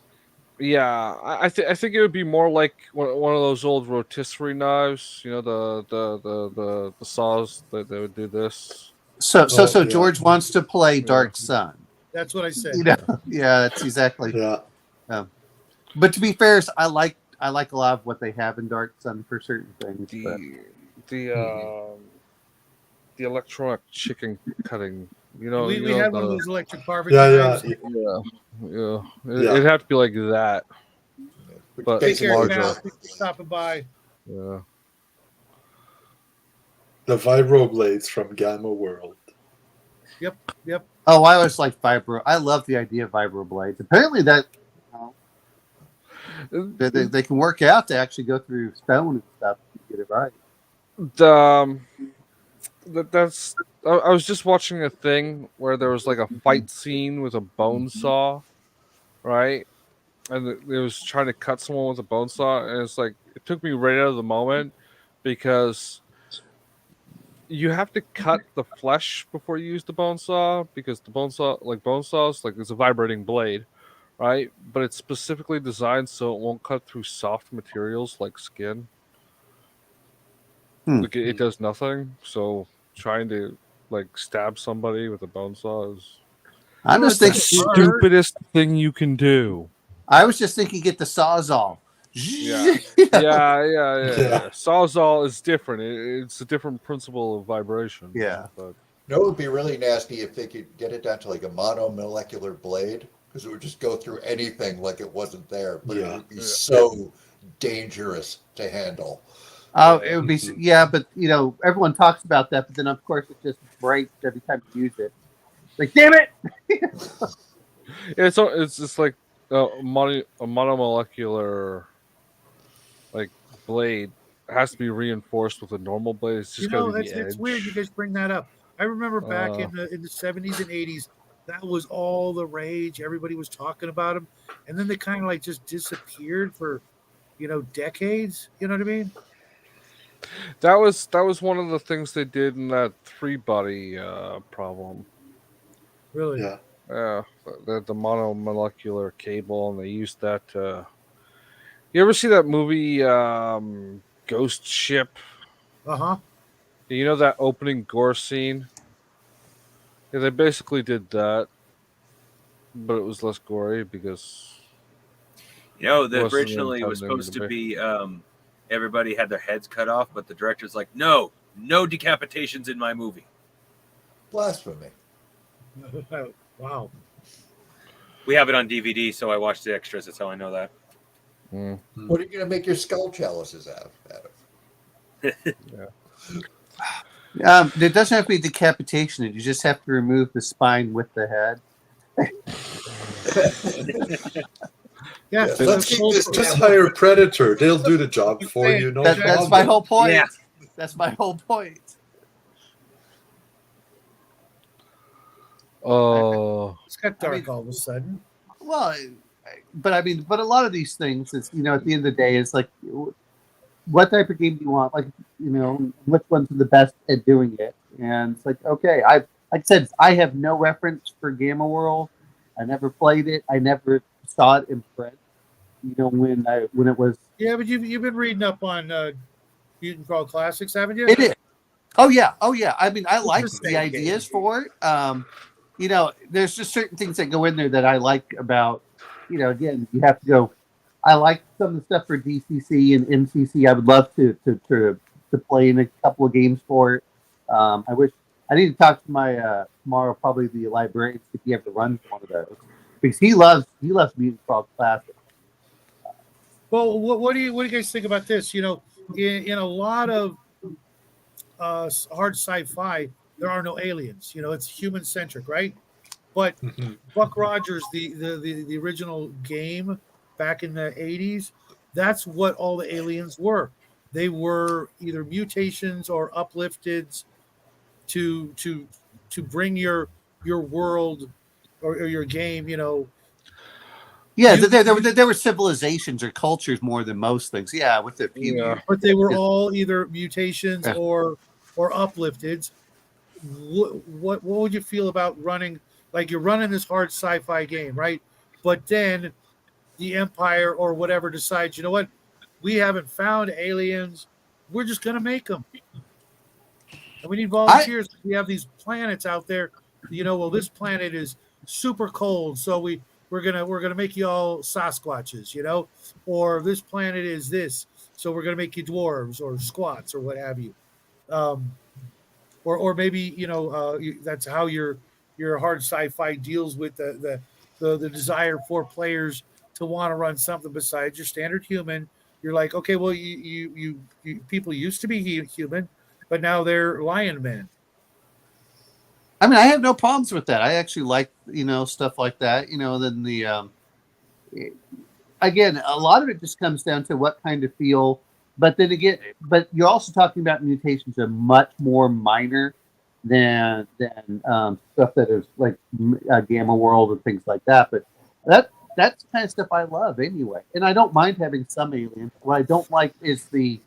Yeah, I think it would be more like one of those old rotisserie knives. The saws that they would do this. So George wants to play Dark Sun. That's what I said. You know, yeah, that's exactly. Yeah. But to be fair, I like a lot of what they have in Dark Sun for certain things. But The electronic chicken cutting. We had one of those electric carving Yeah, knives. Yeah. Yeah. It'd have to be like that, but Take it's care, larger. Cal. Thanks for stopping by. Yeah. The vibroblades from Gamma World. Yep. oh, I always like vibro. I love the idea of vibroblades. Apparently, that they can work out to actually go through stone and stuff to get it right. That's. I was just watching a thing where there was like a fight scene with a bone saw, right? And it was trying to cut someone with a bone saw, and it's like it took me right out of the moment because you have to cut the flesh before you use the bone saw because the bone saws, like it's a vibrating blade, right? But it's specifically designed so it won't cut through soft materials like skin. Like it does nothing. So trying to like stab somebody with a bone saw is I'm just the thinking. stupidest thing you can do. I was just thinking, get the sawzall. Yeah. Yeah. Sawzall is different. It's a different principle of vibration. Yeah. But No, it would be really nasty if they could get it down to like a monomolecular blade, because it would just go through anything like it wasn't there. But it would be so dangerous to handle. Oh, it would be, but everyone talks about that, but then of course it just breaks every time you use it. Like, damn it! it's just like a monomolecular like blade has to be reinforced with a normal blade. It's just gotta be the edge. It's weird you guys bring that up. I remember back in the 70s and 80s, that was all the rage. Everybody was talking about them, and then they kind of like just disappeared for decades. You know what I mean? That was one of the things they did in that 3-body problem. Really? Yeah. Yeah, the monomolecular cable, and they used that. You ever see that movie Ghost Ship? Uh-huh. You know that opening gore scene? Yeah, they basically did that, but it was less gory because that originally was supposed to be everybody had their heads cut off, but the director's like, no decapitations in my movie. Blasphemy. Wow. We have it on DVD, so I watched the extras. That's how I know that. What are you going to make your skull chalices out of? It doesn't have to be decapitation. You just have to remove the spine with the head. Let's keep this. Just hire Predator. They'll do the job for you. No problem. That's my whole point. Yeah. That's my whole point. Oh, it's got dark all of a sudden. Well, but a lot of these things is, at the end of the day, it's like, what type of game do you want? Like, which ones are the best at doing it? And it's like, okay, like I said, I have no reference for Gamma World. I never played it. I never saw it in print. When it was. Yeah, but you've been reading up on Mutant Crawl Classics, haven't you? It is. Oh yeah. I mean, I like the ideas for it. There's just certain things that go in there that I like about. Again, you have to go. I like some of the stuff for DCC and MCC. I would love to play in a couple of games for it. I wish I need to talk to my tomorrow, probably the librarian, if he ever runs one of those, because he loves Mutant Crawl Classic. Well, what do you guys think about this? In a lot of hard sci-fi, there are no aliens. It's human centric, right? But Buck Rogers, the original game back in the 80s, that's what all the aliens were. They were either mutations or uplifteds to bring your world or your game, Yeah, there were civilizations or cultures more than most things. Yeah, with a few years. But they were all either mutations or uplifteds. What would you feel about running, like you're running this hard sci-fi game, right? But then the Empire or whatever decides, you know what, we haven't found aliens, we're just going to make them. And we need volunteers. We have these planets out there, well, this planet is super cold, so we're gonna make you all Sasquatches, or this planet is this, so we're gonna make you dwarves or squats or what have you. Um, or maybe that's how your hard sci-fi deals with the desire for players to want to run something besides your standard human. You're like, okay, well, you people used to be human, but now they're lion men. I mean, I have no problems with that. I actually like stuff like that. Then again, a lot of it just comes down to what kind of feel. But then again, but you're also talking about mutations that are much more minor than stuff that is like Gamma World and things like that. But that's the kind of stuff I love anyway. And I don't mind having some aliens. What I don't like is the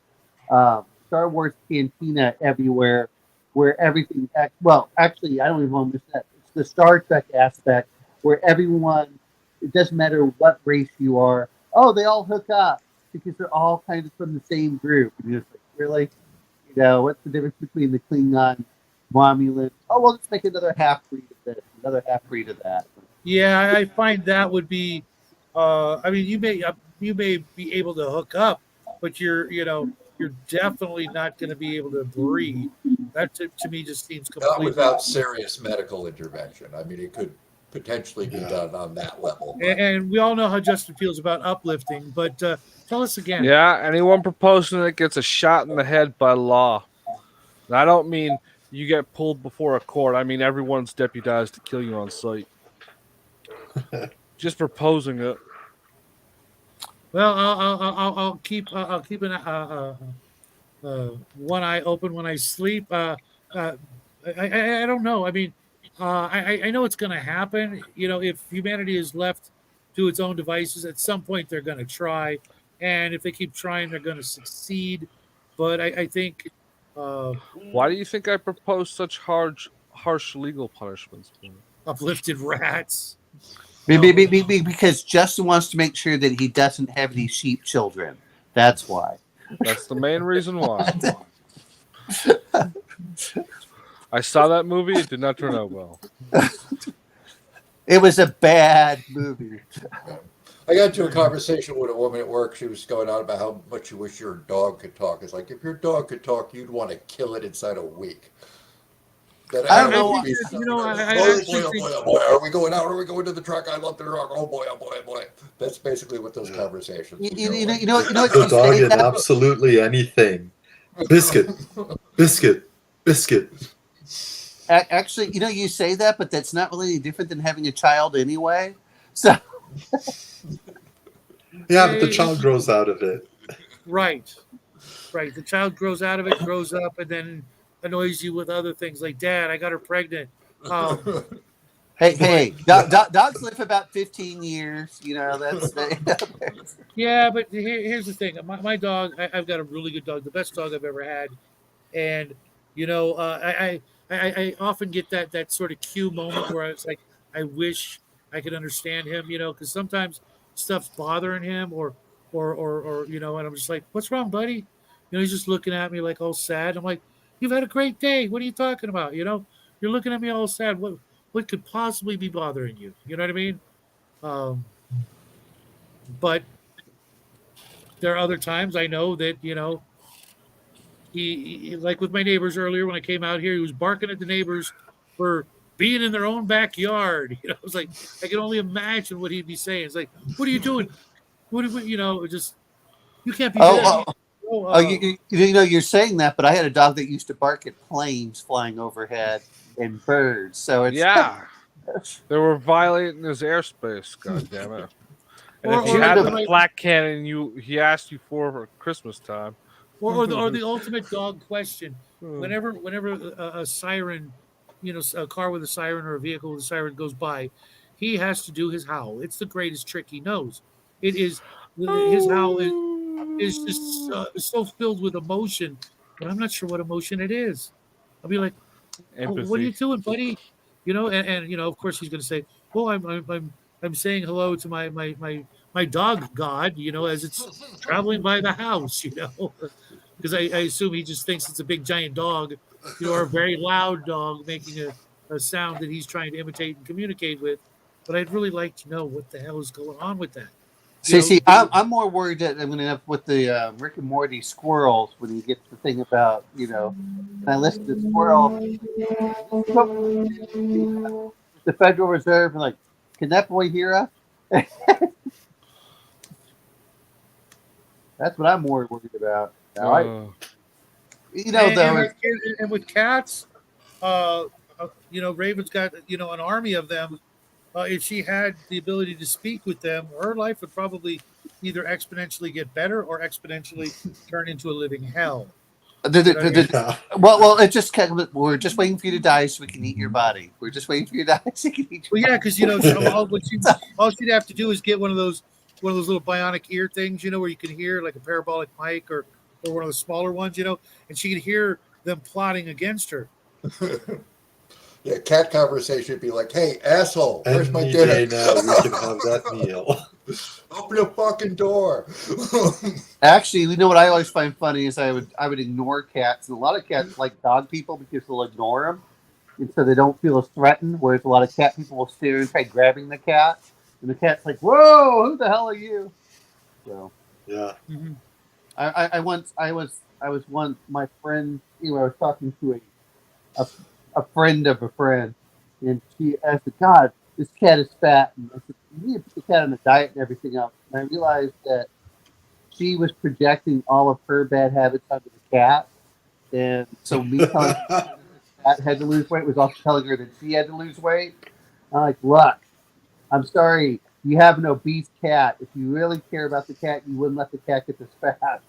Star Wars cantina everywhere, where everything. Well, actually, I don't even want to miss that. It's the Star Trek aspect where everyone. It doesn't matter what race you are. Oh, they all hook up because they're all kind of from the same group. And you're just like, really? What's the difference between the Klingon, Romulan? Oh, well, let's make another half breed of this, another half breed of that. Yeah, I find that would be. I mean, you may be able to hook up, but you're definitely not going to be able to breed. That to me just seems completely. Not without serious medical intervention. I mean, it could potentially be done on that level. And we all know how Justin feels about uplifting, but tell us again. Yeah, anyone proposing it gets a shot in the head by law. And I don't mean you get pulled before a court. I mean everyone's deputized to kill you on sight. Just proposing it. Well, I'll keep one eye open when I sleep. I don't know. I mean, I know it's going to happen. If humanity is left to its own devices, at some point they're going to try, and if they keep trying, they're going to succeed. But I think. Why do you think I propose such harsh legal punishments? Uplifted rats. Because Justin wants to make sure that he doesn't have any sheep children. That's why. That's the main reason why. I saw that movie. It did not turn out well. It was a bad movie. I got into a conversation with a woman at work. She was going on about how much you wish your dog could talk. It's like, if your dog could talk, you'd want to kill it inside a week. I don't know. Oh boy, are we going out? Are we going to the truck? I love the truck. Oh boy, oh boy, oh boy. That's basically what those conversations. The dog in absolutely anything. Biscuit. Actually, you say that, but that's not really any different than having a child anyway. So. Yeah, but the child grows out of it. Right. The child grows out of it, grows up, and then annoys you with other things like, Dad, I got her pregnant. Hey, dogs live about 15 years. That's yeah, but here's the thing. My dog, I've got a really good dog, the best dog I've ever had, and I often get that sort of cue moment where it's like, I wish I could understand him, because sometimes stuff's bothering him, or and I'm just like, what's wrong, buddy? He's just looking at me like all sad. I'm like, you've had a great day. What are you talking about? You're looking at me all sad. What could possibly be bothering you? You know what I mean? But there are other times I know that, he like with my neighbors earlier when I came out here, he was barking at the neighbors for being in their own backyard. I was like, I can only imagine what he'd be saying. It's like, what are you doing? Just, you can't be doing you're saying that, but I had a dog that used to bark at planes flying overhead and birds. So it's they were violating his airspace. God damn it! And if Or you had the- the black cannon he asked you for Christmas time, or the ultimate dog question. Whenever a siren, a car with a siren or a vehicle with a siren goes by, he has to do his howl. It's the greatest trick he knows. It is his howl is just so filled with emotion, but I'm not sure what emotion it is. I'll be like, empathy. what are you doing, buddy? And of course he's going to say, "Oh, I'm saying hello to my dog God," as it's traveling by the house, because I assume he just thinks it's a big giant dog, or a very loud dog making a sound that he's trying to imitate and communicate with. but I'd really like to know what the hell is going on with that. See, I'm more worried that I'm going to end up with the Rick and Morty squirrels when he gets the thing about, and I listen to the squirrel, the Federal Reserve, and like, can that boy hear us? That's what I'm more worried about. Now, and with cats, Raven's got an army of them. If she had the ability to speak with them, her life would probably either exponentially get better or exponentially turn into a living hell. Well, it just we're just waiting for you to die so we can eat your body. We're just waiting for you to die so we can eat your body. Because all she'd have to do is get one of those little bionic ear things, where you can hear like a parabolic mic or one of the smaller ones, and she could hear them plotting against her. Yeah, cat conversation would be like, "Hey, asshole, where's my dinner?" Any day now we can have that meal. Open the fucking door. Actually, what I always find funny is I would ignore cats, and a lot of cats like dog people because they'll ignore them, and so they don't feel as threatened. Whereas a lot of cat people will stare and try grabbing the cat, and the cat's like, "Whoa, who the hell are you?" So yeah, I was once my friend. I was talking to a friend of a friend, and she asked, "God, this cat is fat." And I said, "You need to put the cat on a diet and everything else." And I realized that she was projecting all of her bad habits onto the cat, and so me telling her that the cat had to lose weight was also telling her that she had to lose weight. I'm like, "Look, I'm sorry, you have an obese cat. If you really care about the cat, you wouldn't let the cat get this fat."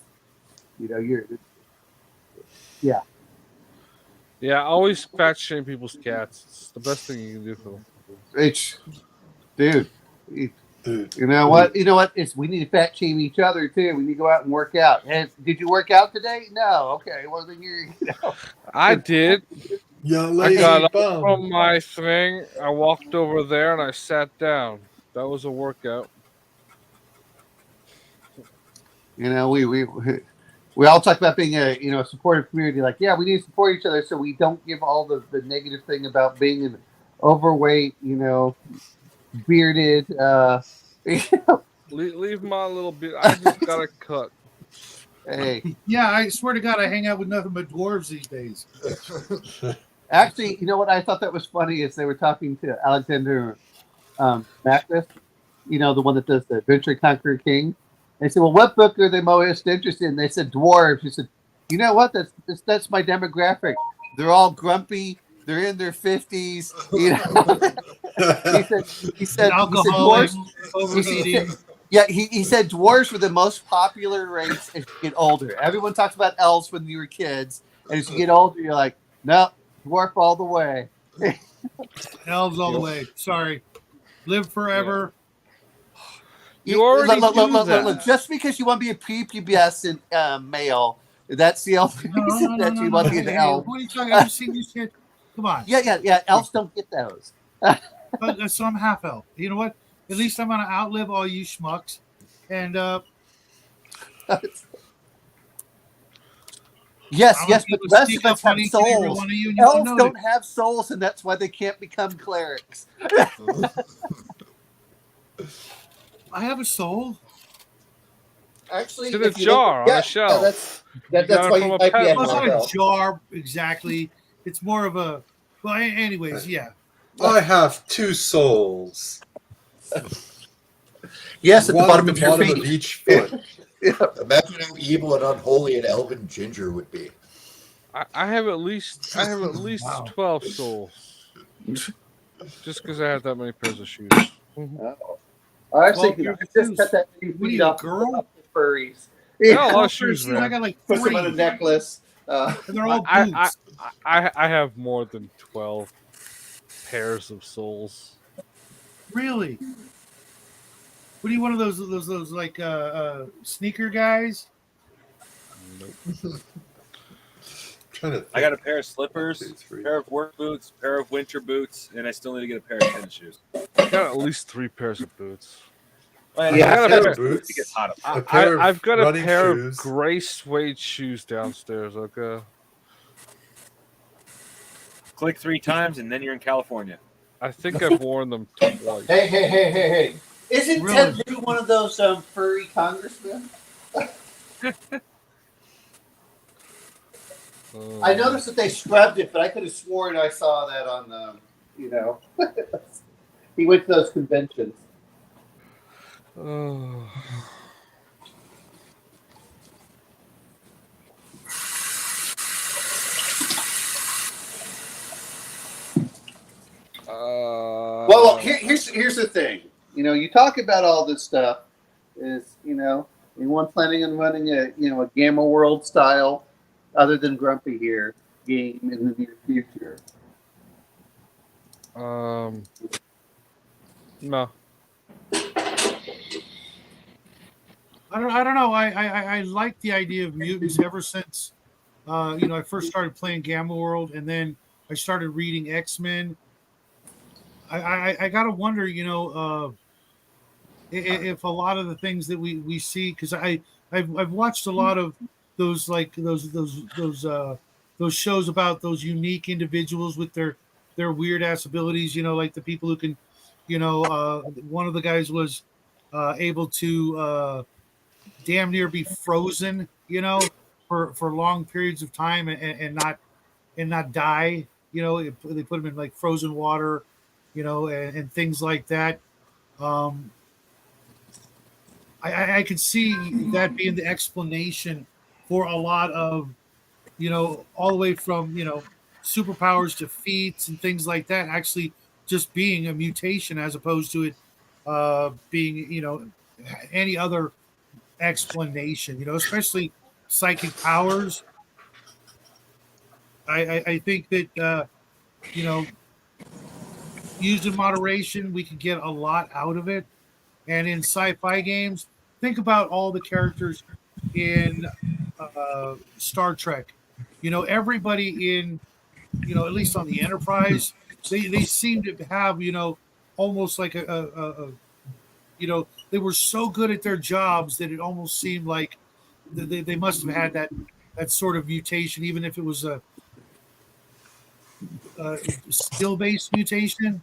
Yeah. Yeah, always fat shame people's cats. It's the best thing you can do for them. Dude. You know what? We need to fat shame each other too. We need to go out and work out. And did you work out today? No. Okay. Well, then I did. I got up from my thing. I walked over there and I sat down. That was a workout. We all talk about being a supportive community. Like, yeah, we need to support each other so we don't give all the negative thing about being an overweight, bearded. Leave my little bit. I just got a cut. Hey. Yeah, I swear to God, I hang out with nothing but dwarves these days. Actually, you know what? I thought that was funny is they were talking to Alexander Magnus, the one that does the Adventure Conqueror King. They said, "Well, what book are they most interested in?" They said, "Dwarves." He said, "You know what? That's my demographic. They're all grumpy. They're in their 50s." He said alcoholics, overeating. He said dwarves were the most popular race as you get older. Everyone talks about elves when you were kids, and as you get older, you're like, "No, dwarf all the way." Elves all the way. Sorry, live forever. You already look. Just because you want to be a prepubescent male, that's the only reason that you want to be an elf. What are you talking? Have you seen this shit? Come on. Yeah. Elves don't get those. So I'm half elf. You know what? At least I'm gonna outlive all you schmucks. And yes, but the rest of us have souls. Elves don't have souls, and that's why they can't become clerics. I have a soul. Actually, it's in a jar on a shelf. That's why you might be it's not a jar exactly. It's more of a. Well, anyways, yeah. I have 2 souls. Yes, at one the bottom of your feet. Of each foot. Yeah. Imagine how evil and unholy an elven ginger would be. I have at least 12 souls. Just because I have that many pairs of shoes. I was thinking you just cut that feet off the furries. Yeah, a lot of shoes, man. I got like 3. Put them on a necklace. And they're all boots. I have more than 12 pairs of souls. Really? What are you, one of those like sneaker guys? Nope. I got a pair of slippers, a pair of work boots, a pair of winter boots, and I still need to get a pair of tennis shoes. I got at least 3 pairs of boots. I've got a pair of gray suede shoes downstairs. Okay. Click 3 times, and then you're in California. I think I've worn them twice. Hey! Isn't Really? Ted Lieu one of those furry congressmen? I noticed that they scrubbed it, but I could have sworn I saw that on the, he went to those conventions. Well, here's the thing. You talk about all this stuff. Is anyone planning on running a Gamma World style, other than Grumpy here, game in the near future? No. I don't know. I like the idea of mutants ever since I first started playing Gamma World, and then I started reading X-Men. I gotta wonder, if a lot of the things that we see, because I've watched a lot of those those shows about those unique individuals with their weird ass abilities, like the people who can, one of the guys was able to damn near be frozen, for long periods of time and not die. They put them in like frozen water, and things like that. I could see that being the explanation for a lot of, all the way from, superpowers to feats and things like that, actually just being a mutation as opposed to it being, any other explanation, especially psychic powers. I think that, used in moderation, we could get a lot out of it. And in sci-fi games, think about all the characters in Star Trek. Everybody in, at least on the Enterprise, they seem to have, almost like they were so good at their jobs that it almost seemed like they must have had that sort of mutation, even if it was a skill-based mutation.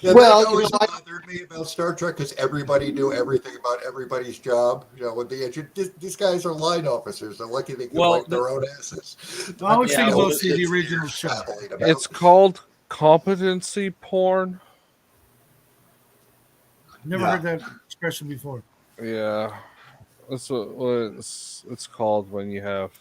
Yeah, Well, that always bothered me about Star Trek because everybody knew everything about everybody's job. When these guys are line officers, they're lucky they can wipe their own asses. I always think well, mostly the original show. It's called competency porn. Never heard that expression before. Yeah, that's what it's called when you have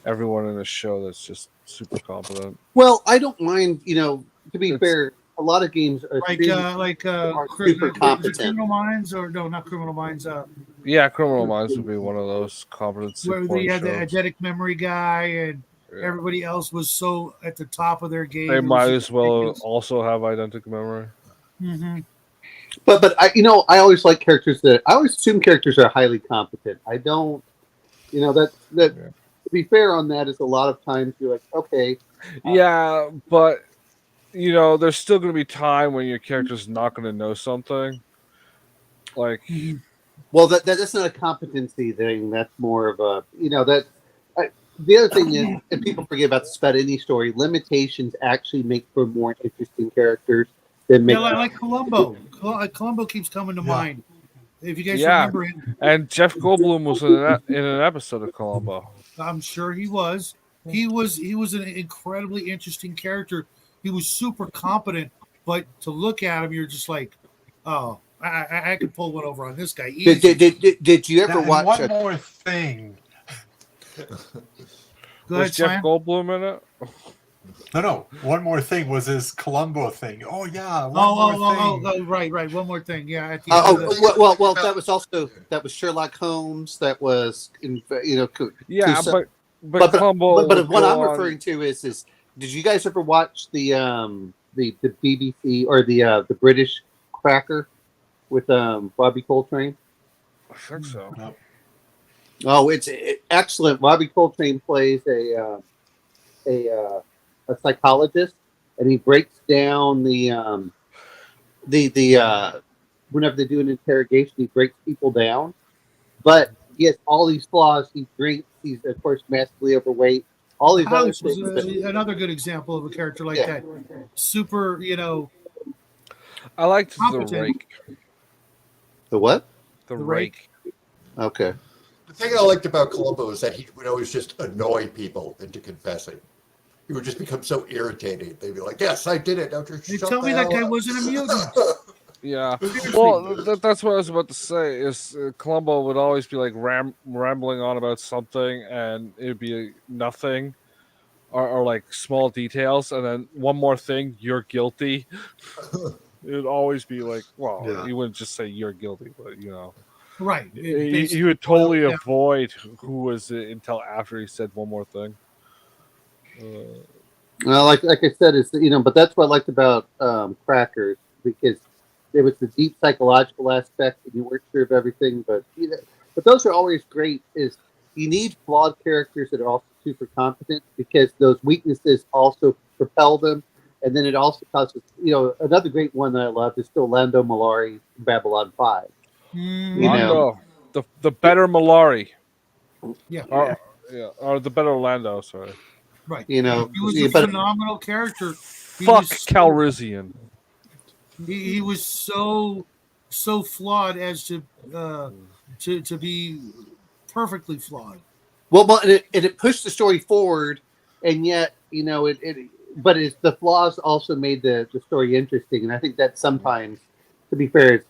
everyone in a show that's just super competent. Well, I don't mind. To be fair, a lot of games are super competent. Criminal Minds, or no, not Criminal Minds. Yeah, Criminal Minds would be one of those competency Where porn they had the shows. eidetic memory guy, and everybody else was so at the top of their game. They might as well also have eidetic memory. Mm-hmm. But I always like characters I always assume characters are highly competent. I don't, to be fair on that is a lot of times you're like, okay. Yeah, but there's still going to be time when your character's not going to know something. Like, well, that's not a competency thing. That's more of a, the other thing is, and people forget about this about any story, limitations actually make for more interesting characters than make. Yeah, like Columbo. Columbo keeps coming to mind. If you guys remember it. And Jeff Goldblum was in an episode of Columbo. I'm sure he was. He was an incredibly interesting character. He was super competent, but to look at him, you're just like, oh, I could pull one over on this guy. Did you ever watch? One more thing. Was Jeff Goldblum in it? No. One more thing was his Columbo thing. Oh yeah. Right. One more thing. Yeah. Well, that was Sherlock Holmes. That was Yeah, but Columbo. But what I'm referring to is did you guys ever watch the BBC or the British Cracker with Robbie Coltrane? I think so. No. Oh, it's excellent. Robbie Coltrane plays a psychologist, and he breaks down the whenever they do an interrogation, he breaks people down. But he has all these flaws. He drinks. He's of course massively overweight. all these other House was things. another good example of a character like Yeah. that. Super, I liked the competent. rake. The what? The The rake. Okay. The thing I liked about Columbo is that he would always just annoy people into confessing. He would just become so irritating. They'd be like, "Yes, I did it. Now just They shut tell the me that hell guy up." wasn't a mutant. Yeah. Seriously. Well, that's what I was about to say. Is Columbo would always be like rambling on about something, and it'd be nothing, or like small details, and then one more thing, you're guilty. It'd always be like, well, Yeah. he wouldn't just say you're guilty, but Right. he would totally avoid who was it until after he said one more thing. Well, like I said, it's but that's what I liked about Crackers, because there was the deep psychological aspect, and you weren't sure of everything. But but those are always great. Is you need flawed characters that are also super competent, because those weaknesses also propel them, and then it also causes another great one that I love is still Lando Malari in Babylon 5. Lando, the better Malari, Yeah. or the better Lando. Sorry. Right. He was a phenomenal character. Fuck Calrissian. He was so flawed as to be perfectly flawed. Well, and it pushed the story forward, and yet but the flaws also made the story interesting, and I think that sometimes, to be fair,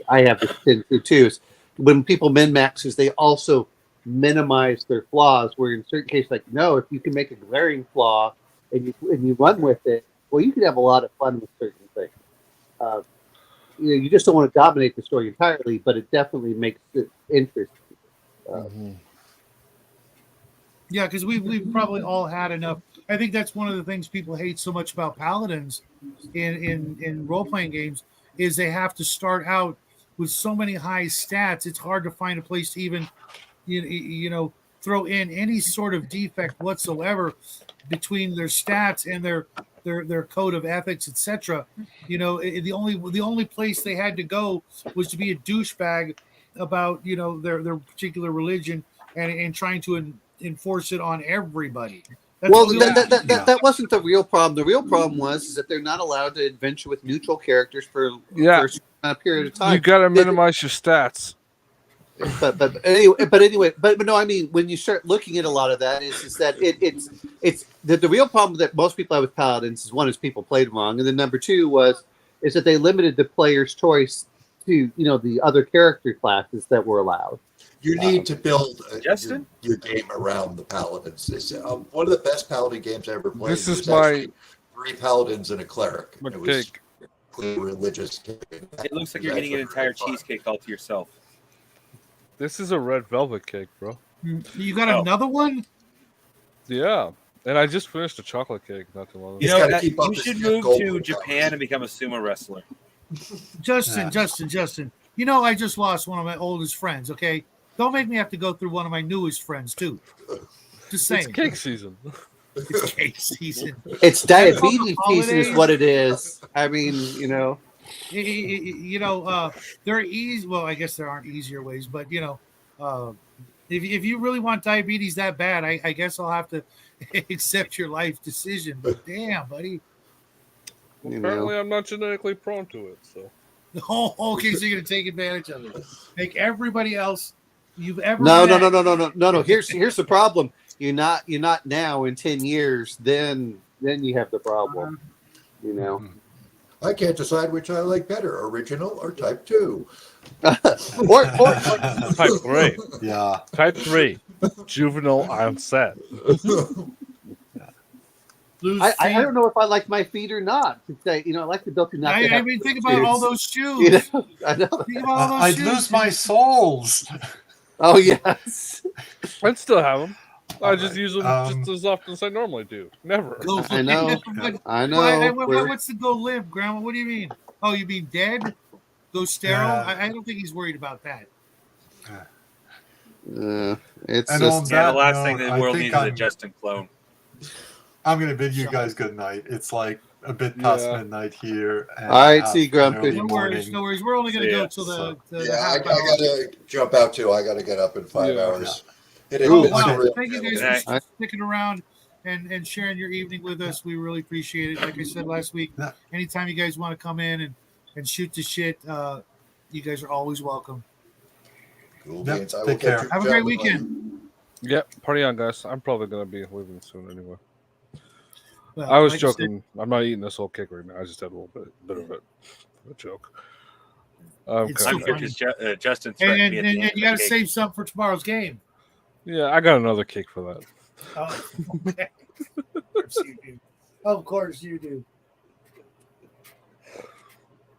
I have this tendency too. Is when people min-max, is they also minimize their flaws. Where in certain cases, like no, if you can make a glaring flaw and you run with it, well, you can have a lot of fun with certain things. You just don't want to dominate the story entirely, but it definitely makes it interesting. Yeah, because we've probably all had enough. I think that's one of the things people hate so much about paladins in role playing games is they have to start out with so many high stats. It's hard to find a place to even throw in any sort of defect whatsoever between their stats and their code of ethics, etc. The only place they had to go was to be a douchebag about their particular religion and trying to enforce it on everybody. That wasn't the real problem. The real problem was that they're not allowed to adventure with neutral characters for a period of time. You got to minimize your stats. But anyway, no, I mean, when you start looking at a lot of that, is that it's the real problem that most people have with Paladins is, one, is people played wrong, and then number two is that they limited the player's choice to the other character classes that were allowed. You need to build your game around the paladins. It's one of the best paladin games I ever played. This is my 3 paladins and a cleric. My it was cake. Religious. It looks like you're getting an entire cheesecake all to yourself. This is a red velvet cake, bro. You got another one? Yeah, and I just finished a chocolate cake not too long ago. You should move to Japan and become a sumo wrestler. Justin. I just lost one of my oldest friends. Okay, don't make me have to go through one of my newest friends too. Just saying. It's cake season. It's cake season. It's diabetes season, is what it is. I mean, there are easy. Well, I guess there aren't easier ways, but if you really want diabetes that bad, I guess I'll have to accept your life decision. But damn, buddy. Well, apparently, I'm not genetically prone to it, so. Oh, okay. So you're gonna take advantage of it. Make everybody else you've ever. No. Here's the problem. You're not now. In 10 years, then you have the problem. I can't decide which I like better, original or type 2. or Type 3. Yeah. Type 3. Juvenile onset. I don't know if I like my feet or not. I like the ability not to have. I mean, think about all those shoes. I know. Think about all those I'd shoes. lose my souls. Oh yes. I'd still have them. I just use them just as often as I normally do. Never. I know. I know. What's the go limp, Grandma? What do you mean? Oh, you mean dead? Go sterile? Yeah. I don't think he's worried about that. It's And just the last thing the world needs is a Justin clone. I'm going to bid you guys good night. It's like a bit past midnight here. All right, see you, Grumpy. No worries. We're only going to go till the I got to jump out too. I got to get up in 5 hours. Thank you guys for sticking around. and sharing your evening with us. We really appreciate it. Like I said last week, anytime you guys want to come in and shoot the shit, you guys are always welcome. Cool Yep, beans. I will take catch care. you Have a great gentlemen later. weekend. Yep, party on, guys. I'm probably gonna be leaving soon anyway. Well, I was like I said, joking. I'm not eating this whole cake right now. I just had a little bit of it. A joke. I'm It's kind so of I'm funny. good because Justin and, threatened and, me at the and end you of got the to cake. save some for tomorrow's game. Yeah, I got another cake for that. Oh, okay. Of course you do. Of course you do.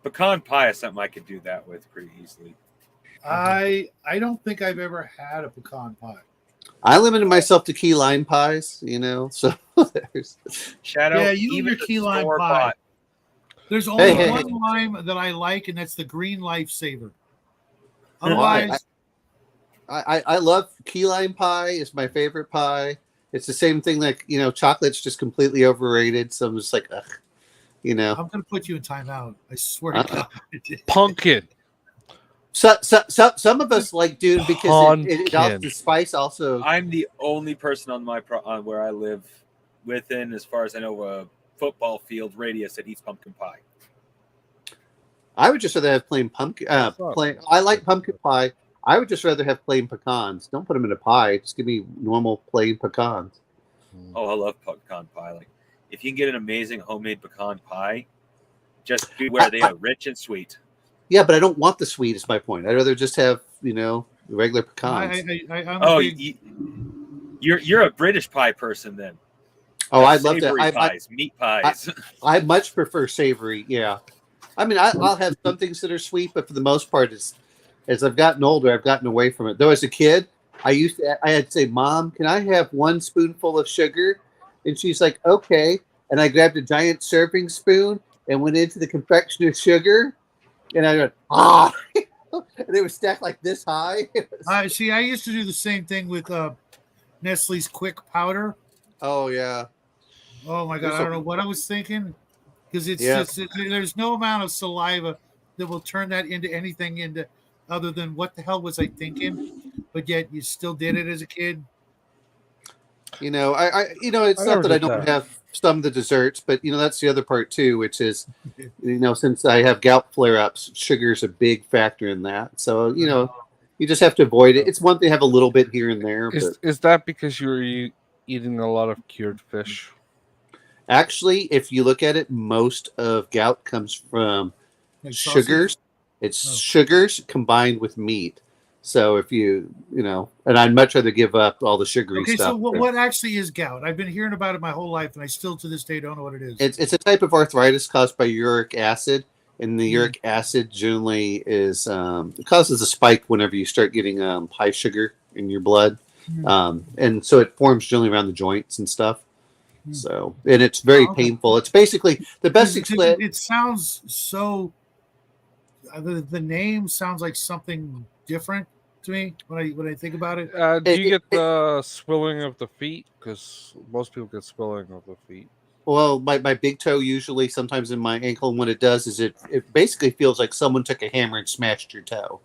Pecan pie is something I could do that with pretty easily. I don't think I've ever had a pecan pie. I limited myself to key lime pies, so there's. Shadow, Yeah, you and even your the key lime store pie. bought. There's only Hey. one lime that I like, and that's the green lifesaver. Why? Otherwise, I love key lime pie. It's my favorite pie. It's the same thing like chocolate's just completely overrated. So I'm just like, ugh, I'm going to put you in timeout. I swear to God. Pumpkin. So some of us like dude because it also, Pumpkin. the spice also. I'm the only person on on where I live within, as far as I know, a football field radius that eats pumpkin pie. I would just rather have plain pumpkin. I like pumpkin pie. I would just rather have plain pecans. Don't put them in a pie. Just give me normal plain pecans. Oh, I love pecan pie. Like, if you can get an amazing homemade pecan pie, just beware they are rich and sweet. Yeah, but I don't want the sweet. Is my point. I'd rather just have the regular pecans. You're a British pie person then. Oh, I'd love Savory that. pies, meat pies. I much prefer savory. Yeah, I mean, I'll have some things that are sweet, but for the most part, as I've gotten older, I've gotten away from it. Though as a kid, I had to say, "Mom, can I have one spoonful of sugar?" And she's like, "Okay." And I grabbed a giant serving spoon and went into the confectioner sugar, and I went, "Ah!" And they were stacked like this high. See, I used to do the same thing with Nestle's Quick Powder. Oh yeah. Oh my God, I don't know what I was thinking, because there's no amount of saliva that will turn that into anything into other than what the hell was I thinking, but yet you still did it as a kid. It's not that I don't have some of the desserts, but that's the other part too, which is since I have gout flare-ups, sugar's a big factor in that. So you just have to avoid it. It's one thing to have a little bit here and there. Is that because you're eating a lot of cured fish? Actually, if you look at it, most of gout comes from sugars. It's sugars combined with meat. So if and I'd much rather give up all the sugary stuff. Okay, so what actually is gout? I've been hearing about it my whole life, and I still to this day don't know what it is. It's a type of arthritis caused by uric acid, and the uric acid generally is it causes a spike whenever you start getting high sugar in your blood, and so it forms generally around the joints and stuff. So, and it's very painful. It's basically the best explain. It sounds so. The name sounds like something different to me when I think about it. Do you get the swelling of the feet? Because most people get swelling of the feet. Well, my big toe usually, sometimes in my ankle, and what it does is it basically feels like someone took a hammer and smashed your toe,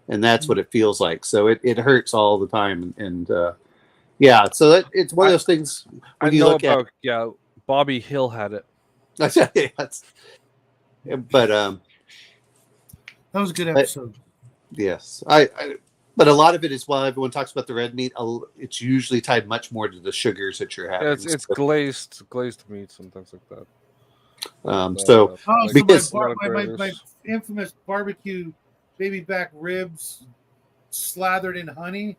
and that's what it feels like. So it hurts all the time, and so it's one of those things. When you look at Bobby Hill had it. But that was a good episode. Yes, but a lot of it is while everyone talks about the red meat, it's usually tied much more to the sugars that you're having. It's glazed meats and things like that. Because my infamous barbecue baby back ribs slathered in honey,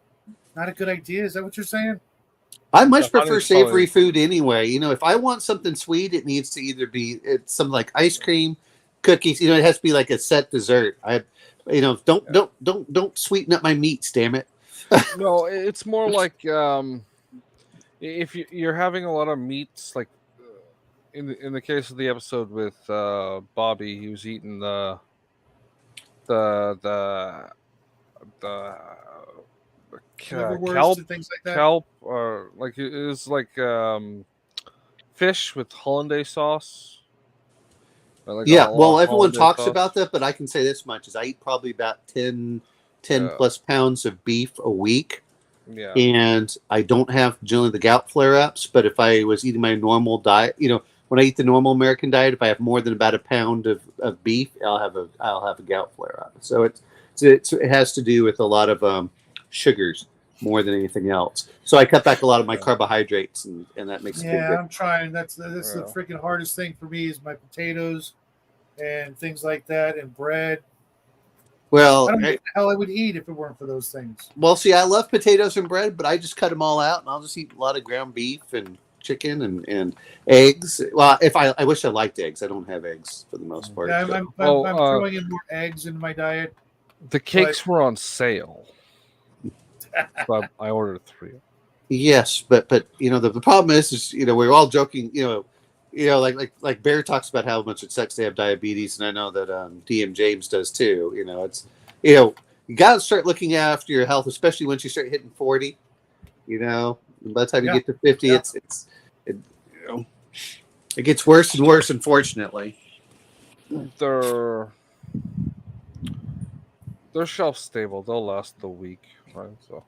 not a good idea. Is that what you're saying? I much prefer savory food anyway. If I want something sweet, it needs to either be something like ice cream, cookies. It has to be like a set dessert. Don't sweeten up my meats, damn it. No, it's more like if you're having a lot of meats, like in the case of the episode with Bobby, he was eating the kelp, and things like that. Kelp, or like it was like fish with hollandaise sauce. Well, everyone talks about that, but I can say this much: is I eat probably about 10 plus pounds of beef a week, Yeah. And I don't have generally the gout flare-ups, but if I was eating my normal diet, when I eat the normal American diet, if I have more than about a pound of beef, I'll have a gout flare-up. So it has to do with a lot of sugars more than anything else. So I cut back a lot of my carbohydrates, and that makes a big difference. I'm trying. That's the freaking hardest thing for me is my potatoes and things like that, and bread. Well, I don't know what the hell I would eat if it weren't for those things. Well, see, I love potatoes and bread, but I just cut them all out, and I'll just eat a lot of ground beef and chicken and eggs. Well, I wish I liked eggs. I don't have eggs for the most part. Yeah, I'm throwing in more eggs into my diet. The cakes were on sale, so I ordered 3. Yes, but the problem is we're all joking. Like Bear talks about how much it sucks to have diabetes, and I know that DM James does too. You got to start looking after your health, especially once you start hitting 40. By the time you get to 50, it gets worse and worse. Unfortunately, they're shelf stable. They'll last a week, right? So.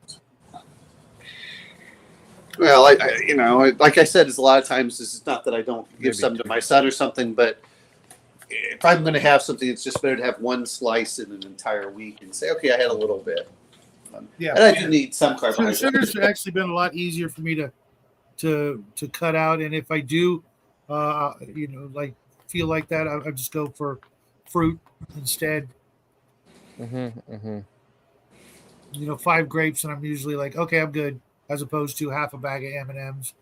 Well, like I said, it's a lot of times. This is not that I don't give some to my son or something, but if I'm going to have something, it's just better to have one slice in an entire week and say, okay, I had a little bit. And I do need some carbohydrates. Sugar's actually been a lot easier for me to cut out, and if I do, feel like that, I just go for fruit instead. 5 grapes, and I'm usually like, okay, I'm good. As opposed to half a bag of M&Ms,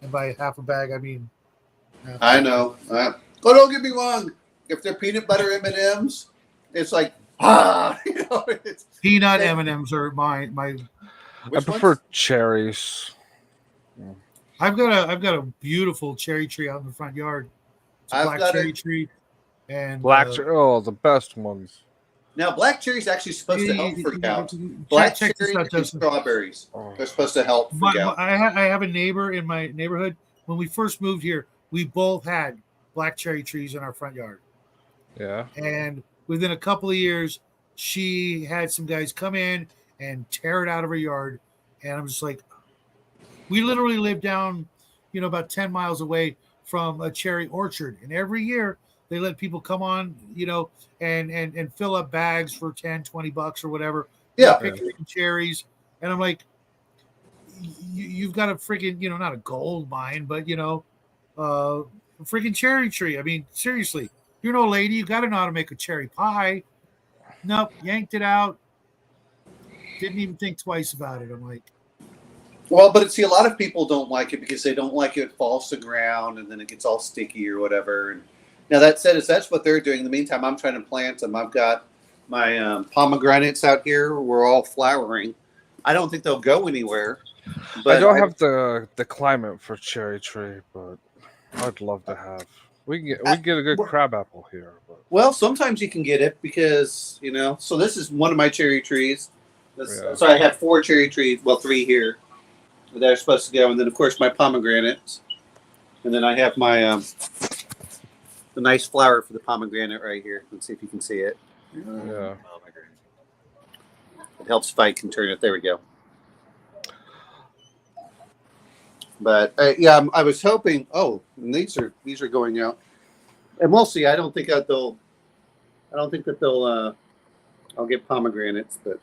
and by half a bag, I mean. I know. Don't get me wrong. If they're peanut butter M&Ms, it's like it's peanut M&Ms are my. I prefer cherries. I've got a beautiful cherry tree out in the front yard. It's a black cherry tree, and the best ones. Now, black cherry is actually supposed to help for gout. Black cherry and strawberries are supposed to help for gout. I have a neighbor in my neighborhood. When we first moved here, we both had black cherry trees in our front yard. Yeah. And within a couple of years, she had some guys come in and tear it out of her yard. And I'm just like, we literally live down, about 10 miles away from a cherry orchard. And every year, they let people come on, and fill up bags for $10-$20 or whatever. Yeah. Picking cherries. And I'm like, you've got a freaking, not a gold mine, but, a freaking cherry tree. I mean, seriously, you're no lady. You got to know how to make a cherry pie. Nope. Yanked it out. Didn't even think twice about it. I'm like. Well, but see, a lot of people don't like it because they don't like it falls to the ground and then it gets all sticky or whatever. And now that said, that's what they're doing. In the meantime, I'm trying to plant them. I've got my pomegranates out here. We're all flowering. I don't think they'll go anywhere. But I don't have the climate for cherry tree, but I'd love to have. We can get a good crab apple here. But. Well, sometimes you can get it because So this is one of my cherry trees. So I have 4 cherry trees. Well, 3 here that are supposed to go, and then of course my pomegranates, and then I have my the nice flower for the pomegranate right here. Let's see if you can see it. Yeah. It helps if I can turn it. There we go. But I was hoping. Oh, and these are going out, and we'll see. I don't think that they'll. I'll get pomegranates, but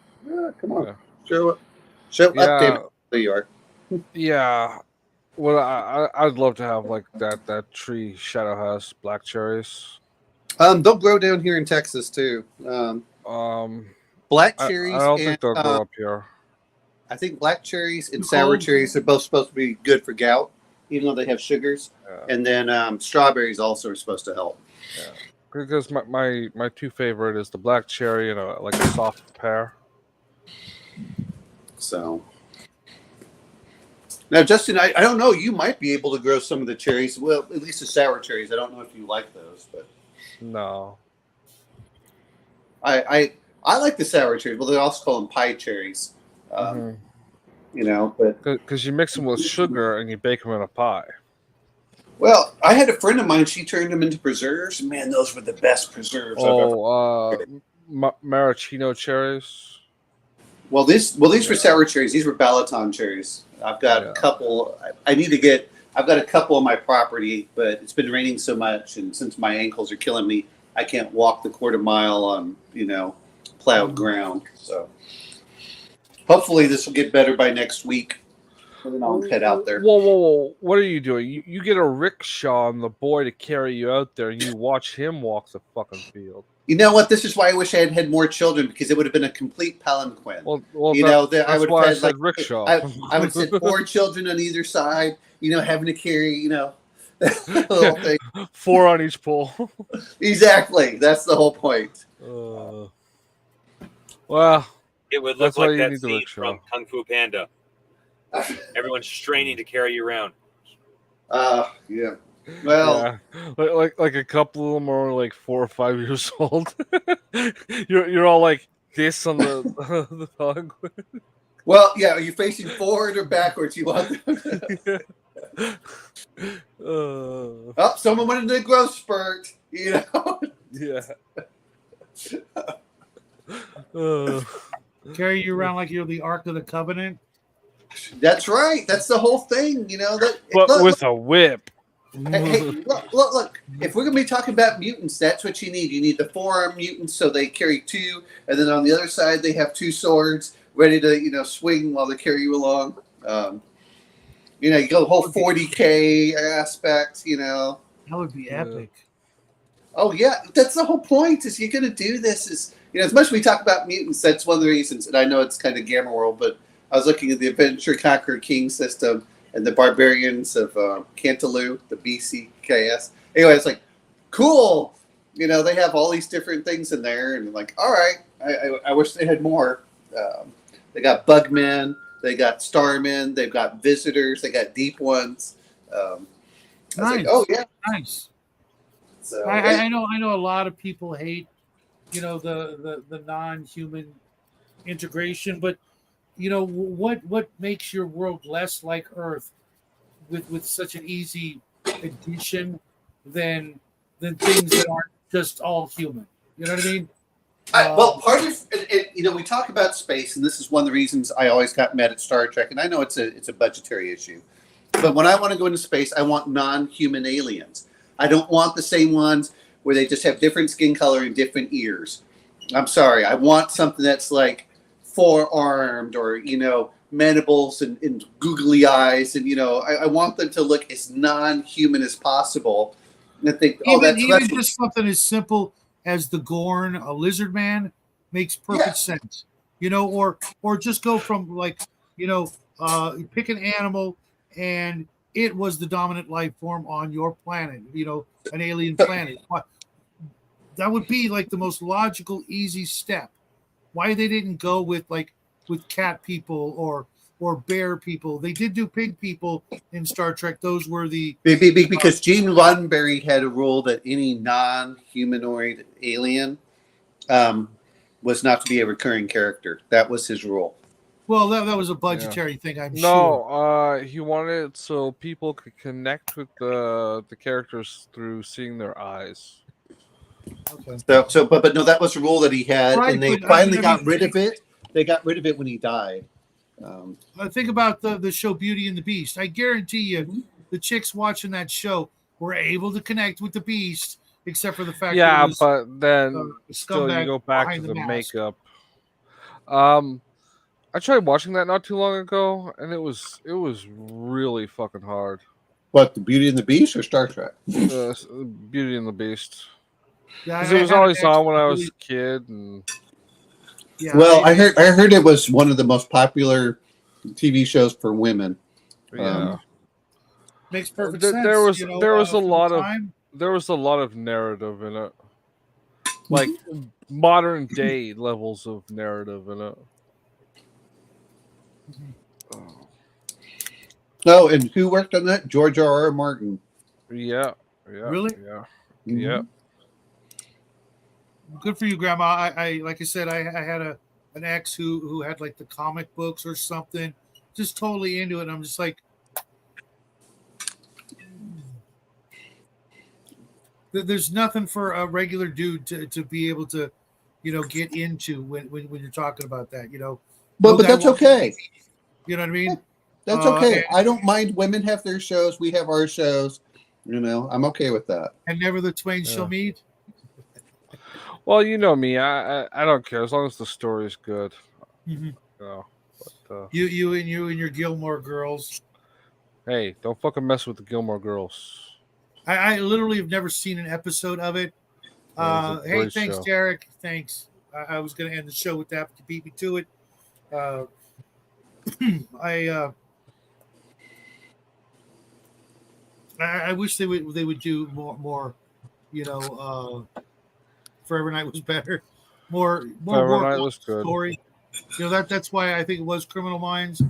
come on, show up, David. There you are. Yeah. Well, I'd love to have like that tree Shadow has black cherries. They'll grow down here in Texas too. Black cherries. I don't think they'll grow up here. I think black cherries and sour cherries are both supposed to be good for gout, even though they have sugars. Yeah. And then strawberries also are supposed to help. Yeah. Because my 2 favorite is the black cherry and like a soft pear. So. Now, Justin, I don't know. You might be able to grow some of the cherries. Well, at least the sour cherries. I don't know if you like those, but no. I like the sour cherries. Well, they also call them pie cherries. But because you mix them with sugar and you bake them in a pie. Well, I had a friend of mine. She turned them into preserves. Man, those were the best preserves I've ever. Maraschino cherries. Well, these were sour cherries. These were Balaton cherries. I've got a couple. I've got a couple on my property, but it's been raining so much, and since my ankles are killing me, I can't walk the quarter mile on plowed ground. So hopefully this will get better by next week. And then I'll head out there. Whoa! What are you doing? You get a rickshaw on the boy to carry you out there, and you watch him walk the fucking field. You know what? This is why I wish I had more children, because it would have been a complete palanquin. Well, I would have had rickshaw. I would send 4 children on either side. Having to carry the whole thing. 4 on each pole. Exactly. That's the whole point. Well, it would look like that scene from Kung Fu Panda. Everyone's straining to carry you around. Yeah. Well, like a couple of them are like 4 or 5 years old. you're all like this on the dog. Well, yeah. Are you facing forward or backwards? You want them? Someone went into a growth spurt. Yeah. Carry you around like you're the Ark of the Covenant. That's right. That's the whole thing. But with a whip. Hey, look. If we're going to be talking about mutants, that's what you need. You need the 4-arm mutants, so they carry 2, and then on the other side they have 2 swords ready to swing while they carry you along. You go the whole 40K aspect. That would be epic. Oh yeah, that's the whole point. Is you're going to do this? As much as we talk about mutants, that's one of the reasons. And I know it's kind of Gamma World, but I was looking at the Adventure Conqueror King system and the Barbarians of Cantaloo, the BCKS. Anyway, it's like, cool. They have all these different things in there, and I'm like, all right. I wish they had more. They got Bugmen, they got Starmen, they've got Visitors, they got Deep Ones. Nice. Like, oh yeah, nice. So I know a lot of people hate, the non-human integration, but what makes your world less like Earth with such an easy addition than things that aren't just all human? You know what I mean? Well, part of it, we talk about space, and this is one of the reasons I always got mad at Star Trek. And I know it's a budgetary issue, but when I want to go into space, I want non-human aliens. I don't want the same ones where they just have different skin color and different ears. I'm sorry. I want something that's like 4-armed or mandibles and googly eyes, and I want them to look as non-human as possible. And I think, even just something as simple as the Gorn, a lizard man, makes perfect sense. Or just go from pick an animal and it was the dominant life form on your planet. An alien planet. That would be like the most logical, easy step. Why they didn't go with cat people or bear people? They did do pig people in Star Trek. Those were because Gene Roddenberry had a rule that any non-humanoid alien was not to be a recurring character. That was his rule. Well, that was a budgetary thing, I'm sure. No, he wanted it so people could connect with the characters through seeing their eyes. Okay. But no, that was a rule that he had, right, and they finally got rid of it. They got rid of it when he died. Think about the show Beauty and the Beast. I guarantee you, the chicks watching that show were able to connect with the Beast, except for the fact that it was, but then still you go back to the makeup. I tried watching that not too long ago, and it was really fucking hard. What, the Beauty and the Beast or Star Trek? Beauty and the Beast. Yeah, it was always on when I was a kid, and I heard it was one of the most popular TV shows for women. Yeah, makes perfect sense. There was a lot of narrative in it, like modern day levels of narrative in it. Oh, and who worked on that? George R.R. Martin. Yeah. Really? Yeah. Mm-hmm. Yeah. Good for you, Grandma. I like I said, I had an ex who had like the comic books or something, just totally into it. And I'm just like, there's nothing for a regular dude to be able to, get into when you're talking about that. No but guy that's wants- okay. You know what I mean? That's okay. and- I don't mind. Women have their shows. We have our shows. I'm okay with that. And never the twain shall meet. Well, you know me. I don't care as long as the story's good. Mhm. But, You and your Gilmore Girls. hey, don't fucking mess with the Gilmore Girls. I literally have never seen an episode of it. It was a Hey, great thanks, show. Derek. Thanks. I was going to end the show with that, but you beat me to it. I wish they would do more. Forever Night was better. More Forever work Night on was good. story. That's why I think it was Criminal Minds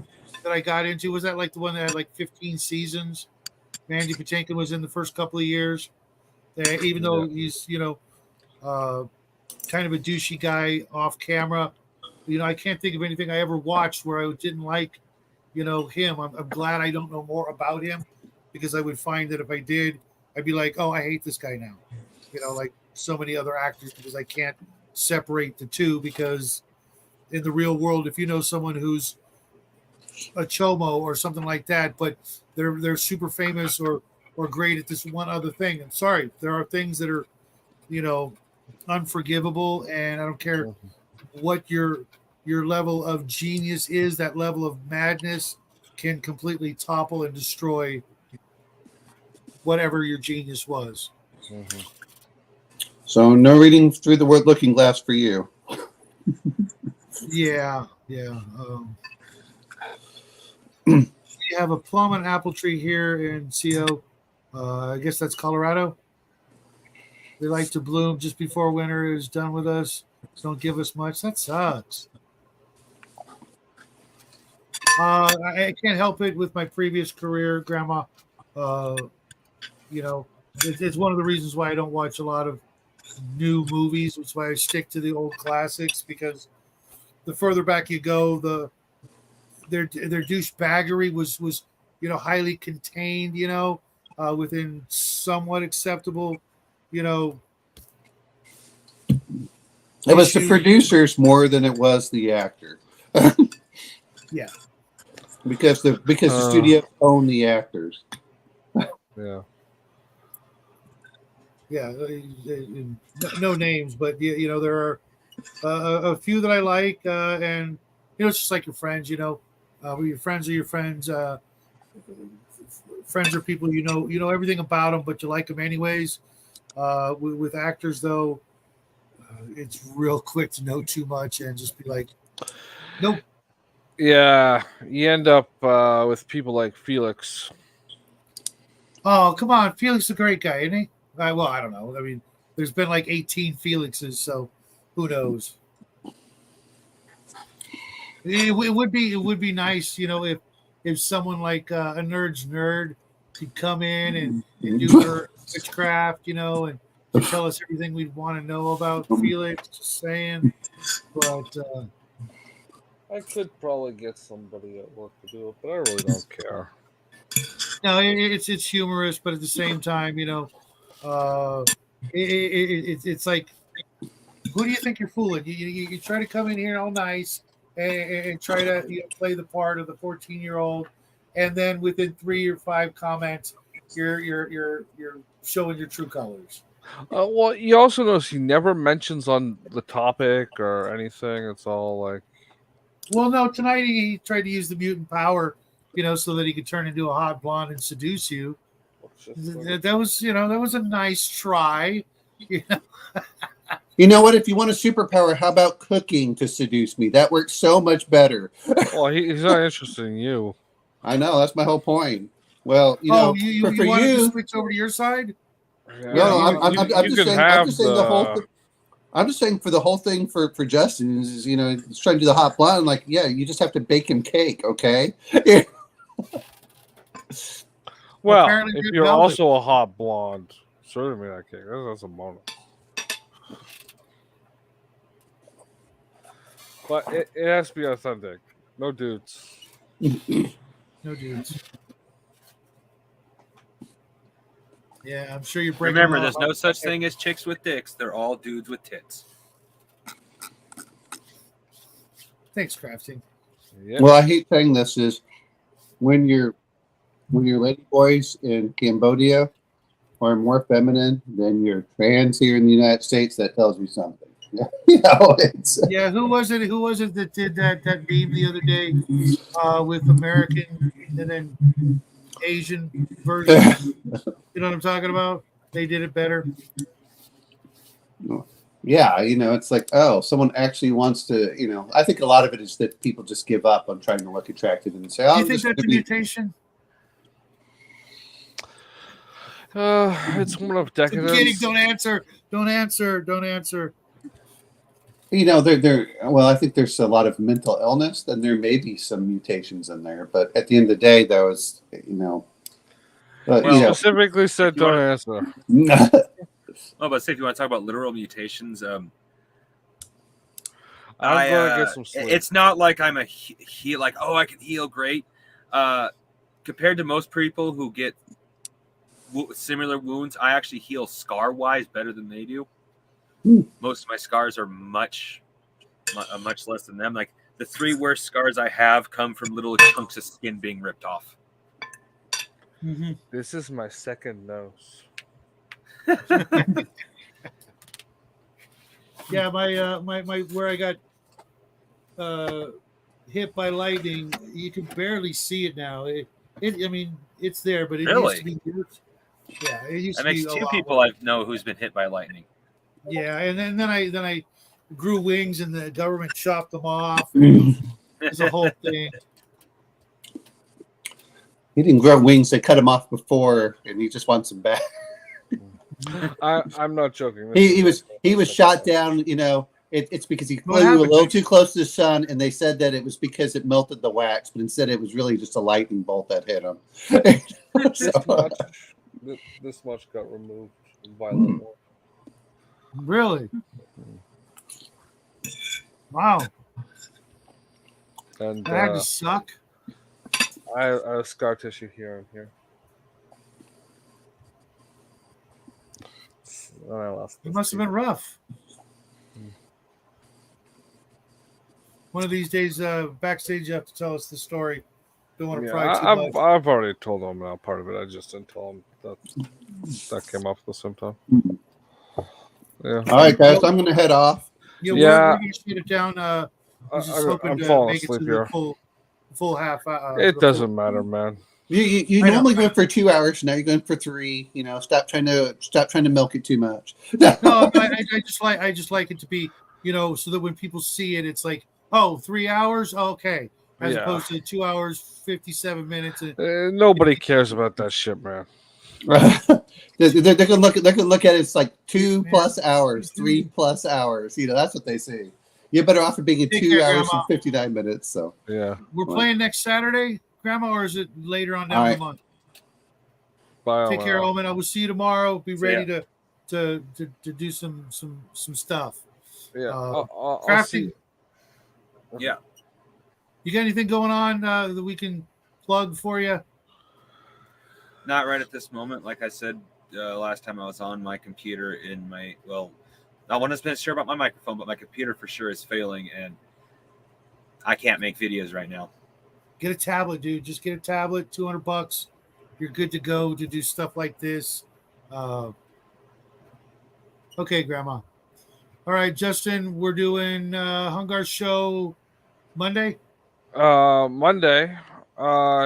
that I got into. Was that like the one that had like 15 seasons? Mandy Patinkin was in the first couple of years. Even though he's kind of a douchey guy off camera, I can't think of anything I ever watched where I didn't like him. I'm glad I don't know more about him, because I would find that if I did, I'd be like, oh, I hate this guy now, like so many other actors, because I can't separate the two. Because in the real world, if you know someone who's a chomo or something like that, but they're super famous or great at this one other thing, I'm sorry, there are things that are unforgivable, and I don't care what your level of genius is. That level of madness can completely topple and destroy whatever your genius was. Mm-hmm. So no reading through the word looking glass for you. Yeah. We have a plum and apple tree here in CO. I guess that's Colorado. They like to bloom just before winter is done with us. Don't give us much. That sucks. I can't help it with my previous career, Grandma. It's one of the reasons why I don't watch a lot of new movies. That's why I stick to the old classics, because the further back you go, their douchebaggery was highly contained, within somewhat acceptable, It was the producers more than it was the actor. Yeah. Because the studio owned the actors. Yeah. Yeah, no names, but there are a few that I like, and it's just like your friends. Your friends are your friends. Friends are people you know everything about them, but you like them anyways. With actors, though, it's real quick to know too much and just be like, nope. Yeah, you end up with people like Felix. Oh, come on, Felix is a great guy, isn't he? Well, I don't know. I mean, there's been like 18 Felixes, so who knows? It would be nice, if someone like a nerd's nerd could come in and do her witchcraft, and tell us everything we'd want to know about Felix. Just saying, but I could probably get somebody at work to do it, but I really don't care. no, it's humorous, but at the same time, it's like, who do you think you're fooling? You try to come in here all nice and try to play the part of the 14-year-old, and then within 3 or 5 comments, you're showing your true colors. Well, you also notice he never mentions on the topic or anything. It's all like, well, no, tonight he tried to use the mutant power, so that he could turn into a hot blonde and seduce you. That was a nice try. You know what? If you want a superpower, how about cooking to seduce me? That works so much better. well, he's not interested in you. I know, that's my whole point. Well, you wanted to switch over to your side? Yeah, no, I'm just saying for the whole thing for Justin is he's trying to do the hot blonde. Like, yeah, you just have to bake him cake, okay? Well, if you're also a hot blonde, certainly that cake. That's a bonus. But it has to be authentic. No dudes. No dudes. Yeah, I'm sure you're breaking. Remember, there's no such thing as chicks with dicks. They're all dudes with tits. Thanks, Crafting. Yeah. Well, I hate saying this is when your lady boys in Cambodia are more feminine than your trans here in the United States, that tells you something. It's Yeah, who was it? Who was it that did that meme the other day with American and then Asian versions? You know what I'm talking about? They did it better. yeah, it's like, oh, someone actually wants to, I think a lot of it is that people just give up on trying to look attractive and say, oh, Do you I'm think just that's a mutation? It's one of I'm kidding. decadence. Don't answer. Don't answer. Don't answer. Well, I think there's a lot of mental illness, and there may be some mutations in there, but at the end of the day, though, it's Specifically said, don't answer. Oh, but say if you want to talk about literal mutations, I'm gonna get some sleep. It's not like I'm a heal, like, oh, I can heal great. Compared to most people who get similar wounds, I actually heal scar-wise better than they do. Most of my scars are much less than them. Like the 3 worst scars I have come from little chunks of skin being ripped off. Mm-hmm. This is my second nose. Yeah, my where I got hit by lightning, you can barely see it now. I mean, it's there, but it used to be. Yeah, it used that to be. makes 2 people I know who's been hit by lightning. Yeah, and then I grew wings, and the government chopped them off. It's a whole thing. He didn't grow wings; they cut him off before, and he just wants them back. I'm not joking. He was shot down. It's because he flew a little too close to the sun, and they said that it was because it melted the wax, but instead it was really just a lightning bolt that hit him. This much got removed violently. Really? Wow. And that had to suck. I have scar tissue here and here. It must have been rough. One of these days, backstage, you have to tell us the story. Don't want to pry too much. I've already told them now part of it. I just didn't tell them that came off at the same time. Yeah. All right, guys, I'm going to head off. Yeah, we're going to shoot it down. I'm falling asleep here. Full half. It doesn't matter, man. You normally go for 2 hours. Now you're going for 3. Stop trying to milk it too much. No, I just like it to be, so that when people see it, it's like, oh, 3 hours, okay, as opposed to 2 hours 57 minutes. Nobody cares about that shit, man. They're gonna look at it. It's like 2+ hours, 3+ hours. That's what they see. You're better off for being in 2 hours and 59 minutes. So yeah, we're playing next Saturday, Grandma, or is it later on down the month? Take care, Omen. I will see you tomorrow. Be ready to do some stuff. Yeah, crafting. Yeah. You got anything going on that we can plug for you? Not right at this moment. Like I said last time I was on, my computer in my not 100% sure about my microphone, but my computer for sure is failing, and I can't make videos right now. Get a tablet, dude. Just get a tablet. $200. You're good to go to do stuff like this. Okay, Grandma. All right, Justin. We're doing Hungar's show Monday. Monday.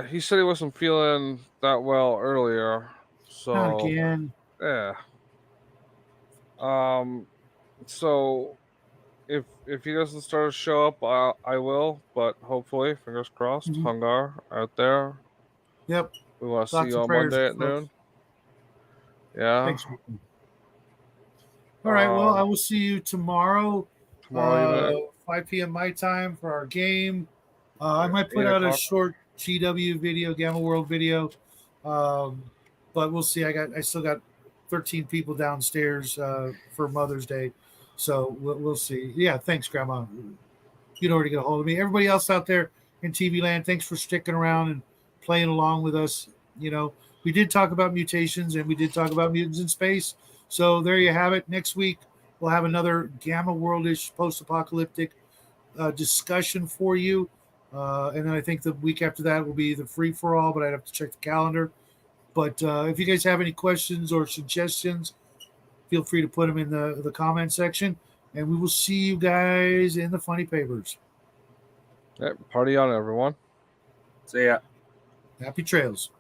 He said he wasn't feeling that well earlier. So not again. Yeah. So if he doesn't start to show up, I will. But hopefully, fingers crossed, Hungar out there. Yep. We want to see you on Monday at noon. Yeah. Thanks. All right. Well, I will see you tomorrow. 5 p.m. my time for our game. I might put out a short GW video, Gamma World video, but we'll see. I still got 13 people downstairs for Mother's Day, so we'll see. Yeah, thanks, Grandma. You know where to get a hold of me. Everybody else out there in TV land, thanks for sticking around and playing along with us. We did talk about mutations and we did talk about mutants in space. So there you have it. Next week we'll have another Gamma World-ish post-apocalyptic discussion for you. And then I think the week after that will be the free for all, but I'd have to check the calendar. But if you guys have any questions or suggestions, feel free to put them in the comment section. And we will see you guys in the funny papers. Party on, everyone. So yeah. Happy trails.